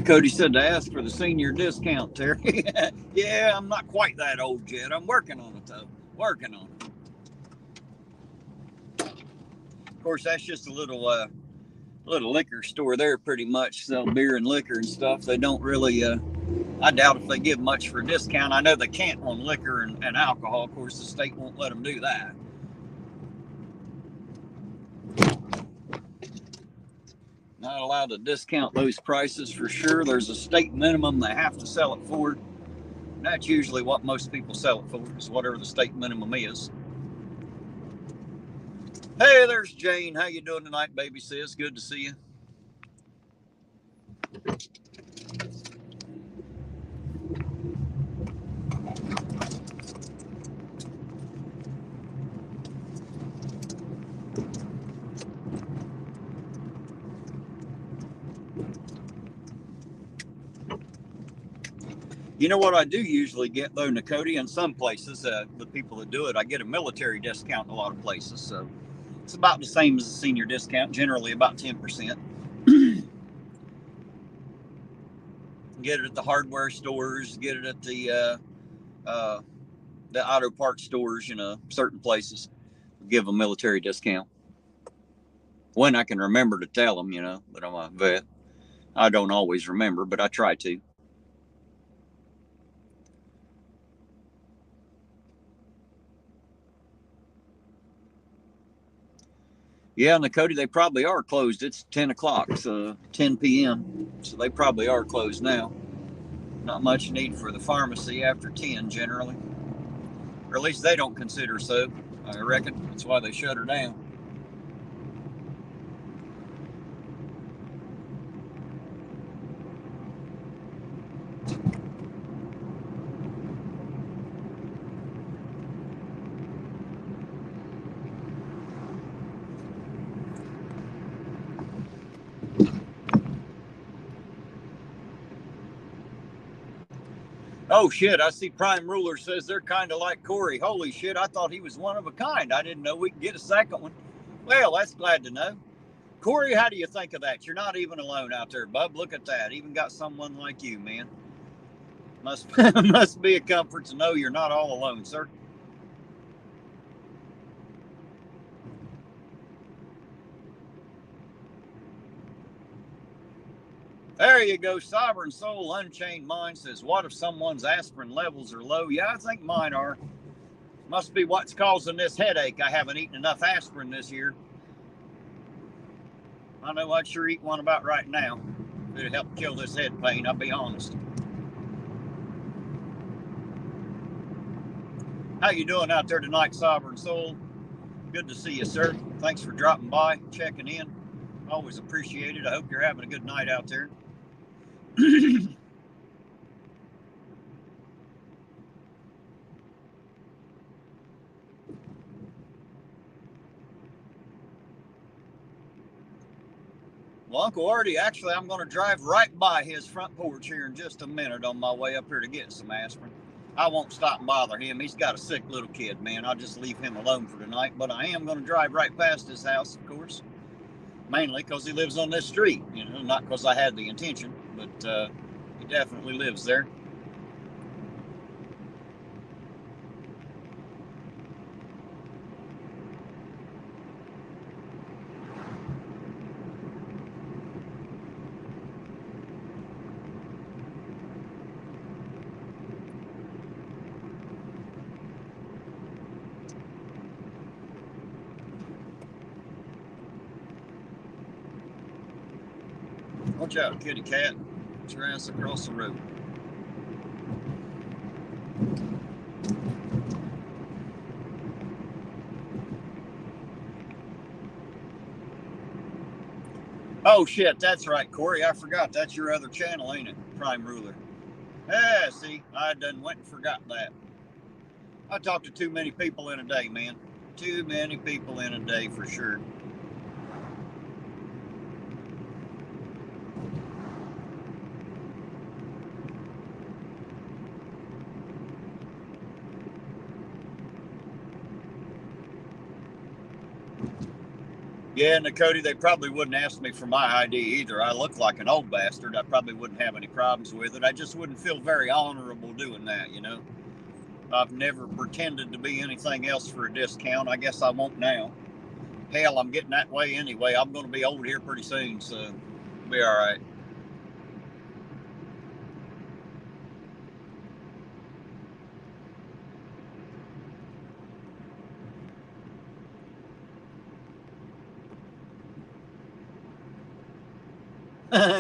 Cody said to ask for the senior discount, Terry. Yeah, I'm not quite that old yet. I'm working on it, though. Working on it. Of course, that's just a little liquor store there, pretty much. Sell beer and liquor and stuff. They don't really, I doubt if they give much for a discount. I know they can't on liquor and alcohol. Of course, the state won't let them do that. Not allowed to discount those prices for sure. There's a state minimum they have to sell it for. And that's usually what most people sell it for, is whatever the state minimum is. Hey, there's Jane. How you doing tonight, baby sis? Good to see you. You know what I do usually get, though, Nakoti, in some places, the people that do it, I get a military discount in a lot of places. So it's about the same as a senior discount, generally about 10%. Get it at the hardware stores. Get it at the auto parts stores. Certain places give a military discount. When I can remember to tell them, that I'm a vet. I don't always remember, but I try to. Yeah, and the Cody, they probably are closed. It's 10 o'clock, so 10 p.m. So they probably are closed now. Not much need for the pharmacy after 10 generally. Or at least they don't consider so, I reckon. That's why they shut her down. Oh shit, I see Prime Ruler says they're kind of like Corey. Holy shit, I thought he was one of a kind. I didn't know we could get a second one. Well, that's glad to know. Corey, how do you think of that? You're not even alone out there, bub. Look at that. Even got someone like you, man. Must be a comfort to know you're not all alone, sir. There you go. Sovereign Soul Unchained Mind says, what if someone's aspirin levels are low? Yeah, I think mine are. Must be what's causing this headache. I haven't eaten enough aspirin this year. I know I'd sure eat one about right now. It'd help kill this head pain, I'll be honest. How you doing out there tonight, Sovereign Soul? Good to see you, sir. Thanks for dropping by, checking in. Always appreciate it. I hope you're having a good night out there. Well, Uncle Artie, actually, I'm going to drive right by his front porch here in just a minute on my way up here to get some aspirin. I won't stop and bother him. He's got a sick little kid, man. I'll just leave him alone for tonight. But I am going to drive right past his house, of course. Mainly because he lives on this street. Not because I had the intention, but he definitely lives there. Watch out, kitty cat. Get your ass across the road. Oh shit, that's right, Corey. I forgot. That's your other channel, ain't it? Prime Ruler. Yeah, see, I done went and forgot that. I talk to too many people in a day, man. Too many people in a day for sure. Yeah, and Cody, they probably wouldn't ask me for my ID either. I look like an old bastard. I probably wouldn't have any problems with it. I just wouldn't feel very honorable doing that, I've never pretended to be anything else for a discount. I guess I won't now. Hell, I'm getting that way anyway. I'm going to be old here pretty soon, so it'll be all right.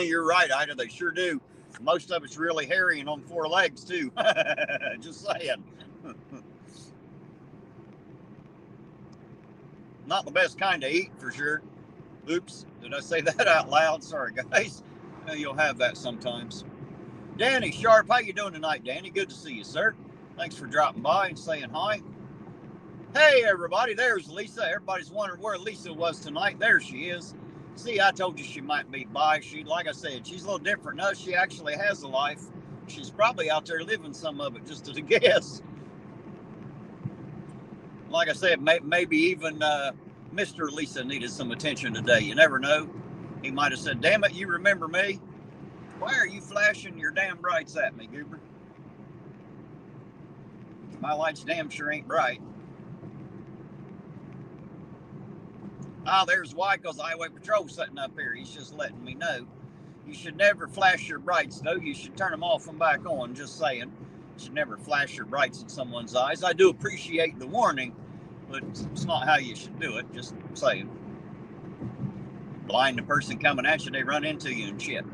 You're right, Ida. They sure do. Most of it's really hairy and on four legs, too. Just saying. Not the best kind to eat, for sure. Oops, did I say that out loud? Sorry, guys. You'll have that sometimes. Danny Sharp, how you doing tonight, Danny? Good to see you, sir. Thanks for dropping by and saying hi. Hey, everybody. There's Lisa. Everybody's wondering where Lisa was tonight. There she is. See, I told you she might be by. Like I said, she's a little different. No, she actually has a life. She's probably out there living some of it, just as a guess. Like I said, maybe even Mr. Lisa needed some attention today. You never know. He might have said, damn it, you remember me? Why are you flashing your damn brights at me, Goober? My lights damn sure ain't bright. Ah, there's Wyco's Highway Patrol sitting up here. He's just letting me know. You should never flash your brights, though. You should turn them off and back on, just saying. You should never flash your brights in someone's eyes. I do appreciate the warning, but it's not how you should do it, just saying. Blind the person coming at you, they run into you and shit.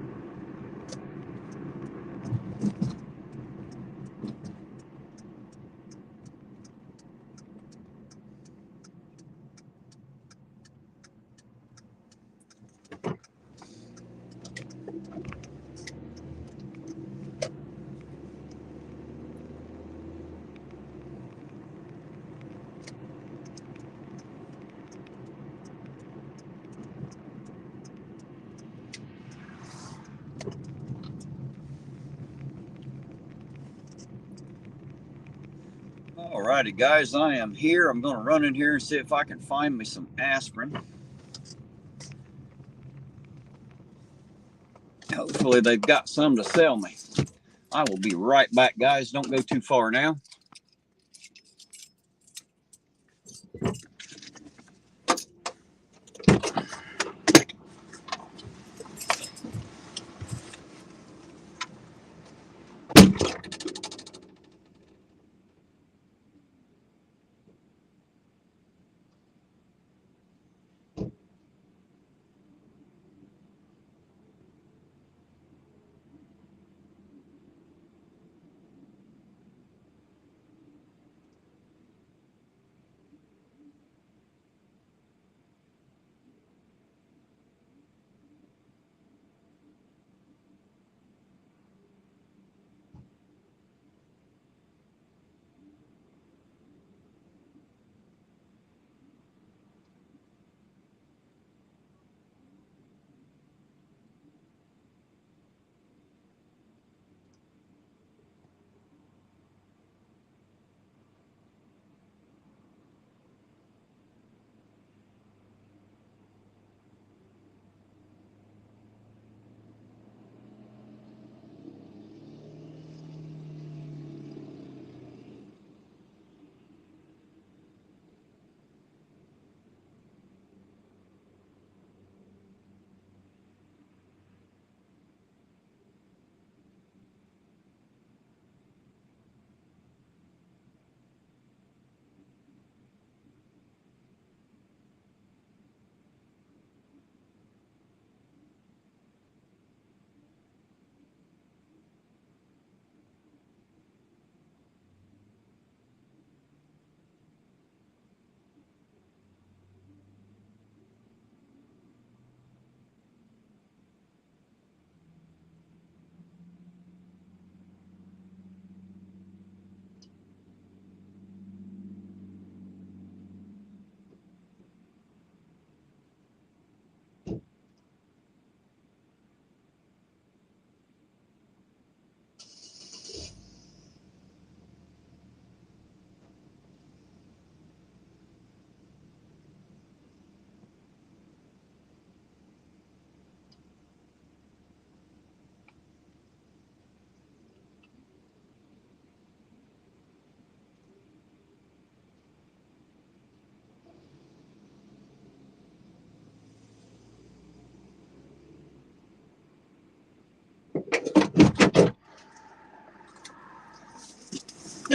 Alrighty, guys, I am here. I'm going to run in here and see if I can find me some aspirin. Hopefully they've got some to sell me. I will be right back, guys. Don't go too far now.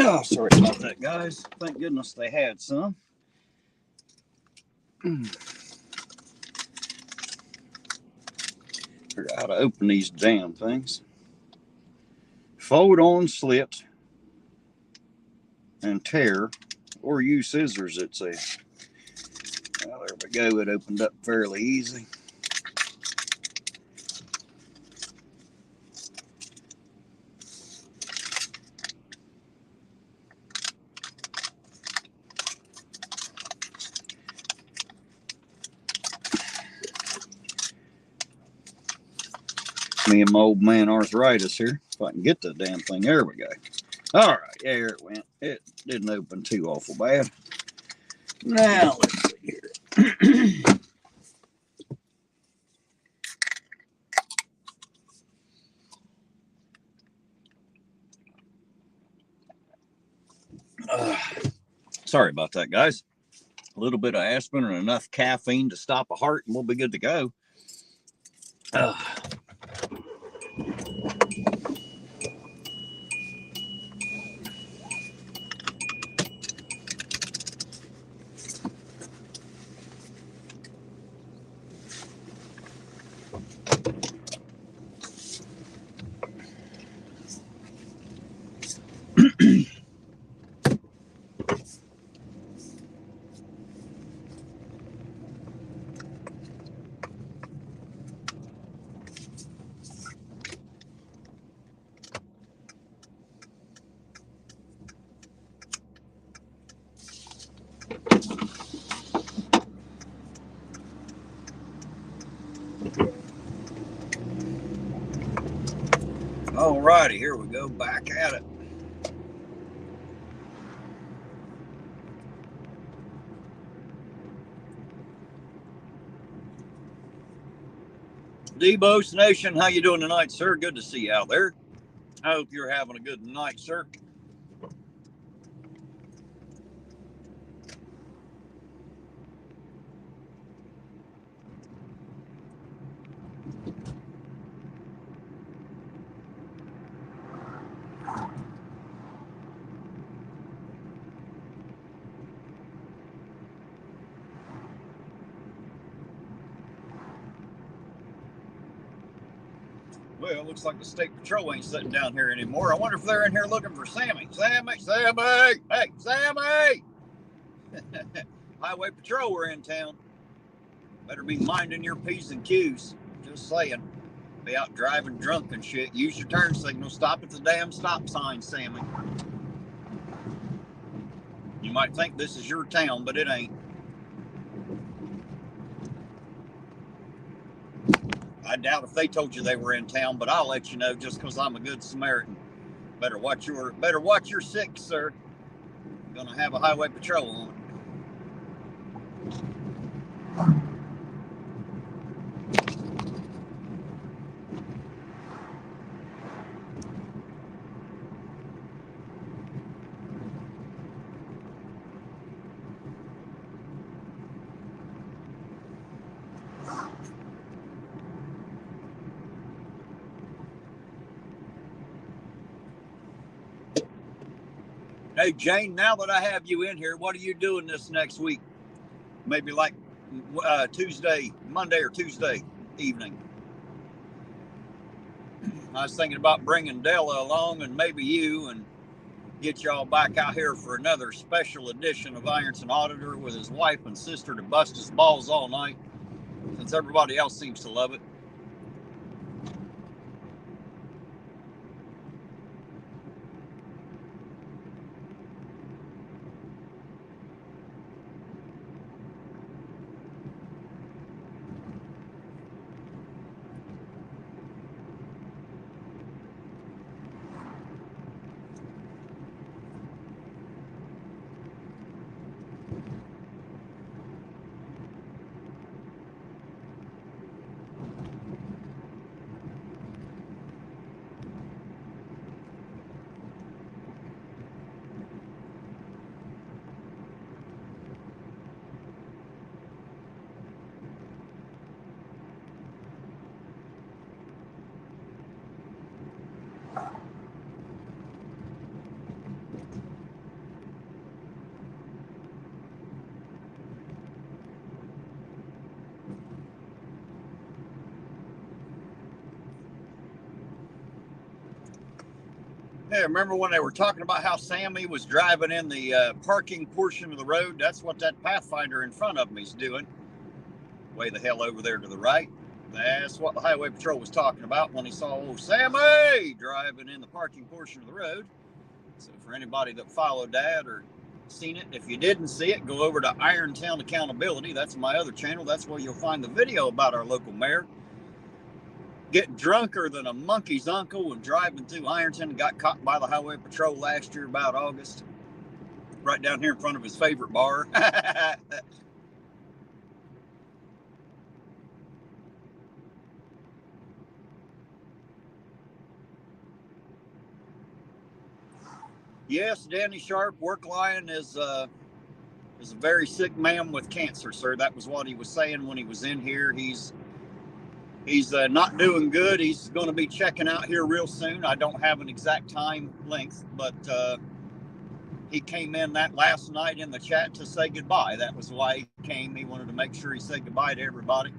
Oh, sorry about that, guys. Thank goodness they had some. Figure out how to open these damn things. Fold on, slit, and tear, or use scissors, it says. Well, there we go. It opened up fairly easy. Me and my old man arthritis here. If I can get the damn thing. There we go. All right, there it went. It didn't open too awful bad. Now, let's see here. Sorry about that, guys. A little bit of aspirin and enough caffeine to stop a heart, and we'll be good to go. All righty, here we go, back at it. Debos Nation, how you doing tonight, sir? Good to see you out there. I hope you're having a good night, sir. Well, it looks like the state patrol ain't sitting down here anymore. I wonder if they're in here looking for Sammy. Sammy! Hey, Sammy! Highway patrol are in town. Better be minding your P's and Q's. Just saying. Be out driving drunk and shit. Use your turn signal. Stop at the damn stop sign, Sammy. You might think this is your town, but it ain't. I doubt if they told you they were in town, but I'll let you know just because I'm a good Samaritan. Better watch your six, sir. You're gonna have a highway patrol on it. Hey, Jane, now that I have you in here, what are you doing this next week? Maybe like Monday or Tuesday evening. I was thinking about bringing Della along and maybe you, and get y'all back out here for another special edition of Irons and Auditor with his wife and sister to bust his balls all night, since everybody else seems to love it. Hey, remember when they were talking about how Sammy was driving in the parking portion of the road? That's what that Pathfinder in front of me is doing. Way the hell over there to the right. That's what the Highway Patrol was talking about when he saw old Sammy driving in the parking portion of the road. So for anybody that followed that or seen it, if you didn't see it, go over to Irontown Accountability. That's my other channel. That's where you'll find the video about our local mayor getting drunker than a monkey's uncle and driving through Ironton and got caught by the Highway Patrol last year about August. Right down here in front of his favorite bar. Yes, Danny Sharp, Work Lion is a very sick man with cancer, sir. That was what he was saying when he was in here. He's not doing good. He's going to be checking out here real soon. I don't have an exact time length, but he came in that last night in the chat to say goodbye. That was why he came. He wanted to make sure he said goodbye to everybody.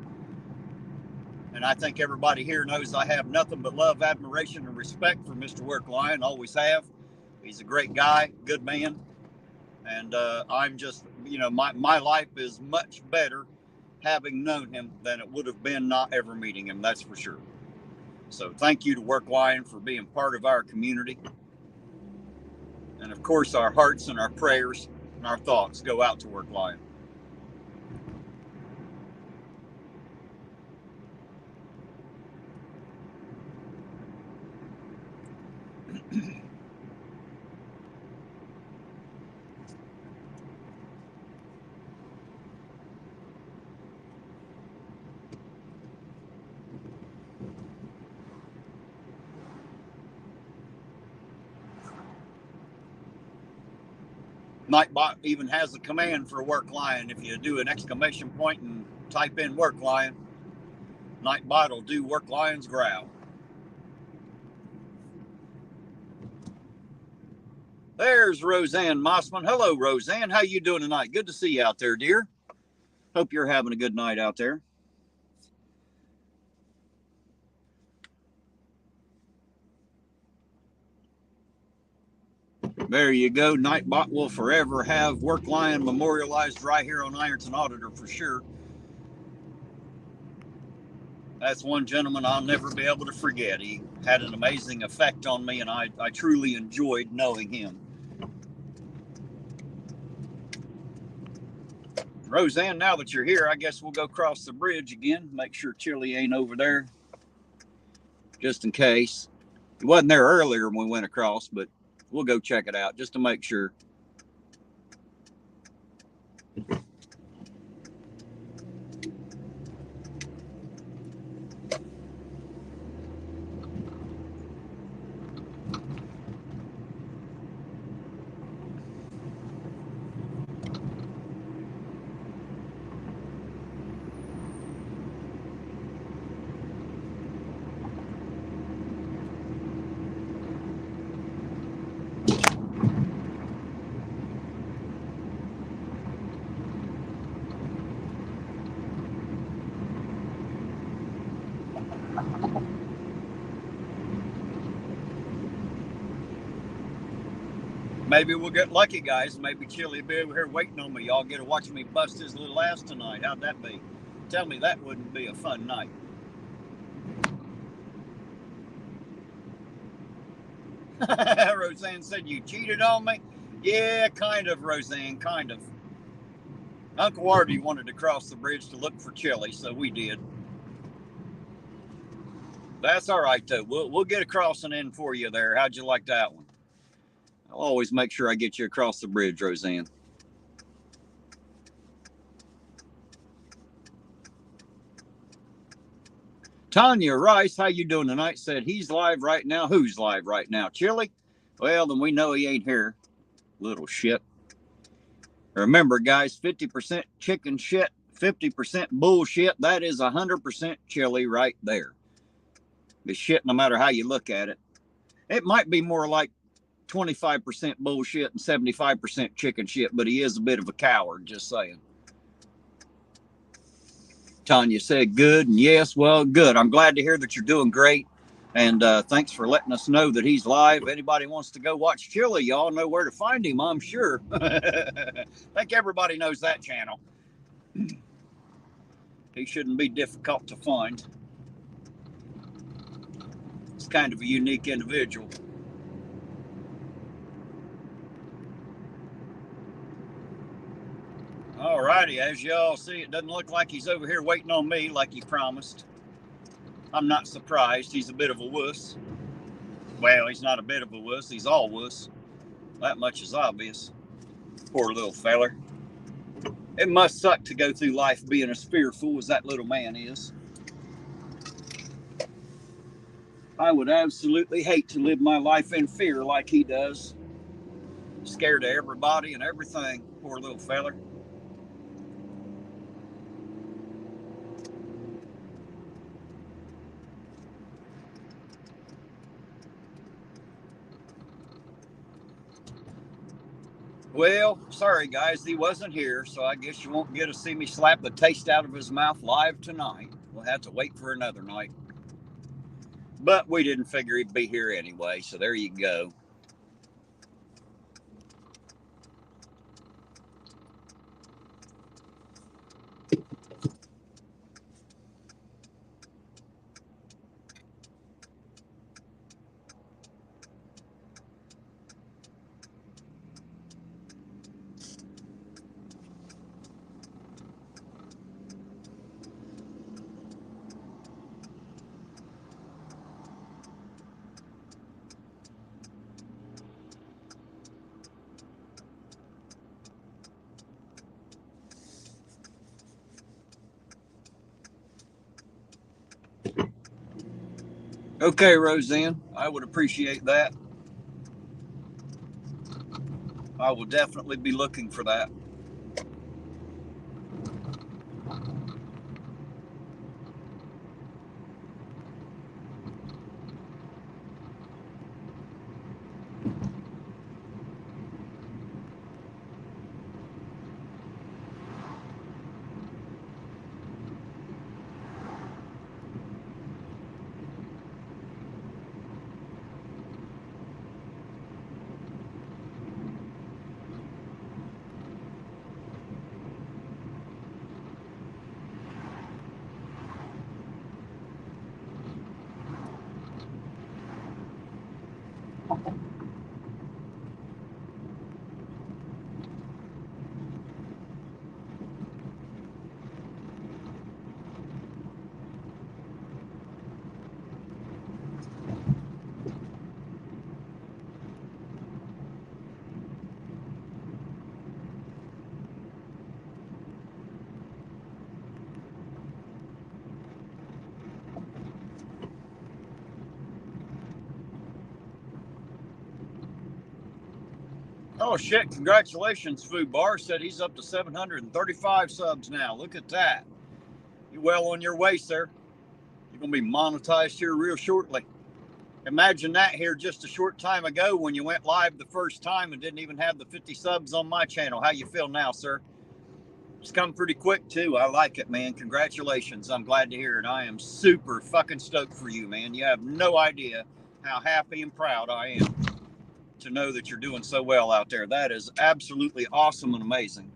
And I think everybody here knows I have nothing but love, admiration, and respect for Mr. Work Lion. Always have. He's a great guy, good man. And I'm just, my life is much better having known him than it would have been not ever meeting him. That's for sure. So thank you to Work Lion for being part of our community. And of course, our hearts and our prayers and our thoughts go out to Work Lion. Nightbot even has a command for Work Lion. If you do an exclamation point and type in Work Lion, Nightbot will do Work Lion's growl. There's Roseanne Mossman. Hello, Roseanne. How you doing tonight? Good to see you out there, dear. Hope you're having a good night out there. There you go. Nightbot will forever have Work Lion memorialized right here on Ironton Auditor for sure. That's one gentleman I'll never be able to forget. He had an amazing effect on me, and I truly enjoyed knowing him. Roseanne, now that you're here, I guess we'll go cross the bridge again. Make sure Chili ain't over there, just in case. He wasn't there earlier when we went across, but we'll go check it out just to make sure. Maybe we'll get lucky, guys. Maybe Chili will be over here waiting on me. Y'all get to watch me bust his little ass tonight. How'd that be? Tell me that wouldn't be a fun night. Roseanne said you cheated on me. Yeah, kind of, Roseanne, kind of. Uncle Artie wanted to cross the bridge to look for Chili, so we did. That's all right, though. We'll get a crossing in for you there. How'd you like that one? I'll always make sure I get you across the bridge, Roseanne. Tanya Rice, how you doing tonight? Said he's live right now. Who's live right now? Chili? Well, then we know he ain't here. Little shit. Remember, guys, 50% chicken shit, 50% bullshit. That is 100% Chili right there. It's shit no matter how you look at it. It might be more like 25% bullshit and 75% chicken shit, but he is a bit of a coward, just saying. Tanya said good, and yes, well, good. I'm glad to hear that you're doing great, and thanks for letting us know that he's live. Anybody wants to go watch Chili, y'all know where to find him, I'm sure. I think everybody knows that channel. He shouldn't be difficult to find. It's kind of a unique individual. All righty, as y'all see, it doesn't look like he's over here waiting on me like he promised. I'm not surprised. He's a bit of a wuss. Well, he's not a bit of a wuss. He's all wuss. That much is obvious. Poor little feller. It must suck to go through life being as fearful as that little man is. I would absolutely hate to live my life in fear like he does. Scared of everybody and everything. Poor little feller. Well, sorry guys, he wasn't here, so I guess you won't get to see me slap the taste out of his mouth live tonight. We'll have to wait for another night. But we didn't figure he'd be here anyway, so there you go. Okay, Roseanne, I would appreciate that. I will definitely be looking for that. Oh shit, congratulations, Food Bar. Said he's up to 735 subs now. Look at that. You're well on your way, sir. You're going to be monetized here real shortly. Imagine that here just a short time ago when you went live the first time and didn't even have the 50 subs on my channel. How you feel now, sir? It's come pretty quick, too. I like it, man. Congratulations. I'm glad to hear it. I am super fucking stoked for you, man. You have no idea how happy and proud I am to know that you're doing so well out there. That is absolutely awesome and amazing.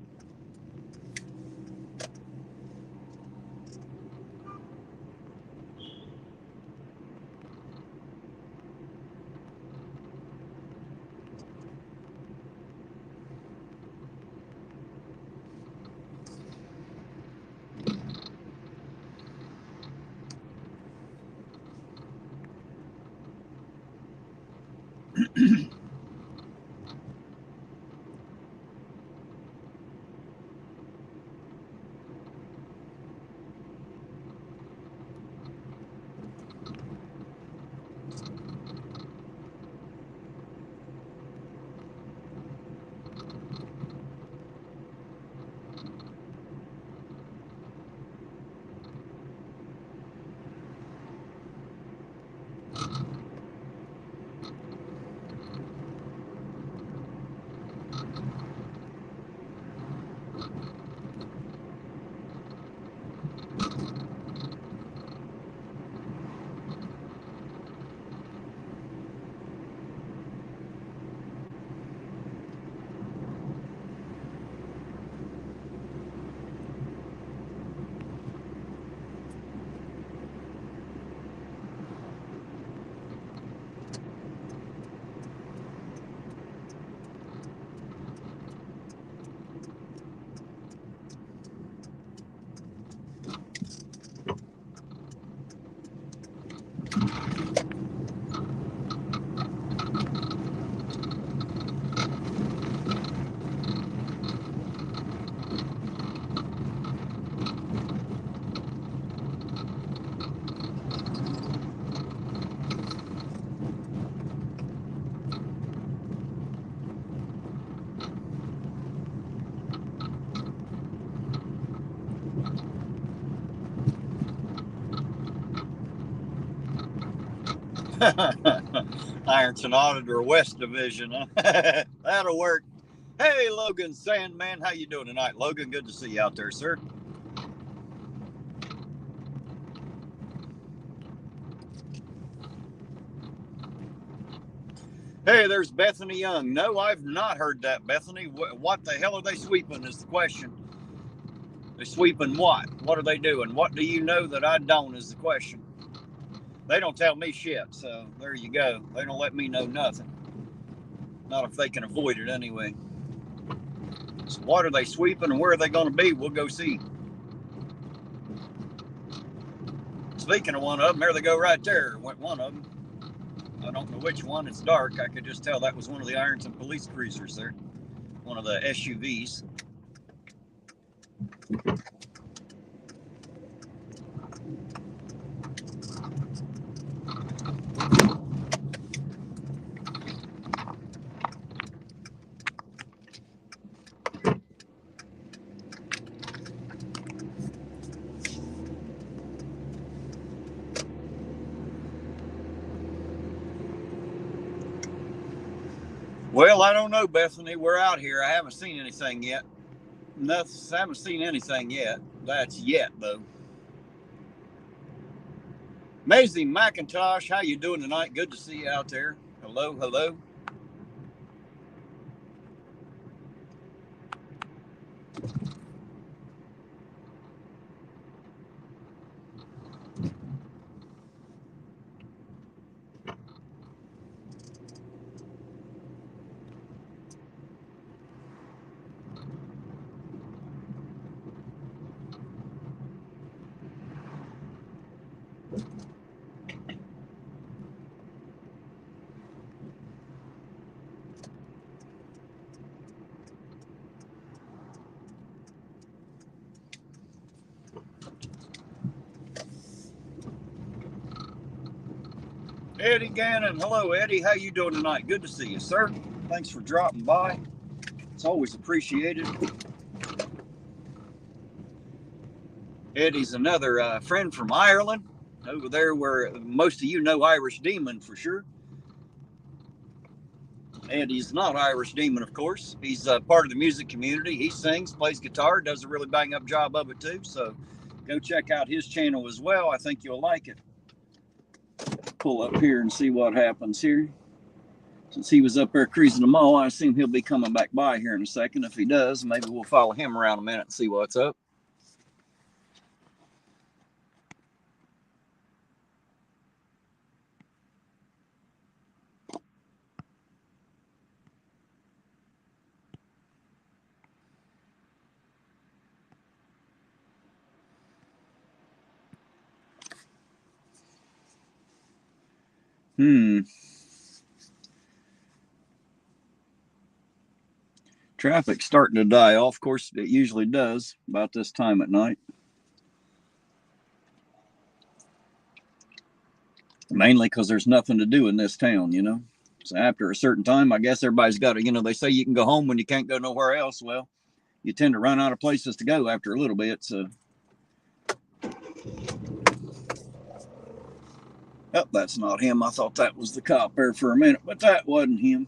Irontonauditor West Division, huh? That'll work. Hey, Logan Sandman, how you doing tonight? Logan, good to see you out there, sir. Hey, there's Bethany Young. No, I've not heard that, Bethany. What the hell are they sweeping is the question. They're sweeping what? What are they doing? What do you know that I don't is the question. They don't tell me shit, so there you go. They don't let me know nothing. Not if they can avoid it anyway. So what are they sweeping and where are they going to be? We'll go see. Speaking of one of them, there they go right there. Went one of them. I don't know which one. It's dark. I could just tell that was one of the Ironton police cruisers there. One of the SUVs. Well, I don't know, Bethany. We're out here. I haven't seen anything yet. I haven't seen anything yet. That's yet, though. Maisie McIntosh, how you doing tonight? Good to see you out there. Hello, hello. Eddie Gannon, hello Eddie, how you doing tonight? Good to see you, sir. Thanks for dropping by. It's always appreciated. Eddie's another friend from Ireland, over there where most of you know Irish Demon for sure. Eddie's not Irish Demon, of course. He's part of the music community. He sings, plays guitar, does a really bang up job of it too. So go check out his channel as well. I think you'll like it. Pull up here and see what happens here. Since he was up there cruising the mall, I assume he'll be coming back by here in a second. If he does, maybe we'll follow him around a minute and see what's up. Traffic's starting to die off. Of course, it usually does about this time at night. Mainly because there's nothing to do in this town, you know. So after a certain time, I guess everybody's got to, they say you can go home when you can't go nowhere else. Well, you tend to run out of places to go after a little bit. So, oh, that's not him. I thought that was the cop there for a minute, but that wasn't him.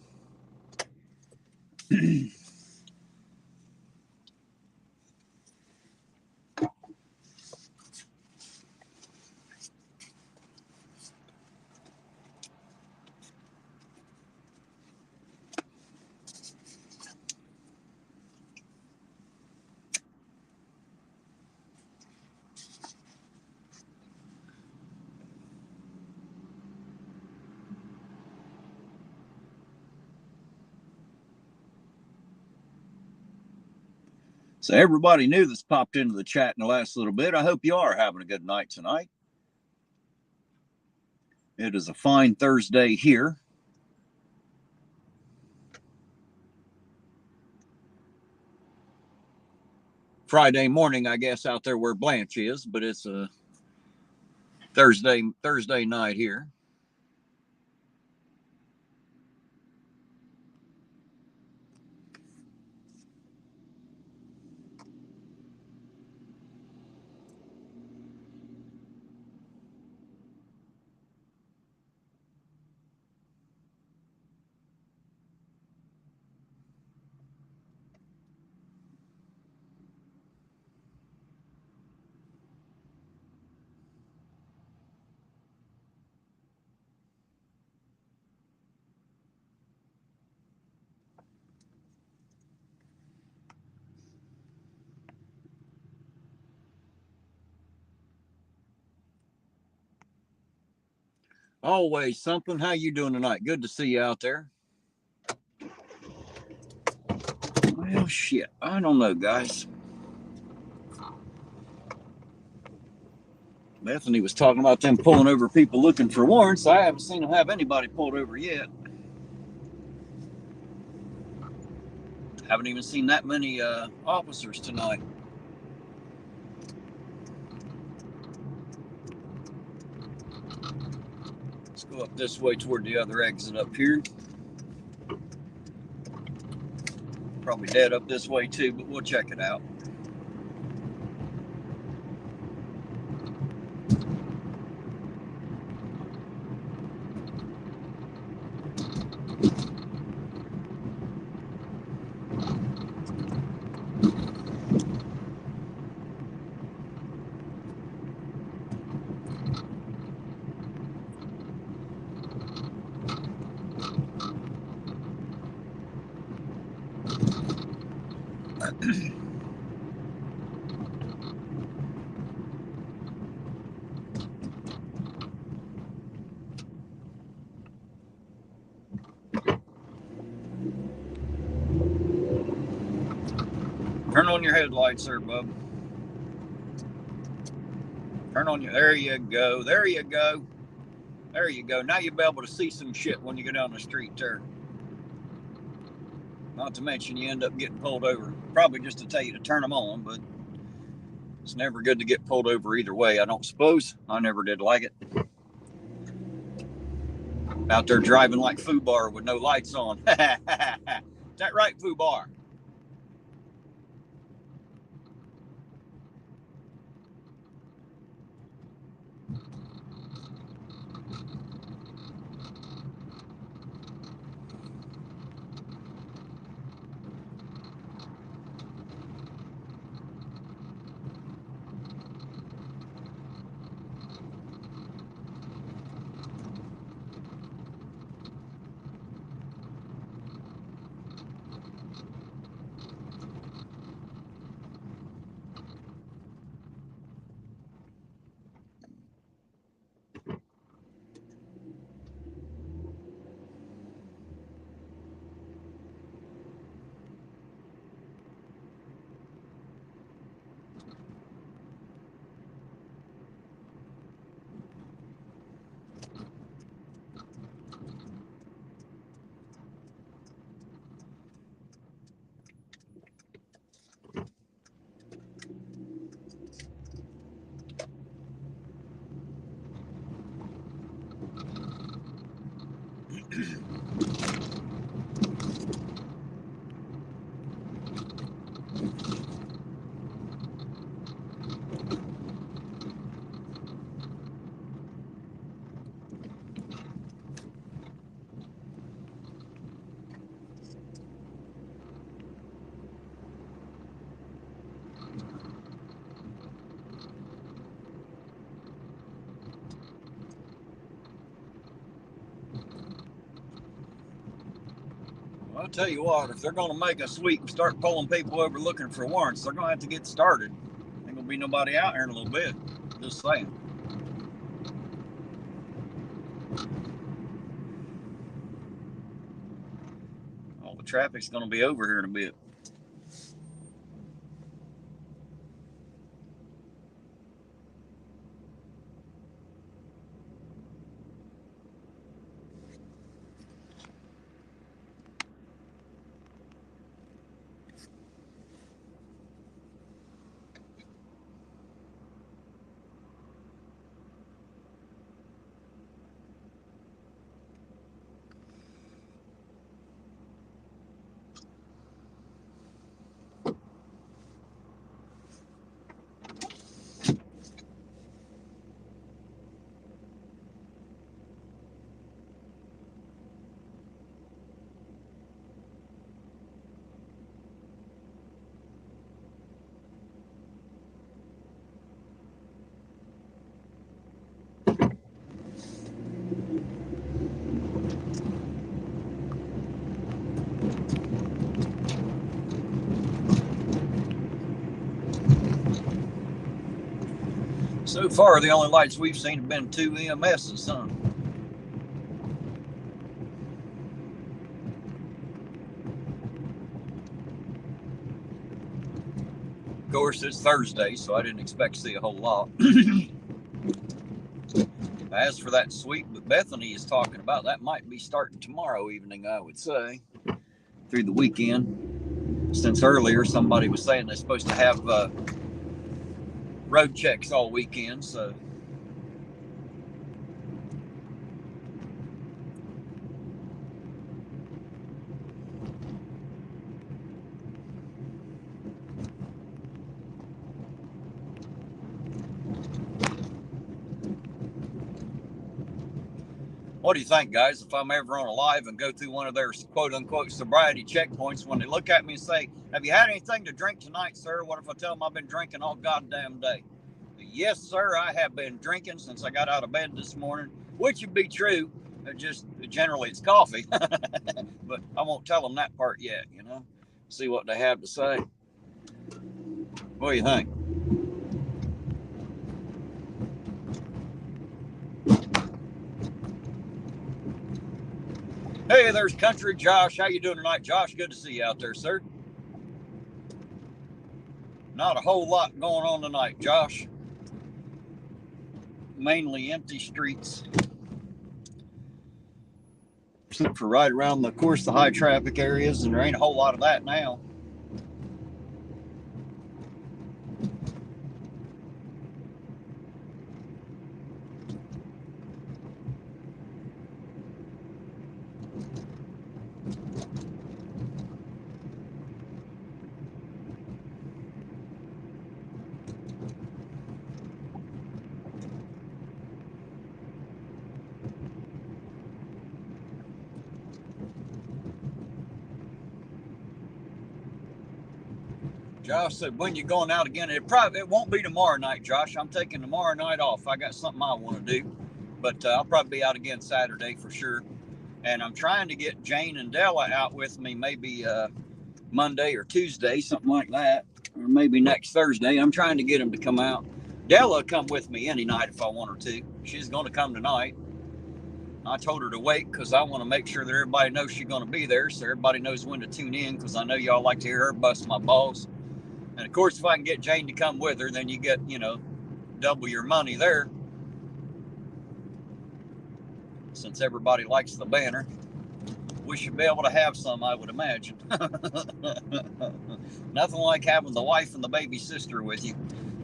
So everybody new that's popped into the chat in the last little bit, I hope you are having a good night tonight. It is a fine Thursday here. Friday morning, I guess, out there where Blanche is, but it's a Thursday night here. Always something. How you doing tonight? Good to see you out there. Well, shit. I don't know, guys. Bethany was talking about them pulling over people looking for warrants. I haven't seen them have anybody pulled over yet. Haven't even seen that many officers tonight. Let's go up this way toward the other exit up here. Probably dead up this way too, but we'll check it out. Turn on your headlights, sir, bub. Turn on your. There you go. There you go. There you go. Now you'll be able to see some shit when you go down the street there. Not to mention you end up getting pulled over. Probably just to tell you to turn them on, but it's never good to get pulled over either way, I don't suppose. I never did like it. Out there driving like Fubar with no lights on. Is that right, Fubar? I'll tell you what, if they're going to make a sweep and start pulling people over looking for warrants, they're going to have to get started. Ain't going to be nobody out here in a little bit. Just saying. All the traffic's going to be over here in a bit. So far, the only lights we've seen have been 2 EMSs, son. Of course, it's Thursday, so I didn't expect to see a whole lot. As for that sweep that Bethany is talking about, that might be starting tomorrow evening, I would say, through the weekend. Since earlier somebody was saying they're supposed to have road checks all weekend, so. What do you think, guys, if I'm ever on a live and go through one of their quote-unquote sobriety checkpoints, when they look at me and say, have you had anything to drink tonight, sir? What if I tell them I've been drinking all goddamn day? Yes, sir, I have been drinking since I got out of bed this morning, which would be true. Just generally it's coffee. But I won't tell them that part yet, you know. See what they have to say. What do you think? Hey, there's Country Josh. How you doing tonight, Josh? Good to see you out there, sir. Not a whole lot going on tonight, Josh. Mainly empty streets. Except for right around the course, the high traffic areas, and there ain't a whole lot of that now. Josh said, when you going out again? It won't be tomorrow night, Josh. I'm taking tomorrow night off. I got something I want to do. But I'll probably be out again Saturday for sure. And I'm trying to get Jane and Della out with me maybe Monday or Tuesday, something like that. Or maybe next Thursday. I'm trying to get them to come out. Della come with me any night if I want her to. She's going to come tonight. I told her to wait because I want to make sure that everybody knows she's going to be there, so everybody knows when to tune in, because I know y'all like to hear her bust my balls. And of course, if I can get Jane to come with her, then you get, you know, double your money there. Since everybody likes the banner, we should be able to have some, I would imagine. Nothing like having the wife and the baby sister with you.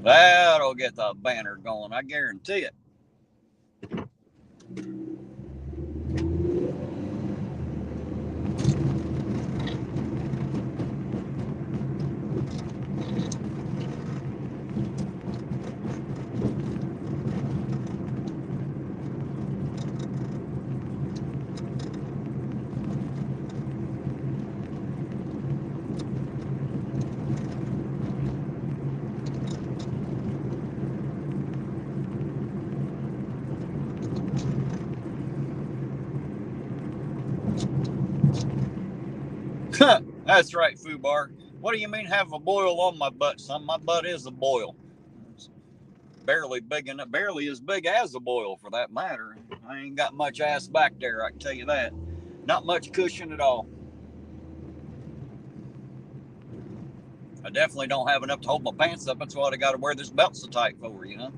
That'll get the banner going, I guarantee it. That's right, Fubar. What do you mean have a boil on my butt, son? My butt is a boil. It's barely big enough, barely as big as a boil for that matter. I ain't got much ass back there, I can tell you that. Not much cushion at all. I definitely don't have enough to hold my pants up. That's why I got to wear this belt so tight for, you know.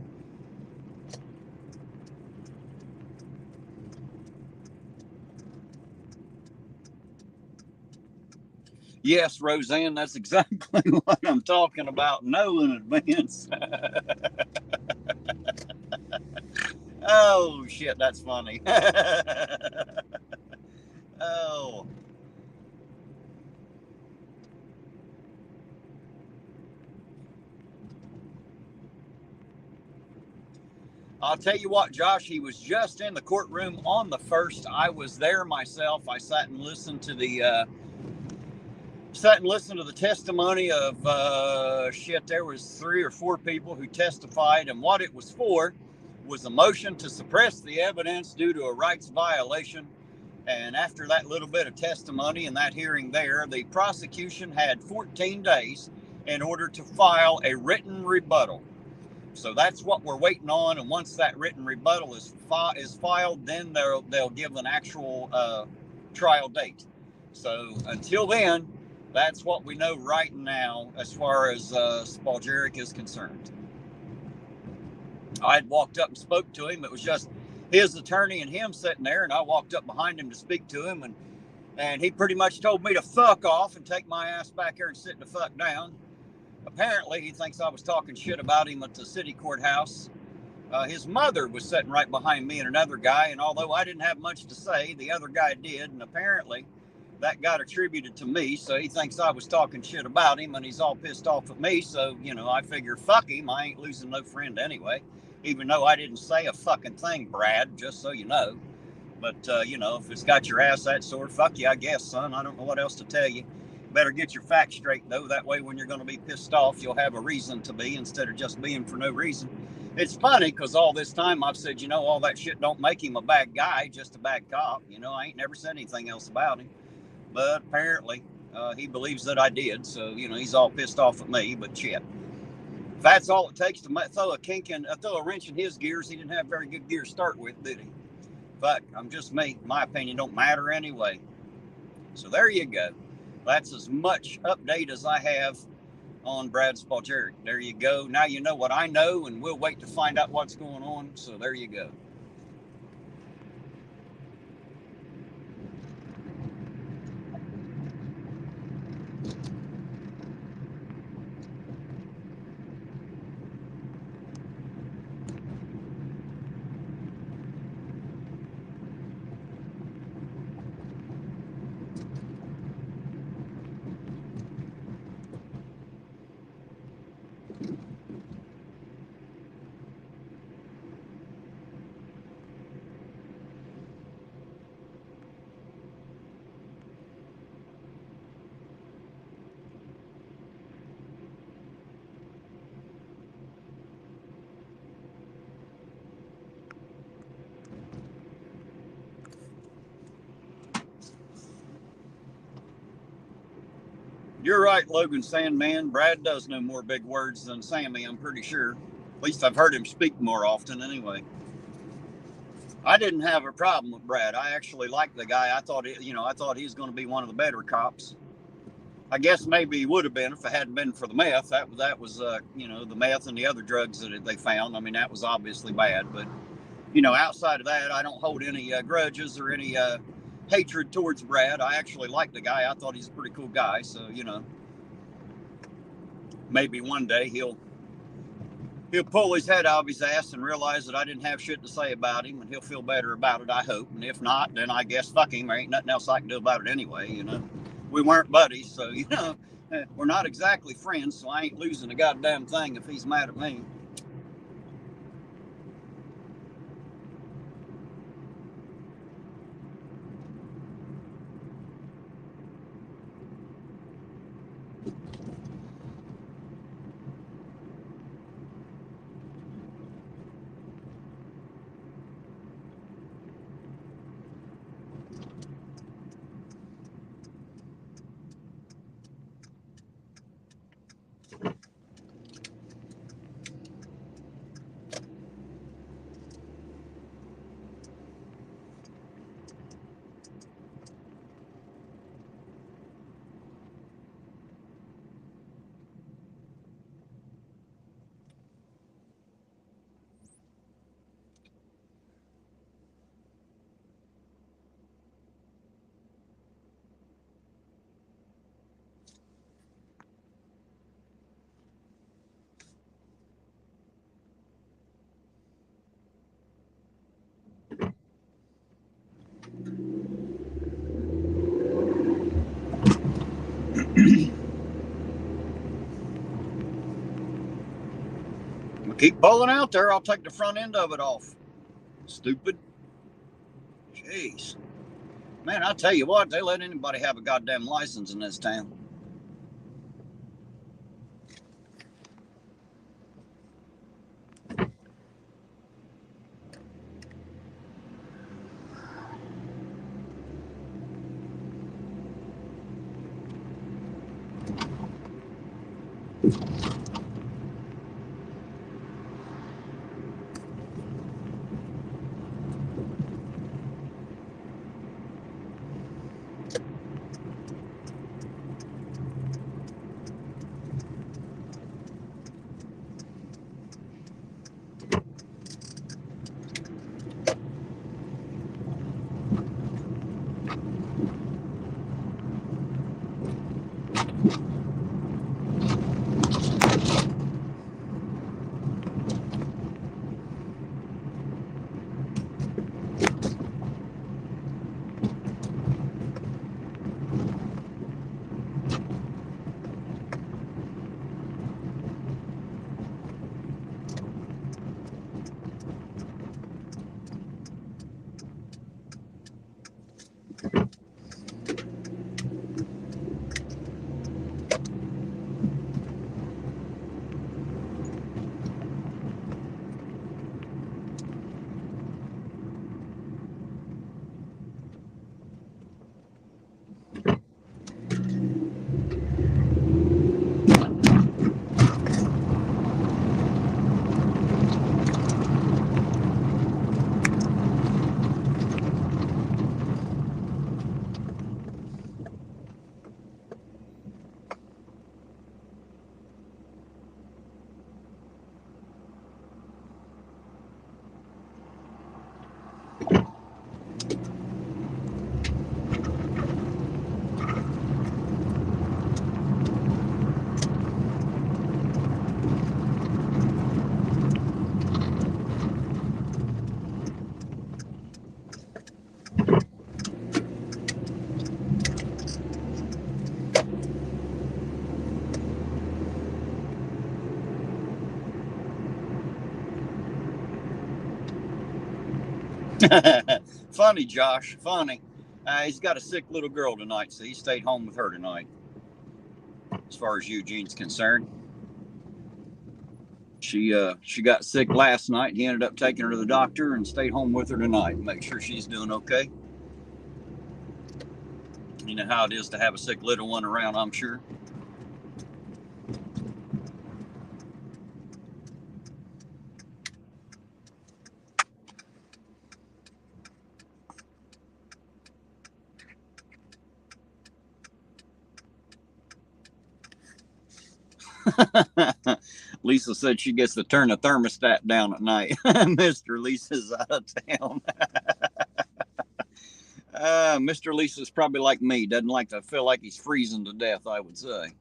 Yes, Roseanne, that's exactly what I'm talking about. Know in advance. Oh, shit, that's funny. Oh. I'll tell you what, Josh, he was just in the courtroom on the 1st. I was there myself. I sat and listened to the testimony of there was 3 or 4 people who testified, and what it was for was a motion to suppress the evidence due to a rights violation. And after that little bit of testimony and that hearing there, the prosecution had 14 days in order to file a written rebuttal. So that's what we're waiting on, and once that written rebuttal is filed, then they'll give an actual trial date. So until then, That's what we know right now as far as Spalgeric is concerned. I had walked up and spoke to him. It was just his attorney and him sitting there, and I walked up behind him to speak to him, and he pretty much told me to fuck off and take my ass back here and sit the fuck down. Apparently, he thinks I was talking shit about him at the city courthouse. His mother was sitting right behind me and another guy, and although I didn't have much to say, the other guy did, and apparently that got attributed to me, so he thinks I was talking shit about him, and he's all pissed off at me, so, I figure, fuck him, I ain't losing no friend anyway, even though I didn't say a fucking thing, Brad, just so you know. But, if it's got your ass that sore, fuck you, I guess, son. I don't know what else to tell you. Better get your facts straight, though. That way, when you're going to be pissed off, you'll have a reason to be instead of just being for no reason. It's funny because all this time I've said, all that shit don't make him a bad guy, just a bad cop. I ain't never said anything else about him. But apparently, he believes that I did. So, he's all pissed off at me, but shit. If that's all it takes to throw a wrench in his gears, he didn't have very good gears to start with, did he? Fuck, I'm just me. My opinion don't matter anyway. So there you go. That's as much update as I have on Brad Spalgeric. There you go. Now you know what I know, and we'll wait to find out what's going on. So there you go. You're right, Logan Sandman. Brad does know more big words than Sammy, I'm pretty sure. At least I've heard him speak more often anyway. I didn't have a problem with Brad. I actually liked the guy. I thought he was going to be one of the better cops. I guess maybe he would have been if it hadn't been for the meth. That was the meth and the other drugs that they found. I mean, that was obviously bad. But, outside of that, I don't hold any grudges or any hatred towards Brad. I actually like the guy. I thought he's a pretty cool guy. So, maybe one day he'll pull his head out of his ass and realize that I didn't have shit to say about him, and he'll feel better about it, I hope. And if not, then I guess fuck him. There ain't nothing else I can do about it anyway, We weren't buddies, so, we're not exactly friends, so I ain't losing a goddamn thing if he's mad at me. Keep pulling out there. I'll take the front end of it off. Stupid. Jeez. Man, I tell you what, they let anybody have a goddamn license in this town. Funny, Josh. Funny. He's got a sick little girl tonight, so he stayed home with her tonight. As far as Eugene's concerned, she got sick last night. He ended up taking her to the doctor and stayed home with her tonight. Make sure she's doing okay. You know how it is to have a sick little one around, I'm sure. Lisa said she gets to turn the thermostat down at night. Mr. Lisa's out of town. Mr. Lisa's probably like me. Doesn't like to feel like he's freezing to death, I would say.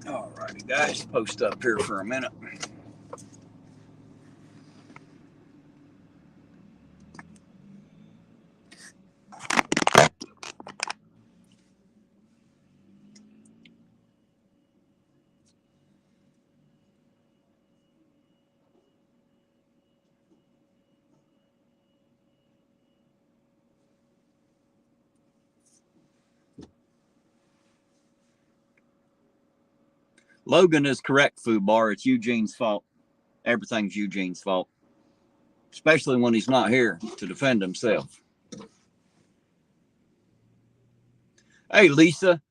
Alrighty, guys, post up here for a minute. Logan is correct, Foobar. It's Eugene's fault. Everything's Eugene's fault, especially when he's not here to defend himself. Hey, Lisa.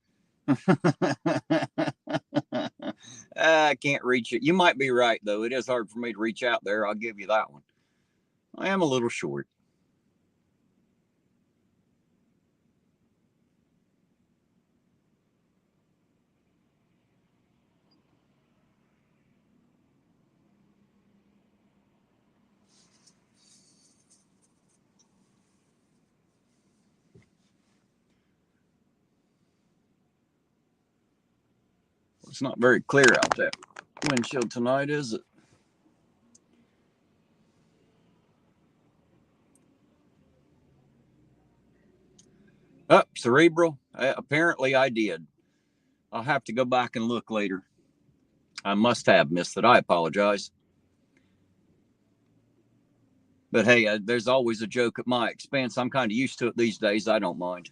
I can't reach it. You might be right, though. It is hard for me to reach out there. I'll give you that one. I am a little short. It's not very clear out that windshield tonight, is it? Oh, cerebral. Apparently I did. I'll have to go back and look later. I must have missed it. I apologize. But hey, there's always a joke at my expense. I'm kind of used to it these days. I don't mind.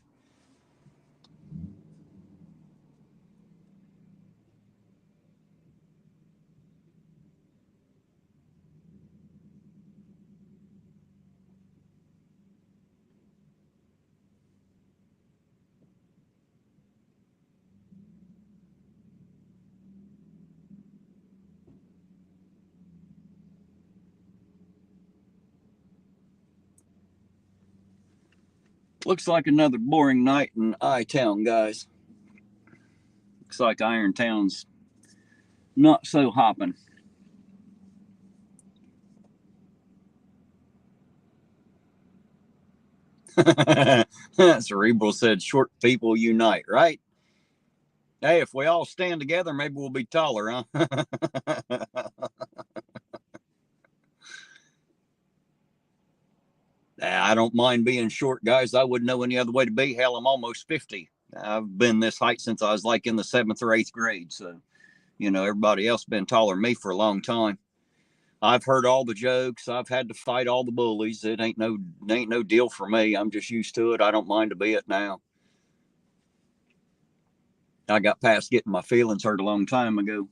Looks like another boring night in I-Town, guys. Looks like Irontown's not so hopping. Cerebral said, short people unite, right? Hey, if we all stand together, maybe we'll be taller, huh? I don't mind being short, guys. I wouldn't know any other way to be. Hell, I'm almost 50. I've been this height since I was like in the 7th or 8th grade. So, everybody else been taller than me for a long time. I've heard all the jokes. I've had to fight all the bullies. It ain't no deal for me. I'm just used to it. I don't mind to be it now. I got past getting my feelings hurt a long time ago.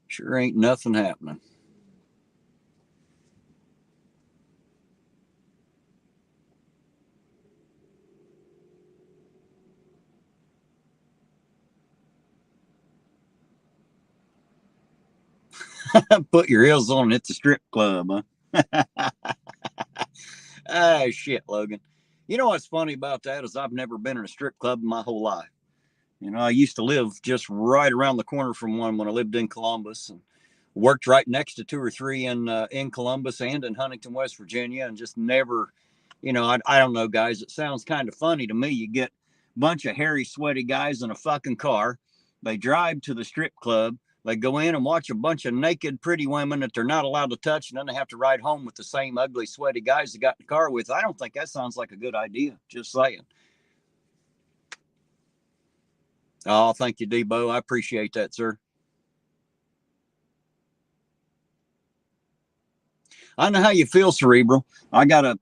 Sure ain't nothing happening. Put your heels on at the strip club, huh? Ah, shit, Logan. You know what's funny about that is I've never been in a strip club in my whole life. I used to live just right around the corner from one when I lived in Columbus, and worked right next to 2 or 3 in Columbus and in Huntington, West Virginia, and just never, I don't know, guys. It sounds kind of funny to me. You get a bunch of hairy, sweaty guys in a fucking car. They drive to the strip club. They go in and watch a bunch of naked, pretty women that they're not allowed to touch, and then they have to ride home with the same ugly, sweaty guys they got in the car with. I don't think that sounds like a good idea. Just saying. Oh, thank you, Debo. I appreciate that, sir. I know how you feel, Cerebral. I got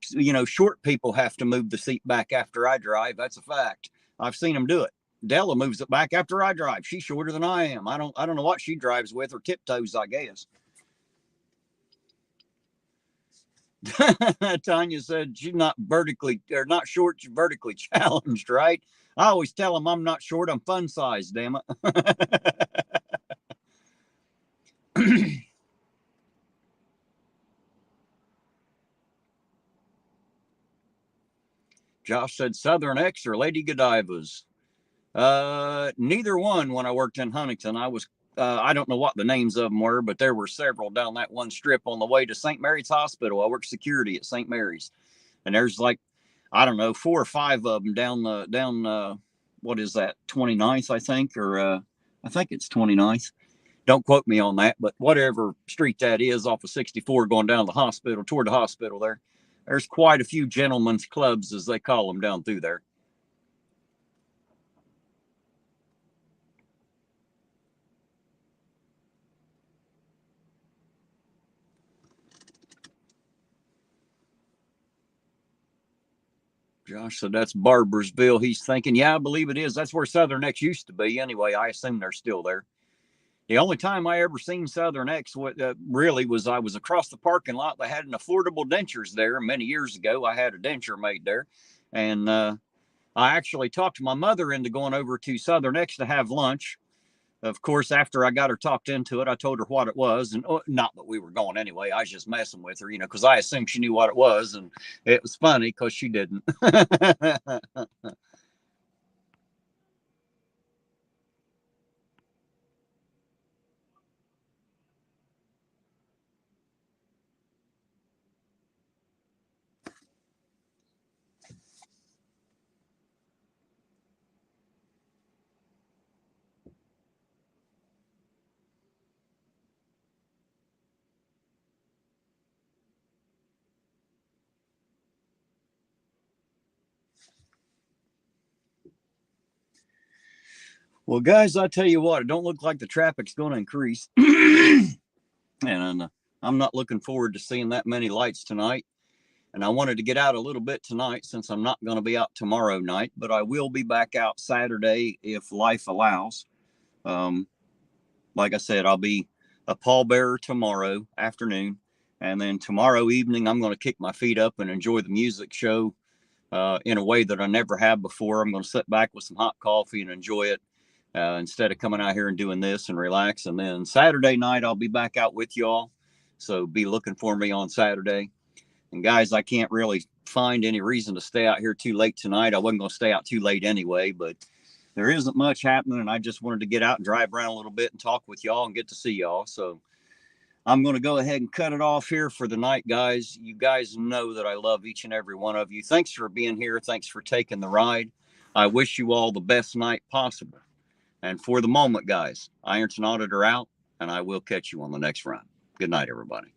short people have to move the seat back after I drive. That's a fact. I've seen them do it. Della moves it back after I drive. She's shorter than I am. I don't know what she drives with, or tiptoes, I guess. Tanya said she's not vertically or not short, she's vertically challenged, right? I always tell them I'm not short, I'm fun sized, damn it. Josh said Southern X or Lady Godiva's. Neither one. When I worked in Huntington, I don't know what the names of them were, but there were several down that one strip on the way to St. Mary's Hospital. I worked security at St. Mary's, and there's like, I don't know, 4 or 5 of them down what is that, 29th, I think, or I think it's 29th. Don't quote me on that, but whatever street that is off of 64 going down to the hospital, toward the hospital there. There's quite a few gentlemen's clubs, as they call them, down through there. Josh said that's Barbersville. He's thinking, yeah, I believe it is. That's where Southern X used to be. Anyway, I assume they're still there. The only time I ever seen Southern X really was I was across the parking lot. They had an affordable dentures there many years ago. I had a denture made there. And I actually talked my mother into going over to Southern X to have lunch. Of course, after I got her talked into it, I told her what it was, and not that we were going anyway. I was just messing with her, because I assumed she knew what it was, and it was funny because she didn't. Well, guys, I tell you what, it don't look like the traffic's going to increase, and I'm not looking forward to seeing that many lights tonight. And I wanted to get out a little bit tonight since I'm not going to be out tomorrow night, but I will be back out Saturday if life allows. Um, like I said, a pallbearer tomorrow afternoon. And then tomorrow evening, I'm going to kick my feet up and enjoy the music show in a way that I never have before. I'm going to sit back with some hot coffee and enjoy it instead of coming out here and doing this and relax. And then Saturday night, I'll be back out with y'all. So be looking for me on Saturday. And guys, I can't really find any reason to stay out here too late tonight. I wasn't going to stay out too late anyway, but there isn't much happening. And I just wanted to get out and drive around a little bit and talk with y'all and get to see y'all. So I'm going to go ahead and cut it off here for the night, guys. You guys know that I love each and every one of you. Thanks for being here. Thanks for taking the ride. I wish you all the best night possible. And for the moment, guys, Ironton Auditor out, and I will catch you on the next run. Good night, everybody.